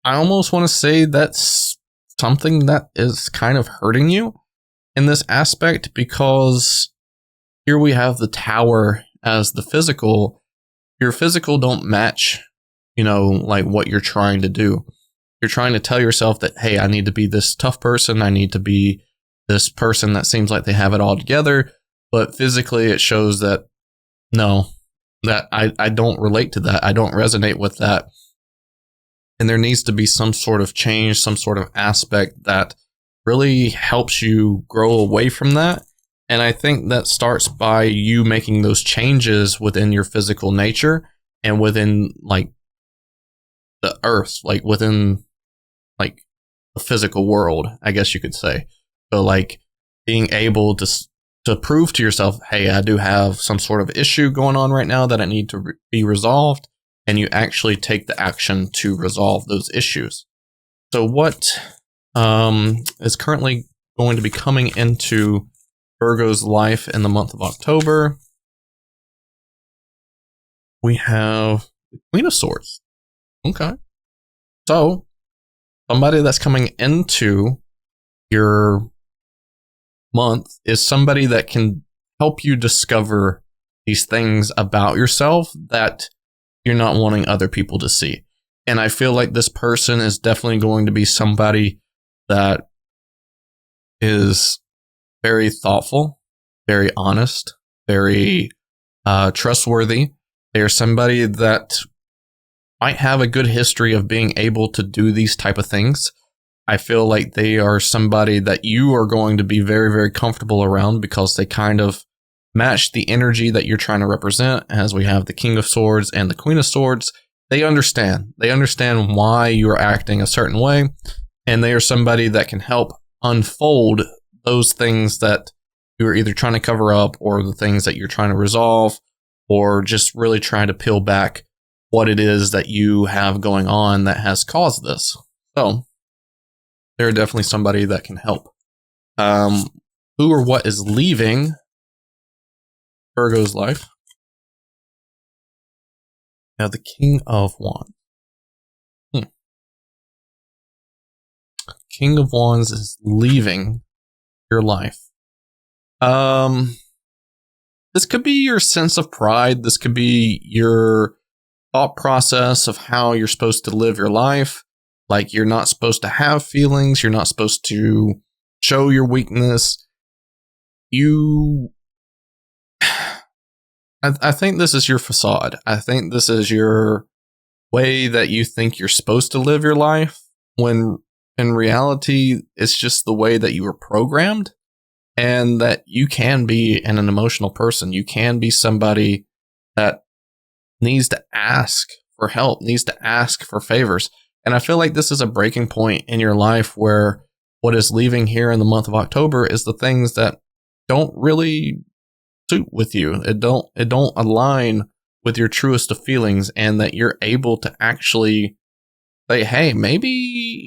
I almost want to say that's something that is kind of hurting you in this aspect, because here we have the Tower as the physical. Your physical don't match, like what you're trying to do. You're trying to tell yourself that, hey, I need to be this tough person. I need to be this person that seems like they have it all together. But physically it shows that, no, that I don't relate to that. I don't resonate with that. And there needs to be some sort of change, some sort of aspect that really helps you grow away from that. And I think that starts by you making those changes within your physical nature and within like the earth, like within like the physical world, I guess you could say. So like being able to prove to yourself, hey, I do have some sort of issue going on right now that I need to be resolved. And you actually take the action to resolve those issues. So what is currently going to be coming into Virgo's life in the month of October? We have the Queen of Swords. Okay. So somebody that's coming into your month is somebody that can help you discover these things about yourself that you're not wanting other people to see. And I feel like this person is definitely going to be somebody that is very thoughtful, very honest, very trustworthy. They're somebody that might have a good history of being able to do these type of things. I feel like they are somebody that you are going to be very, very comfortable around because they kind of match the energy that you're trying to represent. As we have the King of Swords and the Queen of Swords, they understand. They understand why you're acting a certain way, and they are somebody that can help unfold those things that you're either trying to cover up or the things that you're trying to resolve, or just really trying to peel back what it is that you have going on that has caused this. So they're definitely somebody that can help. Who or what is leaving Virgo's life? Now the King of Wands. King of Wands is leaving your life. This could be your sense of pride. This could be your thought process of how you're supposed to live your life. Like, you're not supposed to have feelings. You're not supposed to show your weakness. I think this is your facade. I think this is your way that you think you're supposed to live your life, when in reality, it's just the way that you were programmed, and that you can be an emotional person. You can be somebody that needs to ask for help, needs to ask for favors. And I feel like this is a breaking point in your life where what is leaving here in the month of October is the things that don't really suit with you. It don't align with your truest of feelings, and that you're able to actually say, hey, maybe,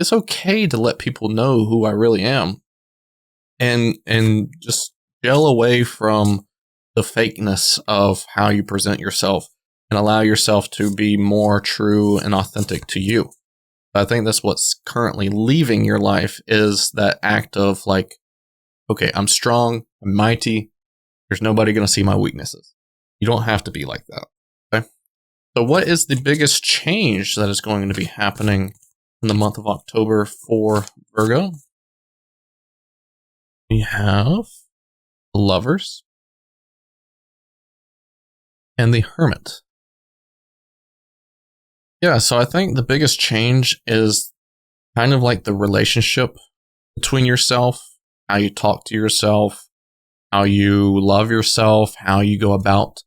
it's okay to let people know who I really am, and just gel away from the fakeness of how you present yourself and allow yourself to be more true and authentic to you. I think that's what's currently leaving your life, is that act of like, okay, I'm strong, I'm mighty, there's nobody going to see my weaknesses. You don't have to be like that. Okay. So what is the biggest change that is going to be happening in the month of October for Virgo? We have the Lovers and the Hermit. Yeah, so I think the biggest change is kind of like the relationship between yourself, how you talk to yourself, how you love yourself, how you go about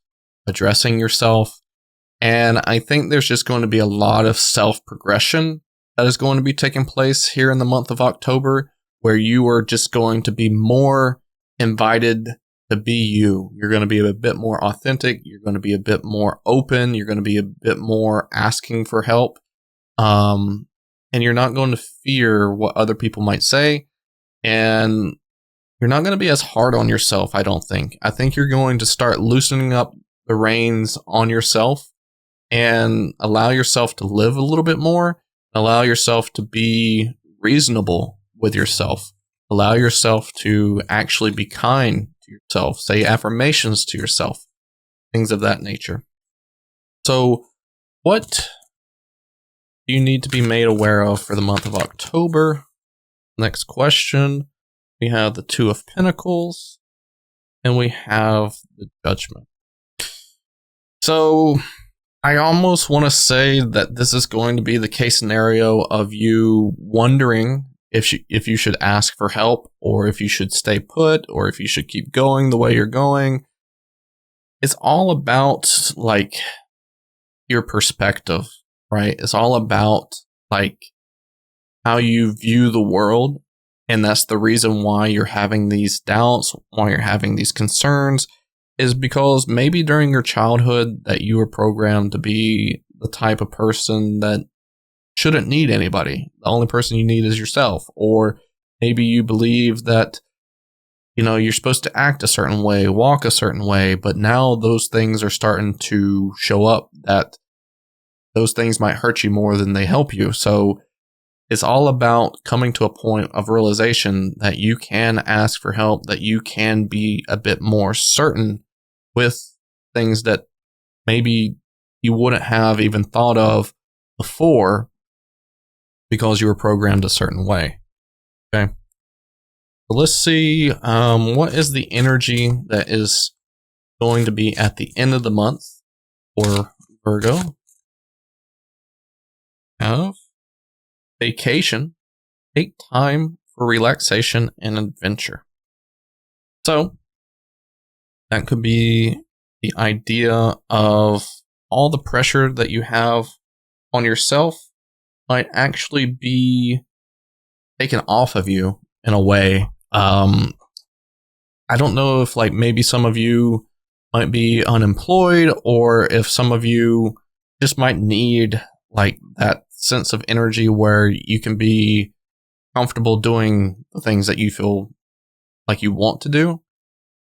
addressing yourself. And I think there's just going to be a lot of self-progression that is going to be taking place here in the month of October, where you are just going to be more invited to be you. You're going to be a bit more authentic. You're going to be a bit more open. You're going to be a bit more asking for help. And you're not going to fear what other people might say. And you're not going to be as hard on yourself, I don't think. I think you're going to start loosening up the reins on yourself and allow yourself to live a little bit more. Allow yourself to be reasonable with yourself. Allow yourself to actually be kind to yourself. Say affirmations to yourself. Things of that nature. So, what do you need to be made aware of for the month of October? Next question. We have the Two of Pentacles, and we have the Judgment. So, I almost want to say that this is going to be the case scenario of you wondering if you should ask for help, or if you should stay put, or if you should keep going the way you're going. It's all about, like, your perspective, right? It's all about, like, how you view the world. And that's the reason why you're having these doubts, why you're having these concerns, is because maybe during your childhood that you were programmed to be the type of person that shouldn't need anybody. The only person you need is yourself. Or maybe you believe that, you're supposed to act a certain way, walk a certain way, but now those things are starting to show up, that those things might hurt you more than they help you. So it's all about coming to a point of realization that you can ask for help, that you can be a bit more certain with things that maybe you wouldn't have even thought of before because you were programmed a certain way. Okay. So let's see, what is the energy that is going to be at the end of the month for Virgo? Have vacation, take time for relaxation and adventure. So that could be the idea of all the pressure that you have on yourself might actually be taken off of you in a way. I don't know if like maybe some of you might be unemployed, or if some of you just might need like that sense of energy where you can be comfortable doing the things that you feel like you want to do.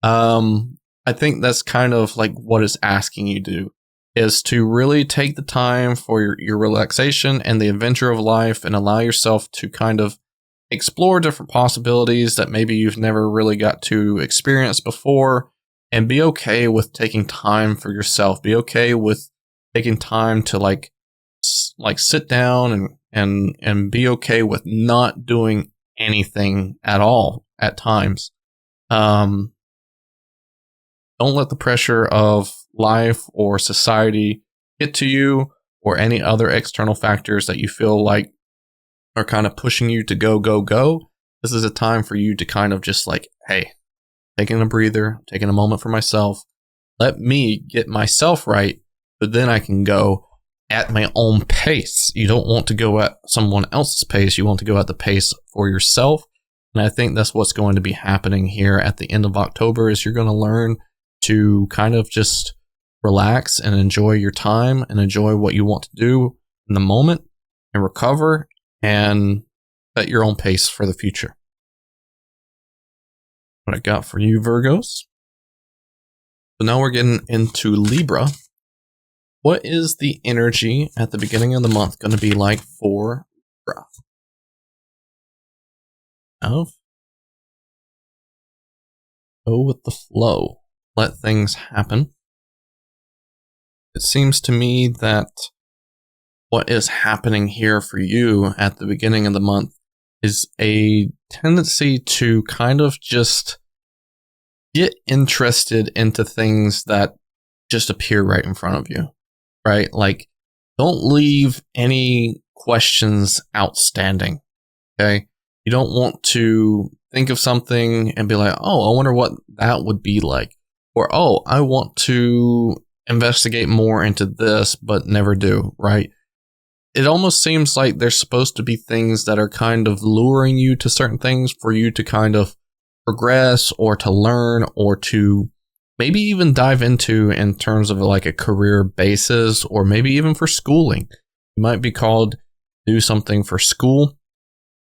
I think that's kind of like what it's asking you to do, is to really take the time for your relaxation and the adventure of life and allow yourself to kind of explore different possibilities that maybe you've never really got to experience before, and be okay with taking time for yourself. Be okay with taking time to like sit down and be okay with not doing anything at all at times. Don't let the pressure of life or society get to you, or any other external factors that you feel like are kind of pushing you to go, go, go. This is a time for you to kind of just like, hey, taking a breather, taking a moment for myself. Let me get myself right, but then I can go at my own pace. You don't want to go at someone else's pace. You want to go at the pace for yourself. And I think that's what's going to be happening here at the end of October, is you're going to learn to kind of just relax and enjoy your time and enjoy what you want to do in the moment, and recover and set your own pace for the future. What I got for you, Virgos. So now we're getting into Libra. What is the energy at the beginning of the month going to be like for Libra? Go with the flow. Let things happen. It seems to me that what is happening here for you at the beginning of the month is a tendency to kind of just get interested into things that just appear right in front of you, right? Like, don't leave any questions outstanding, okay? You don't want to think of something and be like, oh, I wonder what that would be like. Or, oh, I want to investigate more into this, but never do, right? It almost seems like there's supposed to be things that are kind of luring you to certain things for you to kind of progress, or to learn, or to maybe even dive into in terms of like a career basis, or maybe even for schooling. You might be called to do something for school,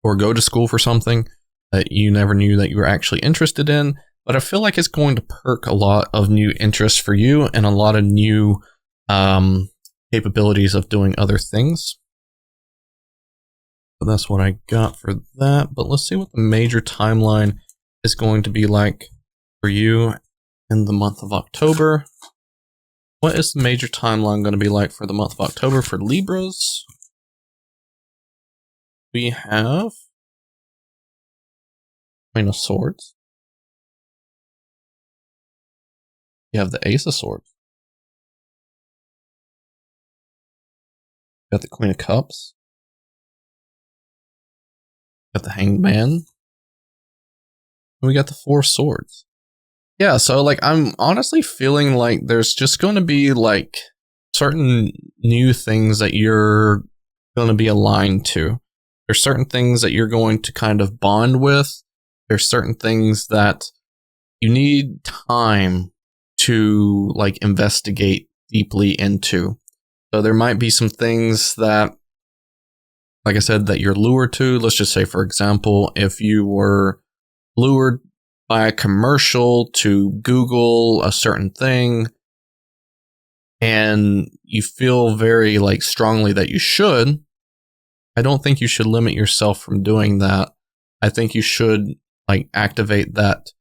or go to school for something that you never knew that you were actually interested in. But I feel like it's going to perk a lot of new interests for you, and a lot of new capabilities of doing other things. So that's what I got for that. But let's see what the major timeline is going to be like for you in the month of October. What is the major timeline going to be like for the month of October for Libras? We have Queen of Swords. You have the Ace of Swords. Got the Queen of Cups. Got the Hanged Man. And we got the Four of Swords. Yeah, so like I'm honestly feeling like there's just going to be like certain new things that you're going to be aligned to. There's certain things that you're going to kind of bond with. There's certain things that you need time to like investigate deeply into. So there might be some things that, like I said, that you're lured to. Let's just say, for example, if you were lured by a commercial to Google a certain thing, and you feel very like strongly that you should, I don't think you should limit yourself from doing that. I think you should like activate that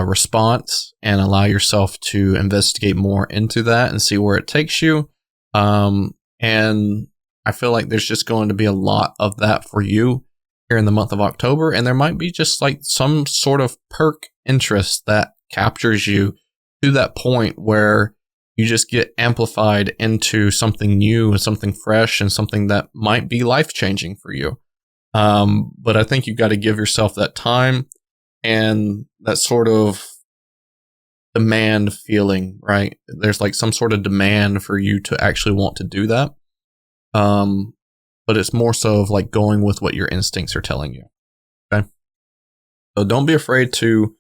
response and allow yourself to investigate more into that and see where it takes you. And I feel like there's just going to be a lot of that for you here in the month of October. And there might be just like some sort of perk interest that captures you to that point where you just get amplified into something new and something fresh and something that might be life-changing for you. But I think you got to give yourself that time and that sort of demand feeling, right? There's like some sort of demand for you to actually want to do that. But it's more so of like going with what your instincts are telling you. Okay. So don't be afraid to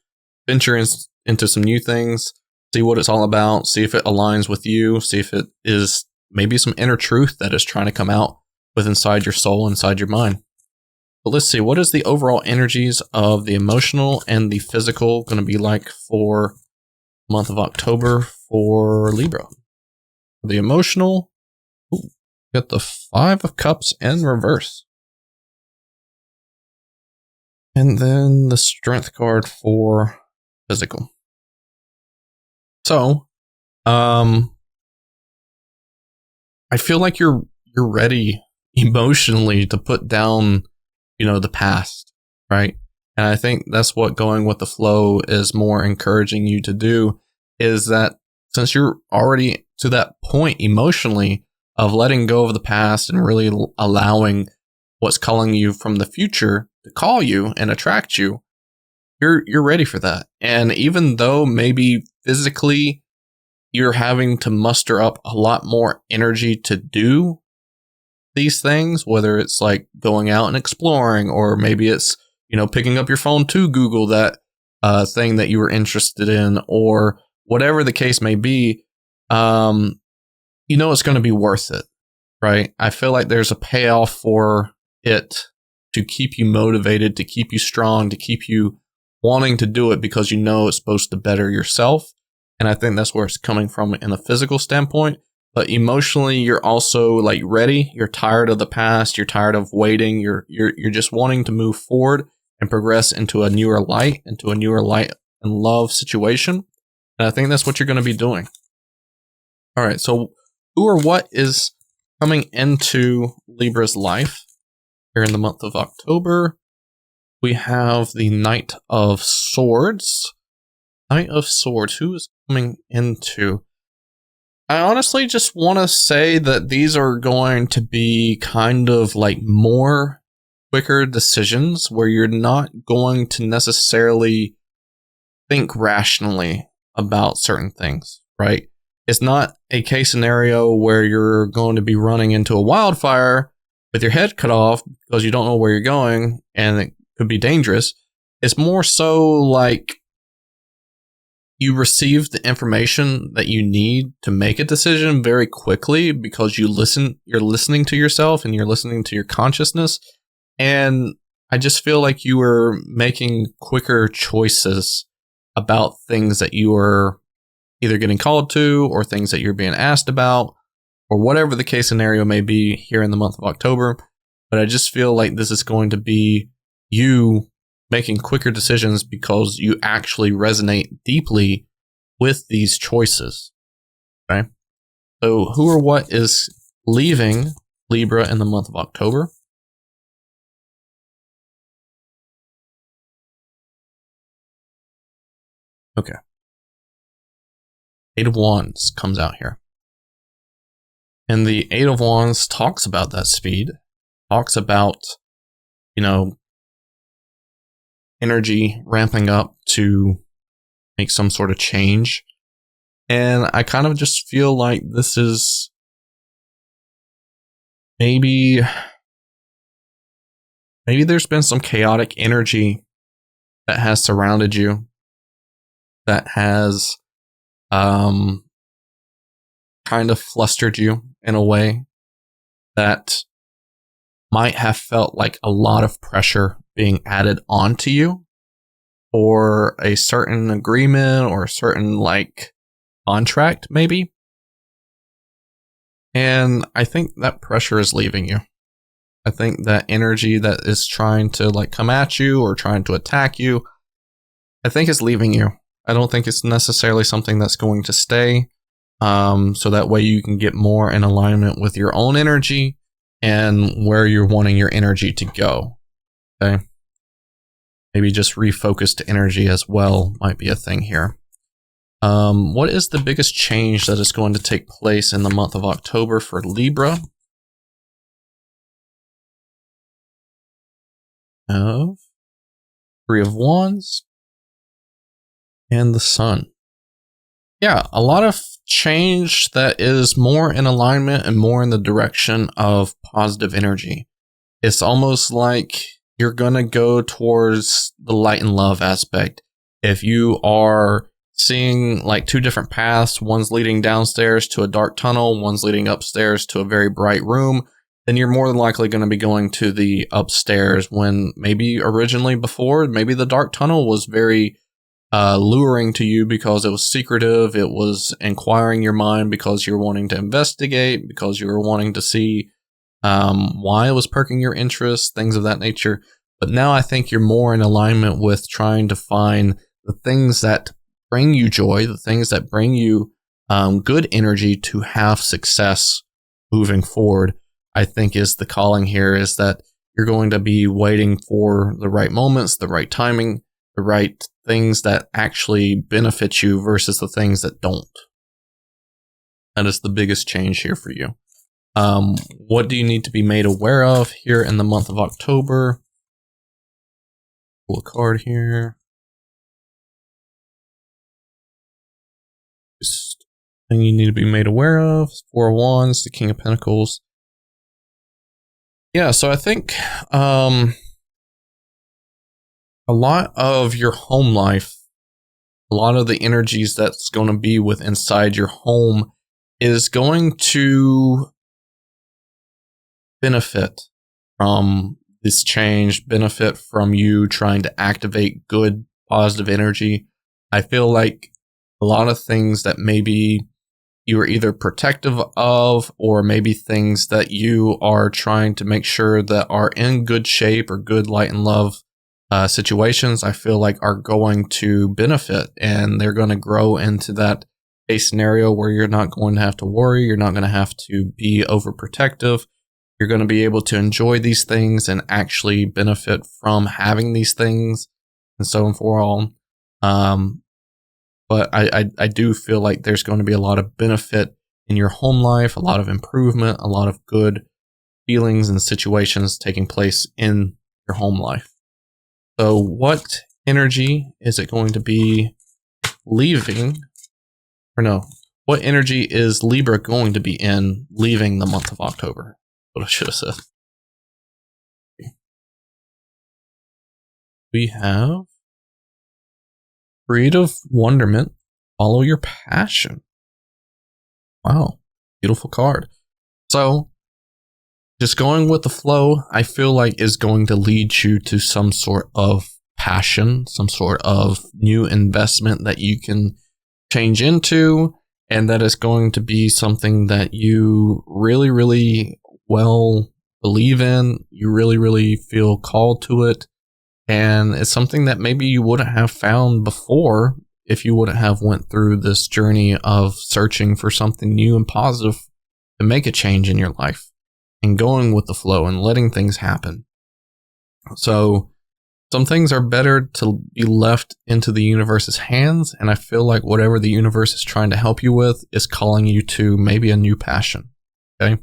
venture into some new things, see what it's all about, see if it aligns with you, see if it is maybe some inner truth that is trying to come out with inside your soul, inside your mind. But let's see, what is the overall energies of the emotional and the physical going to be like for the month of October for Libra? The emotional, get the 5 of Cups in reverse. And then the Strength card for physical. So, I feel like you're ready emotionally to put down, the past, right? And I think that's what going with the flow is more encouraging you to do, is that since you're already to that point emotionally of letting go of the past and really allowing what's calling you from the future to call you and attract you, you're ready for that. And even though maybe physically you're having to muster up a lot more energy to do these things, whether it's like going out and exploring, or maybe it's, picking up your phone to Google that thing that you were interested in, or whatever the case may be, it's going to be worth it, right? I feel like there's a payoff for it to keep you motivated, to keep you strong, to keep you wanting to do it because it's supposed to better yourself. And I think that's where it's coming from in a physical standpoint. But emotionally, you're also like ready. You're tired of the past. You're tired of waiting. You're just wanting to move forward and progress into a newer light and love situation. And I think that's what you're going to be doing. All right. So who or what is coming into Libra's life here in the month of October? We have the Knight of Swords. Knight of Swords. Who is coming into? I honestly just want to say that these are going to be kind of like more quicker decisions where you're not going to necessarily think rationally about certain things, right? It's not a case scenario where you're going to be running into a wildfire with your head cut off because you don't know where you're going and it could be dangerous. It's more so like you receive the information that you need to make a decision very quickly because you're listening to yourself and you're listening to your consciousness. And I just feel like you are making quicker choices about things that you are either getting called to or things that you're being asked about or whatever the case scenario may be here in the month of October. But I just feel like this is going to be you making quicker decisions because you actually resonate deeply with these choices. Okay. So who or what is leaving Libra in the month of October? Okay. 8 of Wands comes out here. And the 8 of Wands talks about that speed, talks about, energy ramping up to make some sort of change. And I kind of just feel like this is maybe there's been some chaotic energy that has surrounded you, that has kind of flustered you in a way that might have felt like a lot of pressure being added onto you or a certain agreement or a certain contract maybe. And I think that pressure is leaving you. I think that energy that is trying to come at you or trying to attack you I think it's leaving you. I don't think it's necessarily something that's going to stay. So that way you can get more in alignment with your own energy and where you're wanting your energy to go. Okay. Maybe just refocused energy as well might be a thing here. What is the biggest change that is going to take place in the month of October for Libra? Of Three of Wands and the Sun. Yeah, a lot of change that is more in alignment and more in the direction of positive energy. It's almost like you're going to go towards the light and love aspect. If you are seeing like two different paths, one's leading downstairs to a dark tunnel, one's leading upstairs to a very bright room, then you're more than likely going to be going to the upstairs, when maybe originally before, maybe the dark tunnel was very luring to you because it was secretive. It was inquiring your mind because you're wanting to investigate, because you were wanting to see why it was perking your interest, things of that nature. But now I think you're more in alignment with trying to find the things that bring you joy, the things that bring you good energy to have success moving forward. I think is the calling here, is that you're going to be waiting for the right moments, the right timing, the right things that actually benefit you versus the things that don't. That is the biggest change here for you. What do you need to be made aware of here in the month of October? Pull a card here. Just thing you need to be made aware of. Four of Wands, the King of Pentacles. Yeah, so I think a lot of your home life, a lot of the energies that's going to be with inside your home is going to benefit from this change, benefit from you trying to activate good, positive energy. I feel like a lot of things that maybe you are either protective of, or maybe things that you are trying to make sure that are in good shape or good light and love situations, I feel like are going to benefit, and they're going to grow into that a scenario where you're not going to have to worry. You're not going to have to be overprotective. You're going to be able to enjoy these things and actually benefit from having these things and so on for all. But I do feel like there's going to be a lot of benefit in your home life, a lot of improvement, a lot of good feelings and situations taking place in your home life. So what energy is it going to be leaving? Or no, what energy is Libra going to be in leaving the month of October? What I should have said. We have creative wonderment. Follow your passion. Wow. Beautiful card. So, just going with the flow, I feel like is going to lead you to some sort of passion, some sort of new investment that you can change into, and that is going to be something that you really, really well believe in. You really, really feel called to it. And it's something that maybe you wouldn't have found before if you wouldn't have went through this journey of searching for something new and positive to make a change in your life and going with the flow and letting things happen. So some things are better to be left into the universe's hands. And I feel like whatever the universe is trying to help you with is calling you to maybe a new passion. Okay.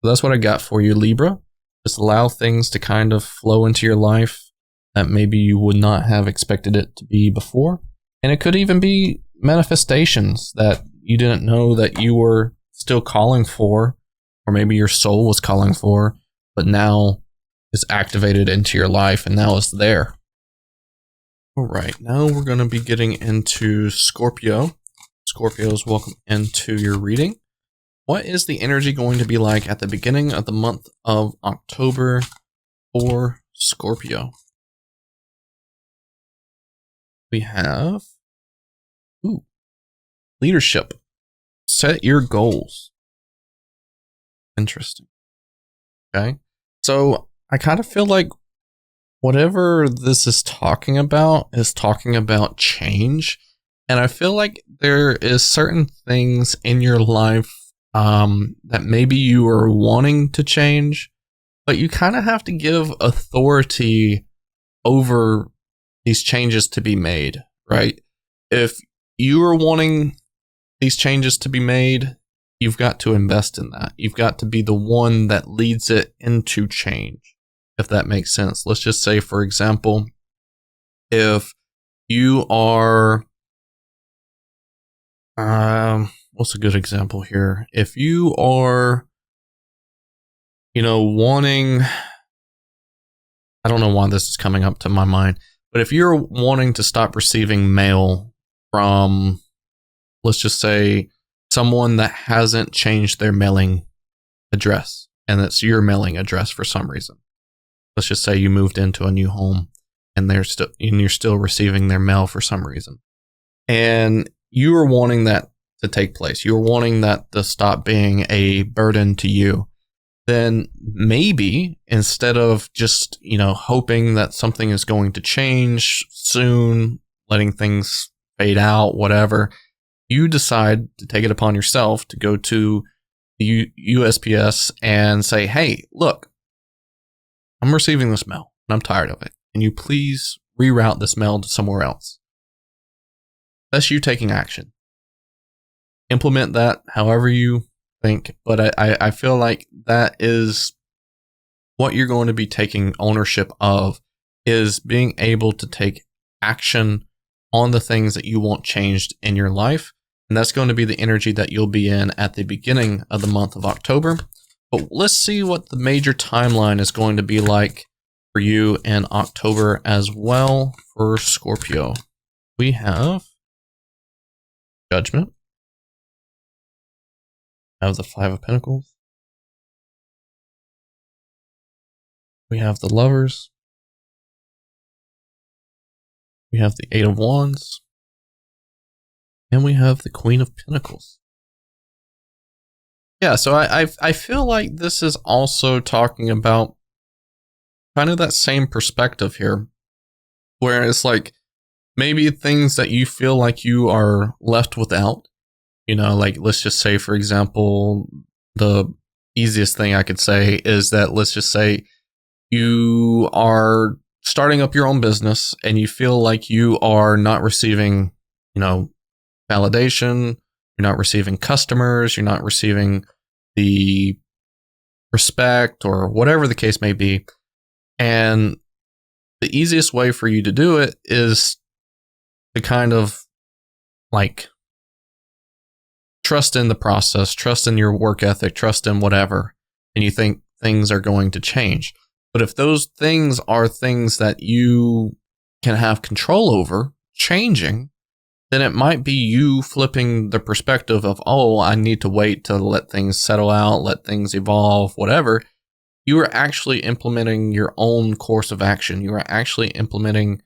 So that's what I got for you, Libra. Just allow things to kind of flow into your life that maybe you would not have expected it to be before. And it could even be manifestations that you didn't know that you were still calling for, or maybe your soul was calling for, but now it's activated into your life and now it's there. All right, now we're going to be getting into Scorpio. Scorpios, welcome into your reading. What is the energy going to be like at the beginning of the month of October for Scorpio? We have leadership. Set your goals. Interesting. Okay. So I kind of feel like whatever this is talking about change. And I feel like there is certain things in your life that maybe you are wanting to change, but you kind of have to give authority over these changes to be made, right? If you are wanting these changes to be made, you've got to invest in that. You've got to be the one that leads it into change, if that makes sense. Let's just say, for example, if you are, what's a good example here? If you are, wanting, I don't know why this is coming up to my mind, but if you're wanting to stop receiving mail from, let's just say, someone that hasn't changed their mailing address, and it's your mailing address for some reason. Let's just say you moved into a new home and you're still receiving their mail for some reason. And you are wanting that to take place. You're wanting that to stop being a burden to you. Then maybe instead of just, hoping that something is going to change soon, letting things fade out, whatever, you decide to take it upon yourself to go to the USPS and say, hey, look, I'm receiving this mail and I'm tired of it. Can you please reroute this mail to somewhere else? That's you taking action. Implement that however you think, but I feel like that is what you're going to be taking ownership of, is being able to take action on the things that you want changed in your life. And that's going to be the energy that you'll be in at the beginning of the month of October. But let's see what the major timeline is going to be like for you in October as well for Scorpio. We have Judgment. We have the Five of Pentacles. We have the Lovers. We have the Eight of Wands. And we have the Queen of Pentacles. Yeah, so I feel like this is also talking about kind of that same perspective here, where it's like maybe things that you feel like you are left without. Like let's just say, for example, the easiest thing I could say is that let's just say you are starting up your own business and you feel like you are not receiving, validation, you're not receiving customers, you're not receiving the respect or whatever the case may be. And the easiest way for you to do it is to kind of like trust in the process, trust in your work ethic, trust in whatever, and you think things are going to change. But if those things are things that you can have control over changing, then it might be you flipping the perspective of, oh, I need to wait to let things settle out, let things evolve, whatever. You are actually implementing your own course of action. You are actually implementing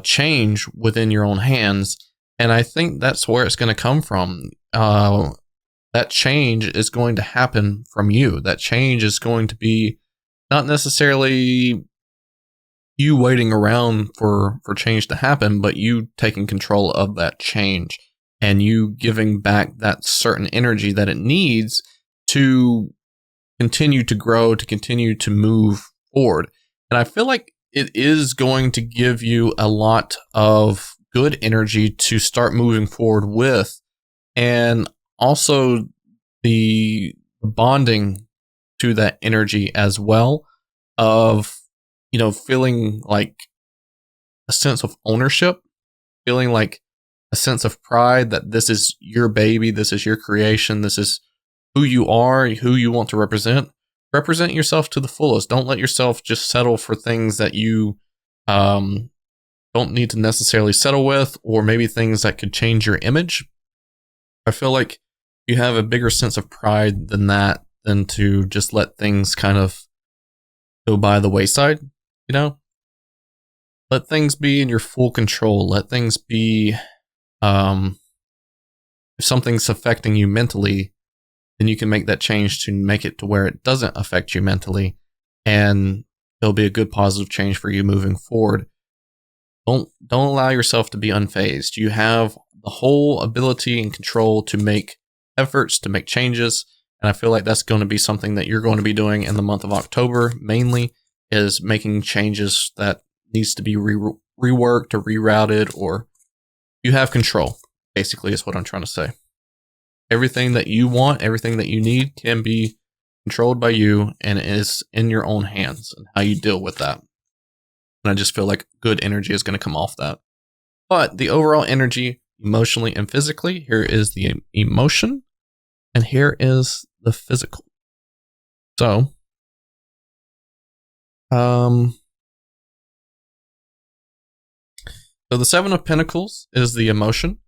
change within your own hands. And I think that's where it's going to come from. That change is going to happen from you. That change is going to be not necessarily you waiting around for change to happen, but you taking control of that change and you giving back that certain energy that it needs to continue to grow, to continue to move forward. And I feel like it is going to give you a lot of good energy to start moving forward with, and also the bonding to that energy as well of, feeling like a sense of ownership, feeling like a sense of pride that this is your baby, this is your creation, this is who you are, who you want to represent. Represent yourself to the fullest. Don't let yourself just settle for things that you don't need to necessarily settle with, or maybe things that could change your image. I feel like you have a bigger sense of pride than that, than to just let things kind of go by the wayside, Let things be in your full control. Let things be, if something's affecting you mentally, then you can make that change to make it to where it doesn't affect you mentally and it'll be a good positive change for you moving forward. Don't allow yourself to be unfazed. You have the whole ability and control to make efforts, to make changes. And I feel like that's going to be something that you're going to be doing in the month of October, mainly, is making changes that needs to be reworked or rerouted, or you have control, basically, is what I'm trying to say. Everything that you want, everything that you need can be controlled by you and is in your own hands and how you deal with that. And I just feel like good energy is going to come off that. But the overall energy, emotionally and physically, here is the emotion, and here is the physical. So, so the Seven of Pentacles is the emotion,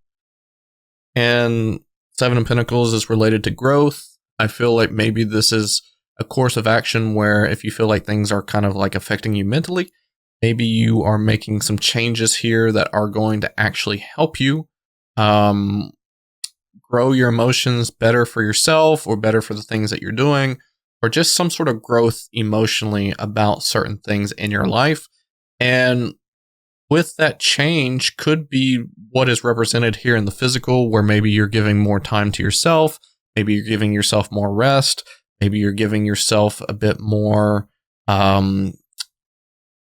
and Seven of Pentacles is related to growth. I feel like maybe this is a course of action where if you feel like things are kind of like affecting you mentally, maybe you are making some changes here that are going to actually help you grow your emotions better for yourself or better for the things that you're doing, or just some sort of growth emotionally about certain things in your life. And with that change could be what is represented here in the physical, where maybe you're giving more time to yourself, maybe you're giving yourself more rest, maybe you're giving yourself a bit more kind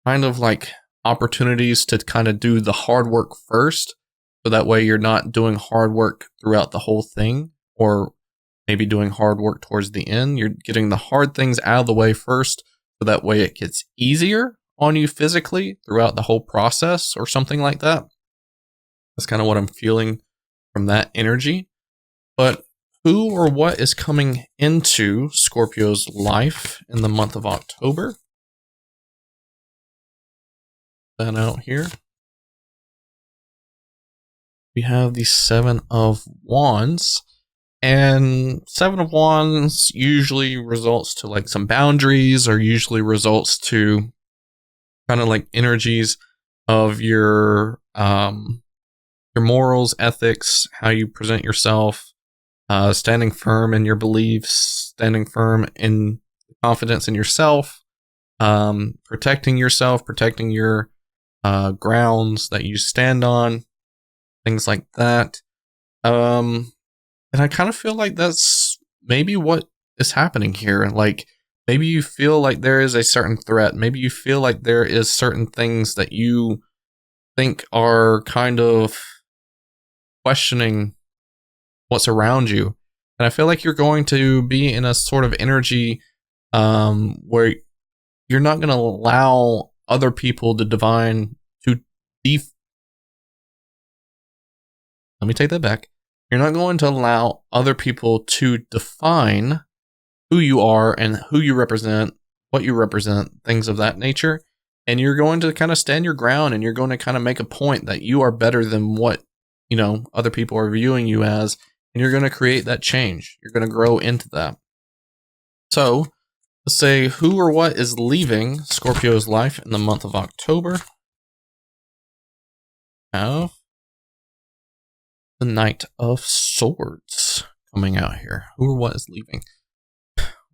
of like opportunities to kind of do the hard work first. So that way you're not doing hard work throughout the whole thing, or maybe doing hard work towards the end. You're getting the hard things out of the way first, so that way it gets easier on you physically throughout the whole process, or something like that. That's kind of what I'm feeling from that energy. But who or what is coming into Scorpio's life in the month of October? That out here. We have the Seven of Wands, and Seven of Wands usually results to like some boundaries, or usually results to kind of like energies of your morals, ethics, how you present yourself, standing firm in your beliefs, standing firm in confidence in yourself, protecting yourself, protecting your grounds that you stand on, things like that. And I kind of feel like that's maybe what is happening here. Like, maybe you feel like there is a certain threat. Maybe you feel like there is certain things that you think are kind of questioning what's around you. And I feel like you're going to be in a sort of energy where you're not going to allow other people to let me take that back. You're not going to allow other people to define who you are and who you represent, what you represent, things of that nature. And you're going to kind of stand your ground, and you're going to kind of make a point that you are better than what, other people are viewing you as. And you're going to create that change. You're going to grow into that. So let's say who or what is leaving Scorpio's life in the month of October. Have the Knight of Swords coming out here. Who or what is leaving?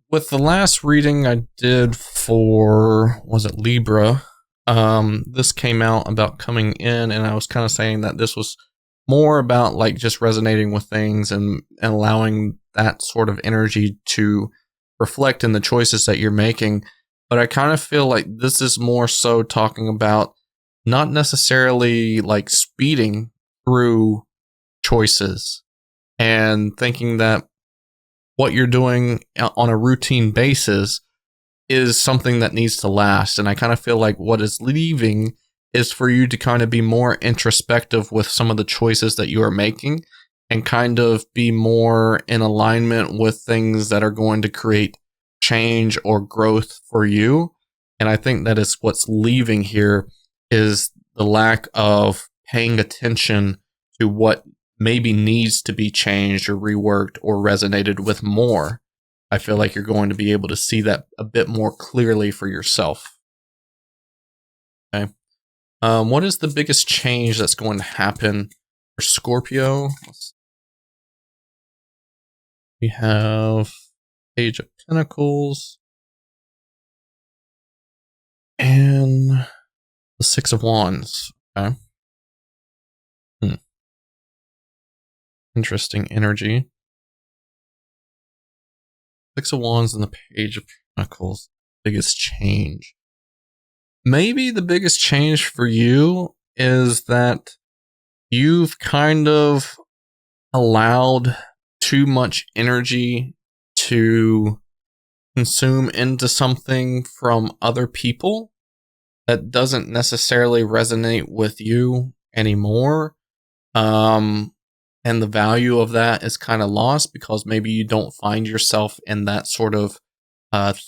With the last reading I did for, was it Libra? This came out about coming in, and I was kind of saying that this was more about like just resonating with things and allowing that sort of energy to reflect in the choices that you're making. But I kind of feel like this is more so talking about not necessarily like speeding through choices and thinking that what you're doing on a routine basis is something that needs to last. And I kind of feel like what is leaving is for you to kind of be more introspective with some of the choices that you are making, and kind of be more in alignment with things that are going to create change or growth for you. And I think that is what's leaving here, is the lack of paying attention to what maybe needs to be changed or reworked or resonated with more. I feel like you're going to be able to see that a bit more clearly for yourself. Okay. What is the biggest change that's going to happen for Scorpio? We have Page of Pentacles. And the Six of Wands. Okay. Interesting energy. Six of Wands and the Page of Pentacles. Biggest change. Maybe the biggest change for you is that you've kind of allowed too much energy to consume into something from other people that doesn't necessarily resonate with you anymore. And the value of that is kind of lost because maybe you don't find yourself in that sort of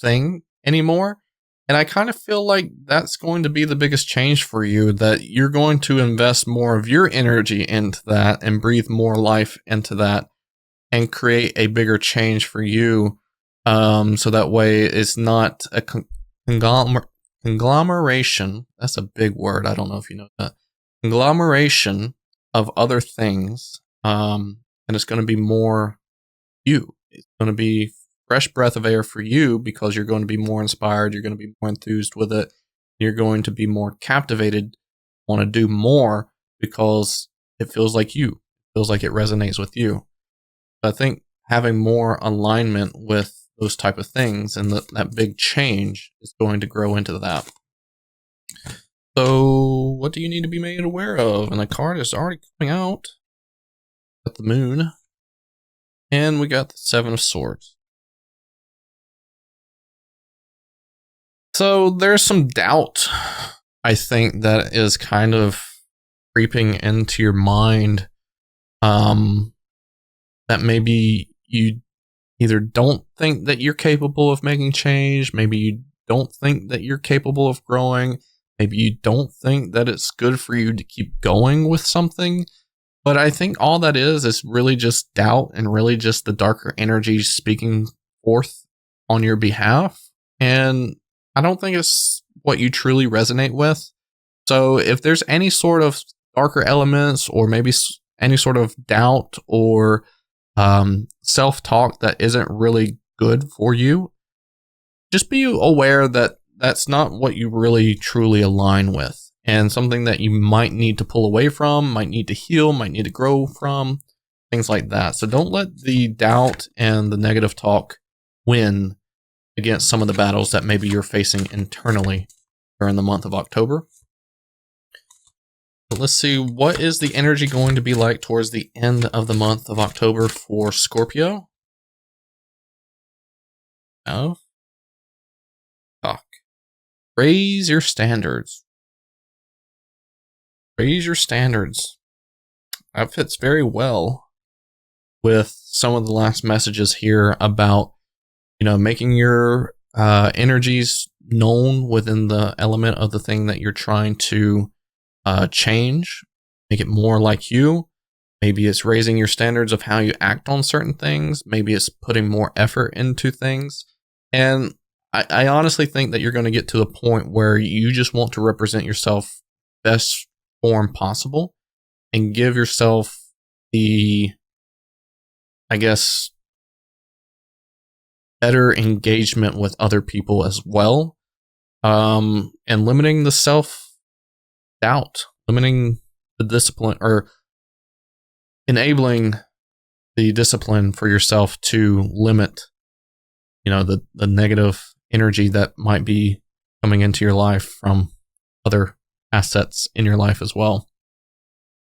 thing anymore. And I kind of feel like that's going to be the biggest change for you, that you're going to invest more of your energy into that and breathe more life into that and create a bigger change for you. So that way it's not a conglomeration. That's a big word. I don't know if you know that. Conglomeration of other things. And it's going to be more you. It's going to be fresh breath of air for you because you're going to be more inspired. You're going to be more enthused with it. You're going to be more captivated, want to do more because it feels like you. It feels like it resonates with you. I think having more alignment with those type of things and that big change is going to grow into that. So what do you need to be made aware of? And the card is already coming out. Got the Moon. And we got the Seven of Swords. So there's some doubt, I think, that is kind of creeping into your mind. That maybe you either don't think that you're capable of making change. Maybe you don't think that you're capable of growing. Maybe you don't think that it's good for you to keep going with something. But I think all that is really just doubt and really just the darker energy speaking forth on your behalf. And I don't think it's what you truly resonate with. So if there's any sort of darker elements or maybe any sort of doubt or self-talk that isn't really good for you, just be aware that that's not what you really truly align with, and something that you might need to pull away from, might need to heal, might need to grow from, things like that. So don't let the doubt and the negative talk win against some of the battles that maybe you're facing internally during the month of October. But let's see, what is the energy going to be like towards the end of the month of October for Scorpio? Oh. Talk. Raise your standards. Raise your standards. That fits very well with some of the last messages here about, making your energies known within the element of the thing that you're trying to change, make it more like you. Maybe it's raising your standards of how you act on certain things. Maybe it's putting more effort into things. And I honestly think that you're going to get to the point where you just want to represent yourself best form possible and give yourself the, I guess, better engagement with other people as well. And limiting the self-doubt, limiting the discipline, or enabling the discipline for yourself to limit, the negative energy that might be coming into your life from other assets in your life as well.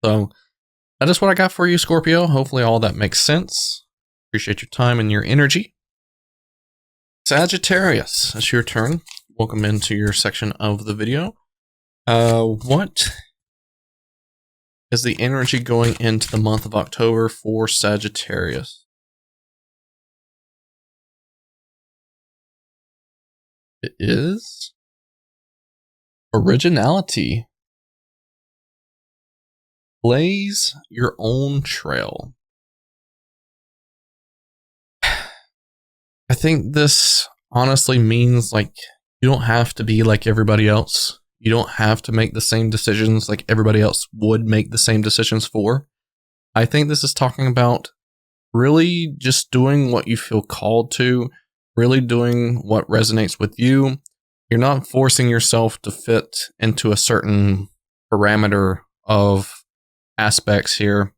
So that is what I got for you, Scorpio. Hopefully all that makes sense. Appreciate your time and your energy. Sagittarius, it's your turn. Welcome into your section of the video. What is the energy going into the month of October for Sagittarius? It is originality. Blaze your own trail. I think this honestly means you don't have to be like everybody else. You don't have to make the same decisions like everybody else would make the same decisions for. I think this is talking about really just doing what you feel called to, really doing what resonates with you, You're not forcing yourself to fit into a certain parameter of aspects here.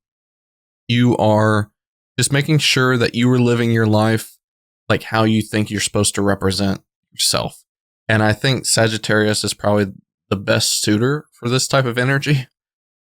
You are just making sure that you are living your life like how you think you're supposed to represent yourself. And I think Sagittarius is probably the best suitor for this type of energy.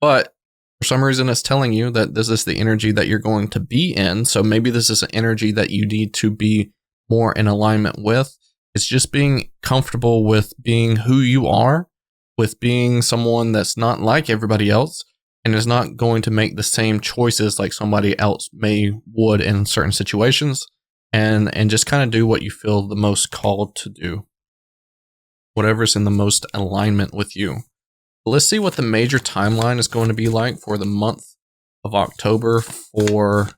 But for some reason, it's telling you that this is the energy that you're going to be in. So maybe this is an energy that you need to be more in alignment with. It's just being comfortable with being who you are, with being someone that's not like everybody else, and is not going to make the same choices like somebody else would in certain situations, and just kind of do what you feel the most called to do. Whatever's in the most alignment with you. Let's see what the major timeline is going to be like for the month of October for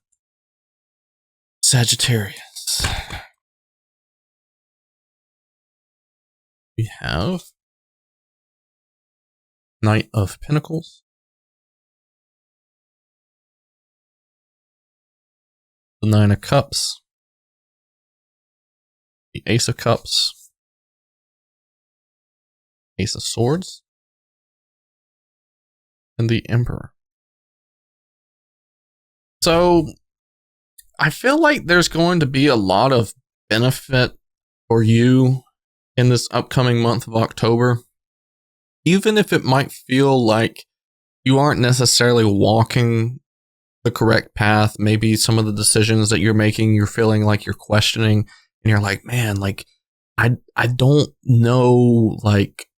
Sagittarius. We have Knight of Pentacles, the Nine of Cups, the Ace of Cups, Ace of Swords, and the Emperor. So I feel like there's going to be a lot of benefit for you in this upcoming month of October, even if it might feel like you aren't necessarily walking the correct path. Maybe some of the decisions that you're making, you're feeling like you're questioning, and you're like, man, like, I don't know, like,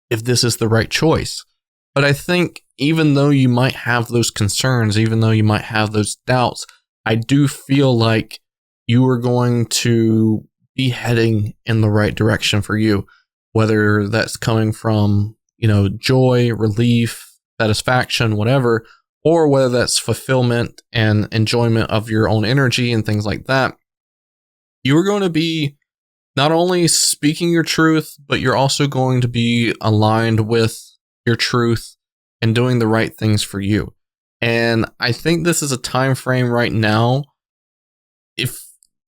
if this is the right choice. But I think even though you might have those concerns, even though you might have those doubts, I do feel like you are going to be heading in the right direction for you, whether that's coming from, joy, relief, satisfaction, whatever, or whether that's fulfillment and enjoyment of your own energy and things like that. You're going to be not only speaking your truth, but you're also going to be aligned with your truth and doing the right things for you. And I think this is a time frame right now. If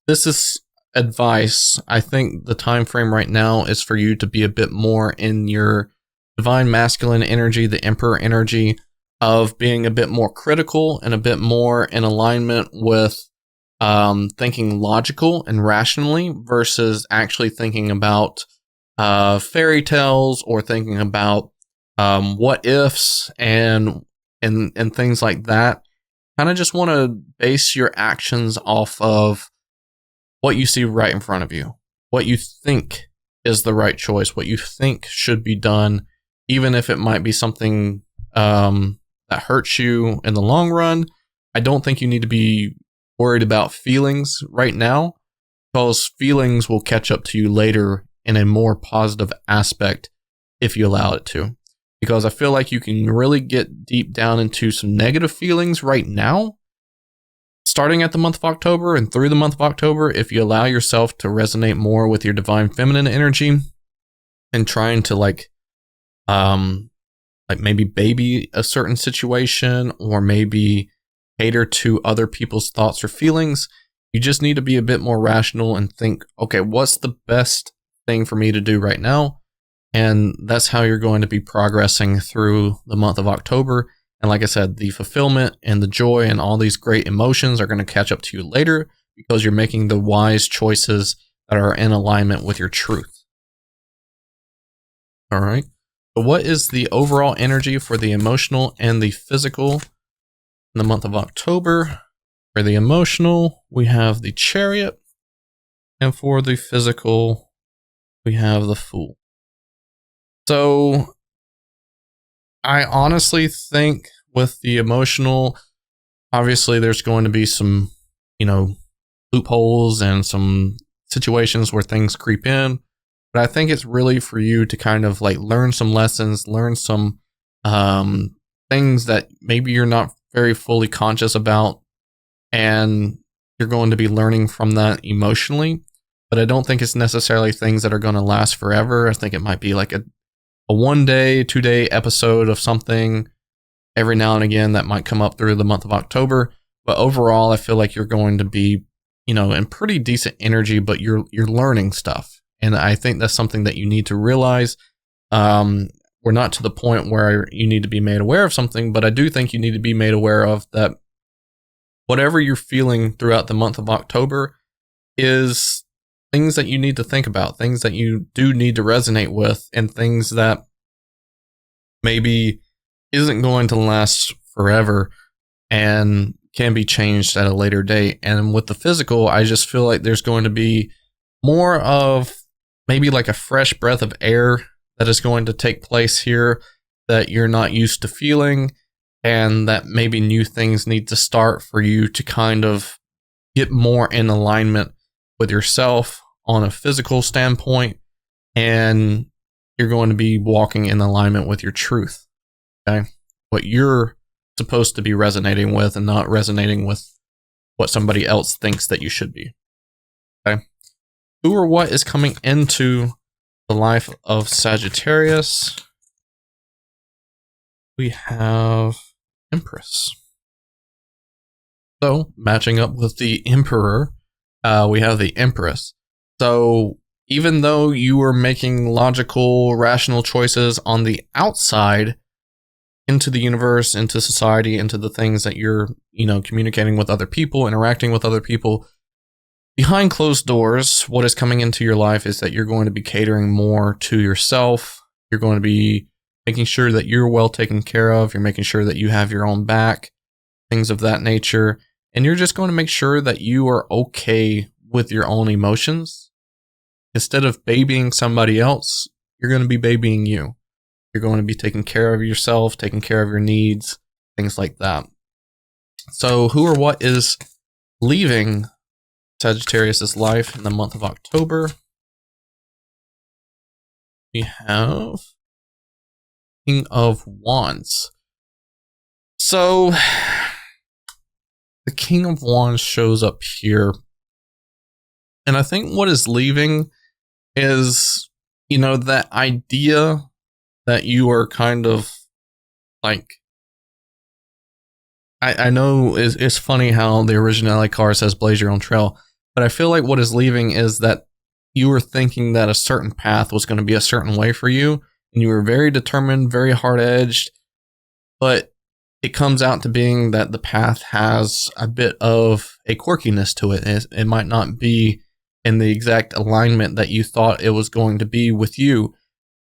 this is advice, I think the time frame right now is for you to be a bit more in your divine masculine energy, the Emperor energy, of being a bit more critical and a bit more in alignment with thinking logical and rationally versus actually thinking about fairy tales or thinking about what ifs and things like that. Kind of just want to base your actions off of what you see right in front of you, what you think is the right choice, what you think should be done, even if it might be something that hurts you in the long run. I don't think you need to be worried about feelings right now, because feelings will catch up to you later in a more positive aspect if you allow it to. Because I feel like you can really get deep down into some negative feelings right now, starting at the month of October and through the month of October, if you allow yourself to resonate more with your divine feminine energy and trying to like maybe baby a certain situation or maybe cater to other people's thoughts or feelings. You just need to be a bit more rational and think, okay, what's the best thing for me to do right now? And that's how you're going to be progressing through the month of October. And like I said, the fulfillment and the joy and all these great emotions are going to catch up to you later because you're making the wise choices that are in alignment with your truth. All right. So what is the overall energy for the emotional and the physical in the month of October? For the emotional, we have the Chariot. And for the physical, we have the Fool. So I honestly think with the emotional, obviously there's going to be some, loopholes and some situations where things creep in. But I think it's really for you to kind of like learn some lessons, learn some things that maybe you're not very fully conscious about, and you're going to be learning from that emotionally. But I don't think it's necessarily things that are going to last forever. I think it might be like a 1 day, 2 day episode of something every now and again that might come up through the month of October. But overall, I feel like you're going to be, in pretty decent energy, but you're learning stuff. And I think that's something that you need to realize. We're not to the point where you need to be made aware of something, but I do think you need to be made aware of that whatever you're feeling throughout the month of October is things that you need to think about, things that you do need to resonate with, and things that maybe isn't going to last forever and can be changed at a later date. And with the physical, I just feel like there's going to be more of maybe like a fresh breath of air that is going to take place here that you're not used to feeling, and that maybe new things need to start for you to kind of get more in alignment with yourself on a physical standpoint, and you're going to be walking in alignment with your truth. Okay? What you're supposed to be resonating with and not resonating with what somebody else thinks that you should be. Okay? Who or what is coming into the life of Sagittarius? We have Empress. So, matching up with the Emperor, we have the Empress. So, even though you were making logical, rational choices on the outside into the universe, into society, into the things that you're, communicating with other people, interacting with other people, behind closed doors, what is coming into your life is that you're going to be catering more to yourself. You're going to be making sure that you're well taken care of. You're making sure that you have your own back, things of that nature. And you're just going to make sure that you are okay with your own emotions. Instead of babying somebody else, you're going to be babying you. You're going to be taking care of yourself, taking care of your needs, things like that. So who or what is leaving Sagittarius' life in the month of October? We have King of Wands. So the King of Wands shows up here. And I think what is leaving is, that idea that you are kind of like, I know it's funny how the originality card says blaze your own trail, but I feel like what is leaving is that you were thinking that a certain path was going to be a certain way for you, and you were very determined, very hard-edged, but it comes out to being that the path has a bit of a quirkiness to it. It might not be in the exact alignment that you thought it was going to be with you,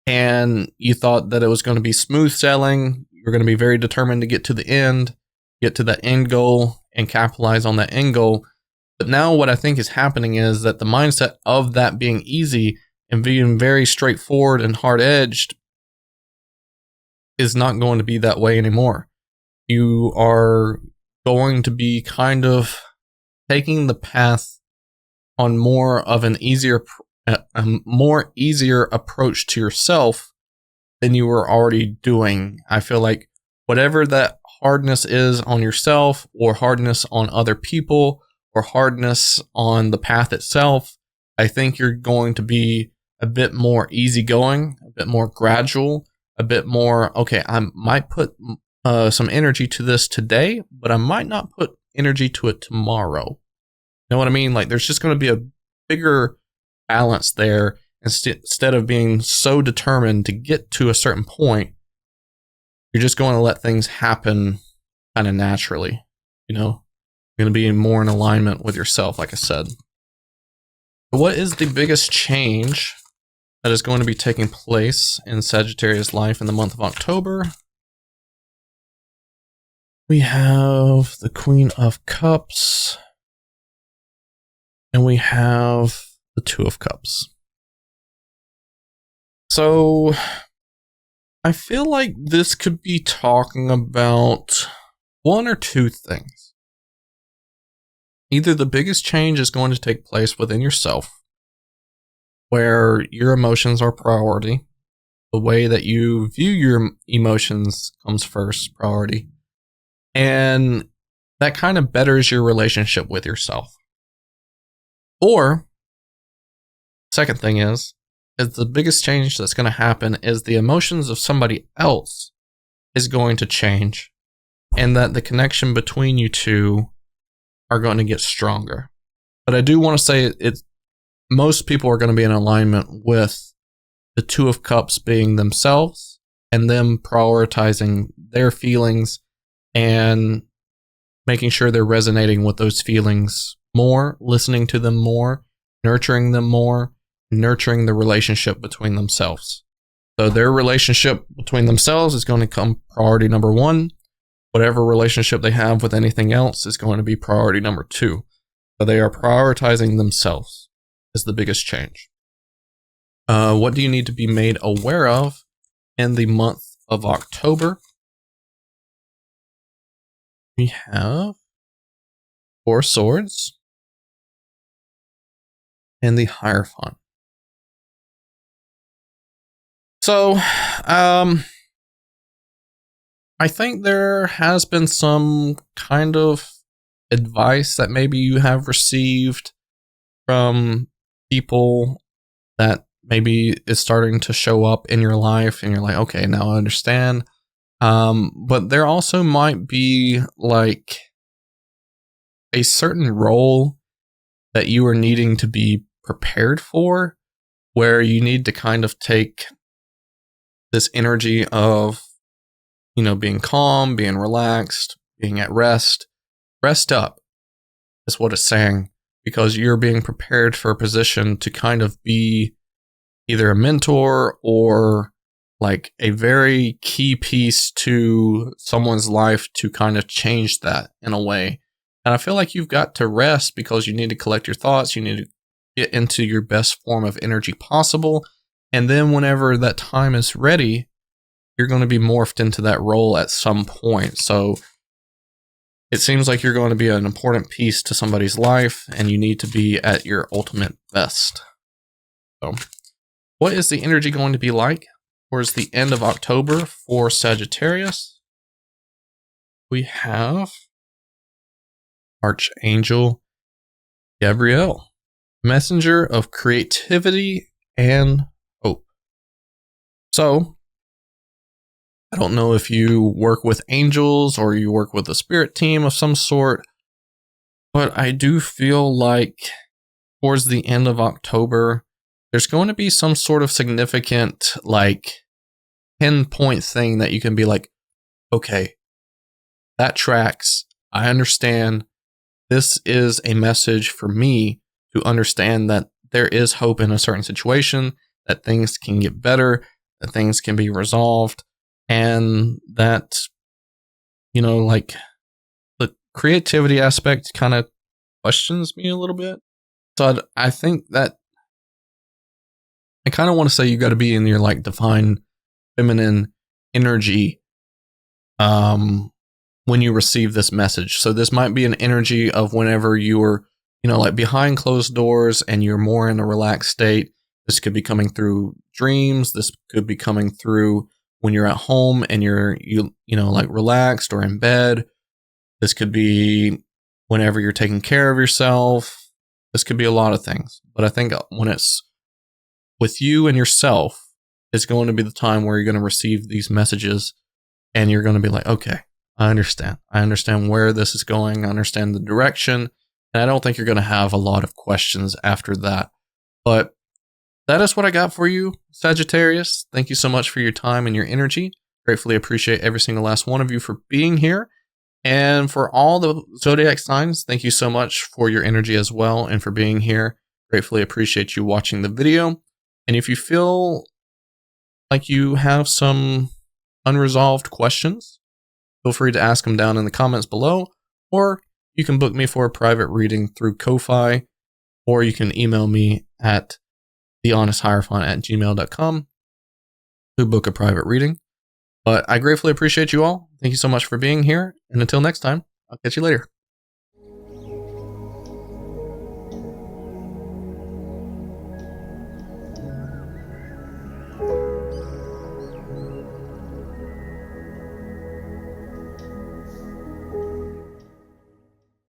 and you thought that it was going to be smooth sailing. You're going to be very determined to get to the end, get to that end goal, and capitalize on that end goal. But now what I think is happening is that the mindset of that being easy and being very straightforward and hard-edged is not going to be that way anymore. You are going to be kind of taking the path on more of an easier approach to yourself than you were already doing. I feel like whatever that hardness is on yourself, or hardness on other people, or hardness on the path itself, I think you're going to be a bit more easygoing, a bit more gradual, a bit more, okay, I might put some energy to this today, but I might not put energy to it tomorrow. You know what I mean? Like, there's just going to be a bigger balance there. Instead of being so determined to get to a certain point, you're just going to let things happen kind of naturally. You're going to be more in alignment with yourself, like I said. What is the biggest change that is going to be taking place in Sagittarius' life in the month of October? We have the Queen of Cups, and we have the Two of Cups. So I feel like this could be talking about one or two things. Either the biggest change is going to take place within yourself, where your emotions are priority. The way that you view your emotions comes first, priority. And that kind of betters your relationship with yourself. Or, second thing is the biggest change that's going to happen is the emotions of somebody else is going to change, and that the connection between you two are going to get stronger. But I do want to say it's most people are going to be in alignment with the Two of Cups being themselves and them prioritizing their feelings and making sure they're resonating with those feelings more, listening to them more, nurturing them more, nurturing the relationship between themselves. So their relationship between themselves is going to come priority number 1. Whatever relationship they have with anything else is going to be priority number 2. So they are prioritizing themselves is the biggest change. What do you need to be made aware of in the month of October? We have 4 swords and the Hierophant. So, I think there has been some kind of advice that maybe you have received from people that maybe is starting to show up in your life and you're like, okay, now I understand. But there also might be like a certain role that you are needing to be prepared for, where you need to kind of take this energy of, you know, being calm, being relaxed, being at rest. Rest up is what it's saying, because you're being prepared for a position to kind of be either a mentor or like a very key piece to someone's life to kind of change that in a way. And I feel like you've got to rest because you need to collect your thoughts. You need to get into your best form of energy possible. And then whenever that time is ready, you're going to be morphed into that role at some point. So it seems like you're going to be an important piece to somebody's life and you need to be at your ultimate best. So what is the energy going to be like towards the end of October for Sagittarius? We have Archangel Gabriel, messenger of creativity and hope. So, I don't know if you work with angels or you work with a spirit team of some sort, but I do feel like towards the end of October, there's going to be some sort of significant, like, pinpoint thing that you can be like, okay, that tracks. I understand. This is a message for me to understand that there is hope in a certain situation, that things can get better, that things can be resolved, and that, you know, like the creativity aspect kind of questions me a little bit. So I think that I kind of want to say you got to be in your like divine feminine energy when you receive this message. So this might be an energy of whenever you are, you know, like behind closed doors and you're more in a relaxed state. This could be coming through dreams. This could be coming through when you're at home and you know, like relaxed or in bed. This could be whenever you're taking care of yourself. This could be a lot of things. But I think when it's with you and yourself, it's going to be the time where you're going to receive these messages and you're going to be like, okay, I understand. I understand where this is going. I understand the direction. And I don't think you're going to have a lot of questions after that. But that is what I got for you, Sagittarius. Thank you so much for your time and your energy. Gratefully appreciate every single last one of you for being here. And for all the Zodiac signs, thank you so much for your energy as well and for being here. Gratefully appreciate you watching the video. And if you feel like you have some unresolved questions, feel free to ask them down in the comments below, or you can book me for a private reading through Ko-Fi, or you can email me at thehonest@gmail.com to book a private reading. But I gratefully appreciate you all. Thank you so much for being here. And until next time, I'll catch you later.